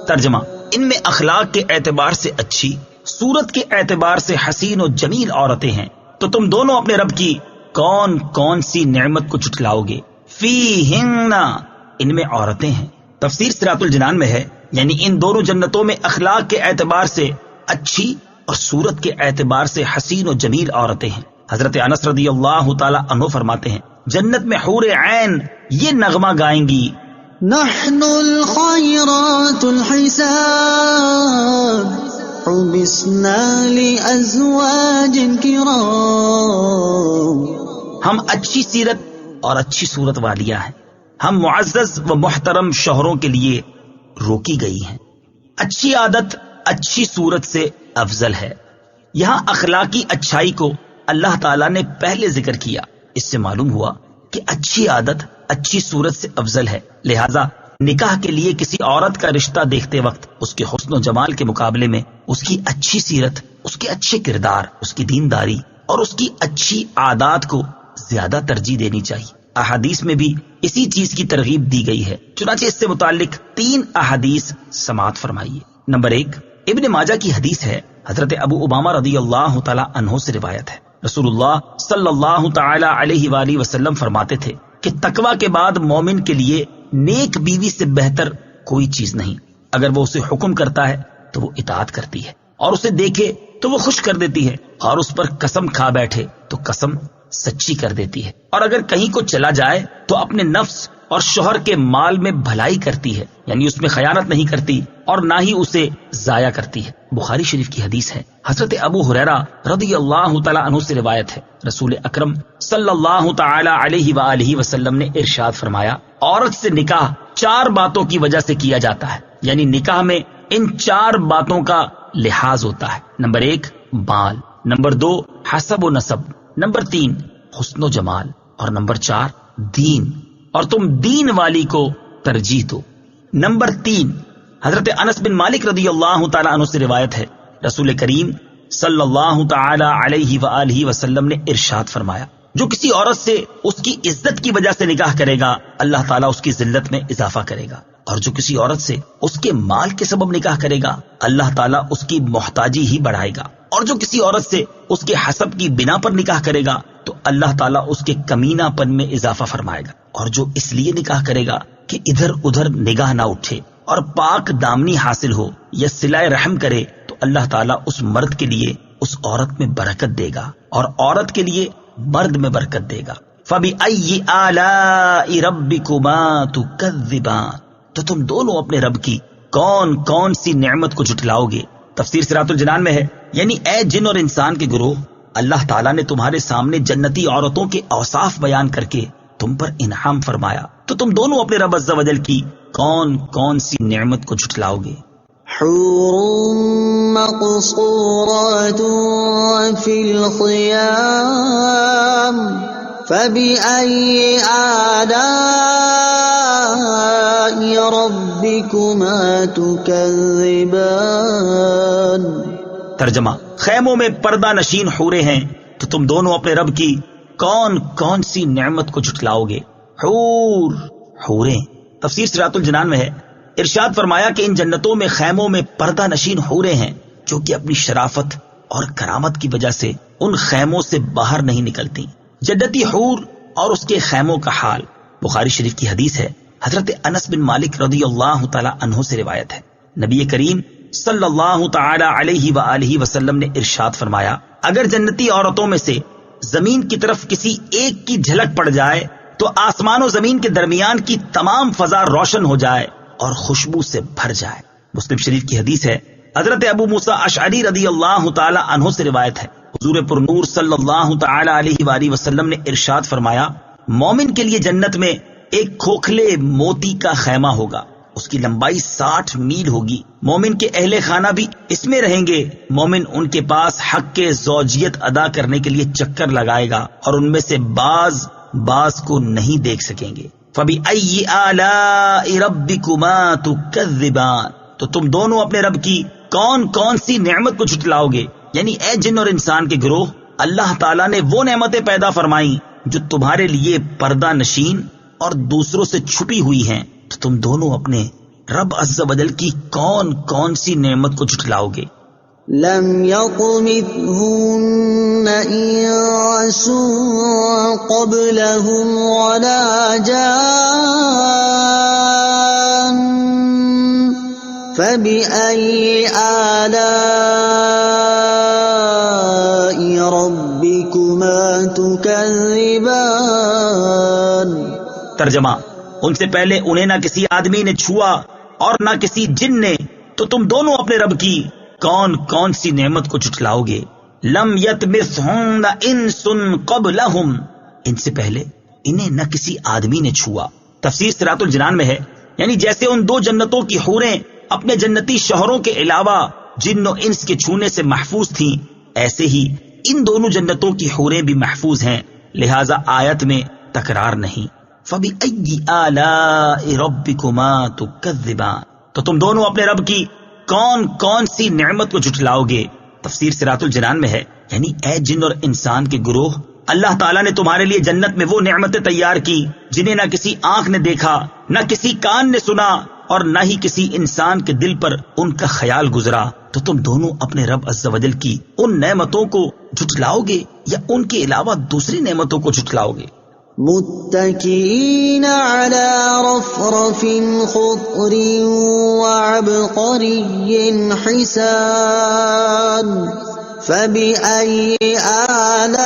ترجمہ: ان میں اخلاق کے اعتبار سے اچھی، صورت کے اعتبار سے حسین و جمیل عورتیں ہیں، تو تم دونوں اپنے رب کی کون کون سی نعمت کو جھٹلاؤ گے؟ فیہن، ان میں عورتیں ہیں۔ تفسیر صراط الجنان میں ہے، یعنی ان دونوں جنتوں میں اخلاق کے اعتبار سے اچھی اور صورت کے اعتبار سے حسین و جمیل عورتیں ہیں۔ حضرت انس رضی اللہ تعالی عنہ فرماتے ہیں، جنت میں حور عین یہ نغمہ گائیں گی: نحن الخيرات الحساب حبسنا لأزواج کرام، ہم اچھی سیرت اور اچھی صورت والیاں ہیں، ہم معزز و محترم شوہروں کے لیے روکی گئی ہیں۔ اچھی عادت اچھی صورت سے افضل ہے۔ یہاں اخلاقی اچھائی کو اللہ تعالیٰ نے پہلے ذکر کیا، اس سے معلوم ہوا کہ اچھی عادت اچھی صورت سے افضل ہے، لہذا نکاح کے لیے کسی عورت کا رشتہ دیکھتے وقت اس کے حسن و جمال کے مقابلے میں اس کی اچھی سیرت، اس کے اچھے کردار، اس کی دینداری اور اس کی اچھی عادات کو زیادہ ترجیح دینی چاہیے۔ احادیث میں بھی اسی چیز کی ترغیب دی گئی ہے، چنانچہ اس سے متعلق 3 احادیث سماعت فرمائیے۔ نمبر 1، ابن ماجہ کی حدیث ہے، حضرت ابو امامہ رضی اللہ تعالی عنہ سے روایت ہے، رسول اللہ صلی اللہ تعالی علیہ وآلہ وسلم فرماتے تھے کہ تقوی کے بعد مومن کے لیے نیک بیوی سے بہتر کوئی چیز نہیں۔ اگر وہ اسے حکم کرتا ہے تو وہ اطاعت کرتی ہے، اور اسے دیکھے تو وہ خوش کر دیتی ہے، اور اس پر قسم کھا بیٹھے تو قسم سچی کر دیتی ہے، اور اگر کہیں کو چلا جائے تو اپنے نفس اور شوہر کے مال میں بھلائی کرتی ہے، یعنی اس میں خیانت نہیں کرتی اور نہ ہی اسے ضائع کرتی ہے۔ بخاری شریف کی حدیث ہے، حضرت ابو ہریرہ رضی اللہ تعالی عنہ سے روایت ہے، رسول اکرم صلی اللہ تعالی علیہ وآلہ وسلم نے ارشاد فرمایا، عورت سے نکاح 4 باتوں کی وجہ سے کیا جاتا ہے، یعنی نکاح میں ان 4 باتوں کا لحاظ ہوتا ہے۔ نمبر 1 مال، نمبر 2 حسب و نسب، نمبر 3 حسن و جمال، اور نمبر 4 دین، اور تم دین والی کو ترجیح دو۔ نمبر 3، حضرت انس بن مالک رضی اللہ تعالی عنہ سے روایت ہے، رسول کریم صلی اللہ تعالی علیہ وآلہ وسلم نے ارشاد فرمایا، جو کسی عورت سے اس کی عزت کی وجہ سے نکاح کرے گا، اللہ تعالیٰ اس کی ذلت میں اضافہ کرے گا، اور جو کسی عورت سے اس کے مال کے سبب نکاح کرے گا، اللہ تعالیٰ اس کی محتاجی ہی بڑھائے گا، اور جو کسی عورت سے اس کے حسب کی بنا پر نکاح کرے گا تو اللہ تعالیٰ اس کے کمینہ پن میں اضافہ فرمائے گا، اور جو اس لیے نکاح کرے گا کہ ادھر ادھر نگاہ نہ اٹھے اور پاک دامنی حاصل ہو یا صلہ رحم کرے، تو اللہ تعالیٰ اس مرد کے لیے اس عورت میں برکت دے گا اور عورت کے لیے مرد میں برکت دے گا۔ فَبِأَيِّ آلَاءِ رَبِّكُمَا تُكَذِّبَانِ، تو تم دونوں اپنے رب کی کون کون سی نعمت کو جھٹلاؤ گے؟ تفسیر صراط الجنان میں ہے، یعنی اے جن اور انسان کے گروہ، اللہ تعالیٰ نے تمہارے سامنے جنتی عورتوں کے اوصاف بیان کر کے تم پر انعام فرمایا، تو تم دونوں اپنے رب عز و جل کی کون کون سی نعمت کو جھٹلاؤ گے؟ حور مقصورات فی الخیام فبأي آلاء ربكما تكذبان۔ ترجمہ: خیموں میں پردہ نشین حوریں ہیں، تو تم دونوں اپنے رب کی کون کون سی نعمت کو جھٹلاؤ گے؟ حوریں۔ تفسیر صراط الجنان میں ہے، ارشاد فرمایا کہ ان جنتوں میں خیموں میں پردہ نشین حوریں ہیں، جو کہ اپنی شرافت اور کرامت کی وجہ سے ان خیموں سے باہر نہیں نکلتی۔ جنتی حور اور اس کے خیموں کا حال۔ بخاری شریف کی حدیث ہے، حضرت انس بن مالک رضی اللہ تعالی عنہ سے روایت ہے، نبی کریم صلی اللہ تعالی علیہ وآلہ وسلم نے ارشاد فرمایا، اگر جنتی عورتوں میں سے زمین کی طرف کسی ایک کی جھلک پڑ جائے تو آسمان و زمین کے درمیان کی تمام فضا روشن ہو جائے اور خوشبو سے بھر جائے۔ مسلم شریف کی حدیث ہے، حضرت ابو موسیٰ اشعری رضی اللہ تعالی عنہ سے روایت ہے، حضور پر نور صلی اللہ تعالی علیہ وآلہ وسلم نے ارشاد فرمایا، مومن کے لیے جنت میں ایک کھوکھلے موتی کا خیمہ ہوگا، اس کی لمبائی 60 میل ہوگی، مومن کے اہل خانہ بھی اس میں رہیں گے، مومن ان کے پاس حق کے زوجیت ادا کرنے کے لیے چکر لگائے گا اور ان میں سے بعض کو نہیں دیکھ سکیں گے۔ فَبِأَيِّ آلَاءِ رَبِّكُمَا تُكَذِّبَانِ، تو تم دونوں اپنے رب کی کون کون سی نعمت کو جھٹلاؤ گے؟ یعنی اے جن اور انسان کے گروہ، اللہ تعالیٰ نے وہ نعمتیں پیدا فرمائیں جو تمہارے لیے پردہ نشین اور دوسروں سے چھپی ہوئی ہیں، تو تم دونوں اپنے رب عز و جل کی کون کون سی نعمت کو جھٹلاؤ گے؟ لم يطمثهن انس قبلهم ولا جان فبأي آلاء ربكما تكذبان۔ ترجمہ، ان سے پہلے انہیں نہ کسی آدمی نے چھوا اور نہ کسی جن نے، تو تم دونوں اپنے رب کی کون کون سی نعمت کو جھٹلاؤ گے؟ لم یطمثہن انس قبلہم، ان سے پہلے انہیں نہ کسی آدمی نے چھوا۔ تفسیر صراط الجنان میں ہے، یعنی جیسے ان دو جنتوں کی حوریں اپنے جنتی شوہروں کے علاوہ جن و انس کے چھونے سے محفوظ تھیں، ایسے ہی ان دونوں جنتوں کی حوریں بھی محفوظ ہیں، لہذا آیت میں تکرار نہیں۔ فَبِأَيِّ آلَاءِ رَبِّكُمَا تُكَذِّبَانِ، تو تم دونوں اپنے رب کی کون کون سی نعمت کو جھٹلاؤ گے؟ تفسیر صراط الجنان میں ہے، یعنی اے جن اور انسان کے گروہ، اللہ تعالیٰ نے تمہارے لیے جنت میں وہ نعمتیں تیار کی جنہیں نہ کسی آنکھ نے دیکھا، نہ کسی کان نے سنا، اور نہ ہی کسی انسان کے دل پر ان کا خیال گزرا۔ تو تم دونوں اپنے رب عز و جل کی ان نعمتوں کو جھٹلاؤ گے یا ان کے علاوہ دوسری نعمتوں کو جھٹلاؤ گے؟ متكئين على رفرف خضر وعبقري حسان فبأي آلاء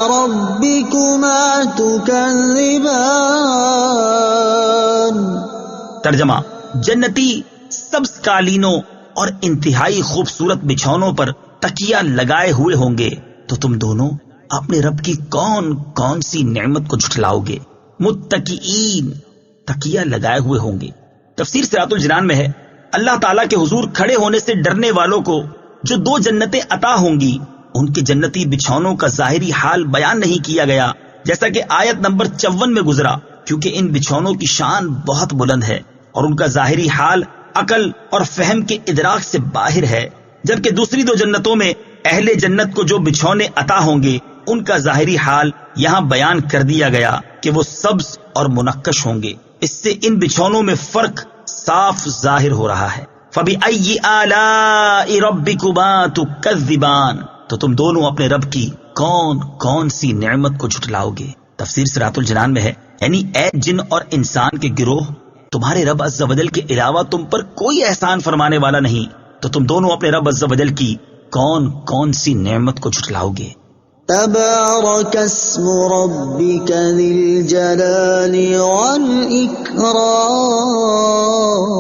ربكما تكذبان۔ ترجمہ، جنتی سبز قالینوں اور انتہائی خوبصورت بچھونوں پر تکیہ لگائے ہوئے ہوں گے، تو تم دونوں اپنے رب کی کون کون سی نعمت کو جھٹلاؤ گے؟ متکئین، تکیہ لگائے ہوئے ہوں گے۔ تفسیر صراط الجنان میں ہے، اللہ تعالیٰ کے حضور کھڑے ہونے سے ڈرنے والوں کو جو دو جنتیں عطا ہوں گی، ان کے جنتی بچھونوں کا ظاہری حال بیان نہیں کیا گیا، جیسا کہ آیت نمبر 54 میں گزرا، کیونکہ ان بچھونوں کی شان بہت بلند ہے اور ان کا ظاہری حال عقل اور فہم کے ادراک سے باہر ہے، جبکہ دوسری دو جنتوں میں اہل جنت کو جو بچھونے عطا ہوں گے ان کا ظاہری حال یہاں بیان کر دیا گیا کہ وہ سبز اور منقش ہوں گے۔ اس سے ان بچھونوں میں فرق صاف ظاہر ہو رہا ہے۔ فَبِأَيِّ آلَاءِ رَبِّكُمَا تُكَذِّبَانِ، تو تم دونوں اپنے رب کی کون کون سی نعمت کو جھٹلاؤ گے؟ تفسیر صراط الجنان میں ہے، یعنی اے جن اور انسان کے گروہ، تمہارے رب عز و جل کے علاوہ تم پر کوئی احسان فرمانے والا نہیں، تو تم دونوں اپنے رب عز و جل کی کون کون سی نعمت کو جھٹلاؤ گے؟ تبارک اسم ربک ذی الجلال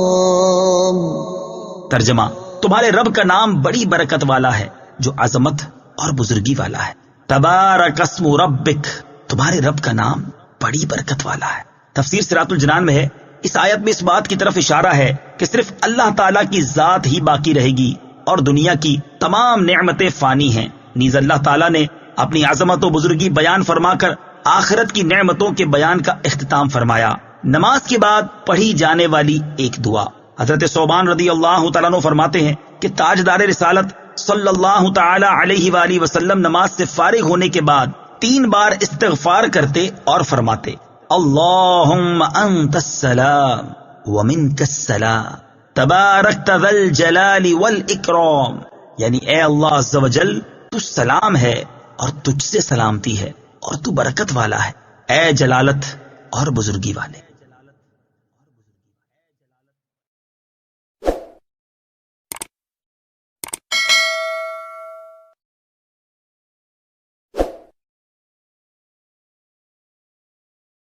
والاکرام۔ ترجمہ، تمہارے رب کا نام بڑی برکت والا ہے جو عظمت اور بزرگی والا ہے۔ تبارک اسم ربک، تمہارے رب کا نام بڑی برکت والا ہے۔ تفسیر صراط الجنان میں ہے، اس آیت میں اس بات کی طرف اشارہ ہے کہ صرف اللہ تعالیٰ کی ذات ہی باقی رہے گی اور دنیا کی تمام نعمتیں فانی ہیں۔ نیز اللہ تعالیٰ نے اپنی عظمت و بزرگی بیان فرما کر آخرت کی نعمتوں کے بیان کا اختتام فرمایا۔ نماز کے بعد پڑھی جانے والی ایک دعا، حضرت ثوبان رضی اللہ تعالیٰ عنہ فرماتے ہیں کہ تاجدار رسالت صلی اللہ تعالی علیہ وآلہ وسلم نماز سے فارغ ہونے کے بعد 3 بار استغفار کرتے اور فرماتے، اللہم انت السلام ومنک السلام تبارکت ذی الجلال والاکرام، یعنی اے اللہ عز و جل تو سلام ہے اور تجھ سے سلامتی ہے اور تو برکت والا ہے، اے جلالت اور بزرگی والے۔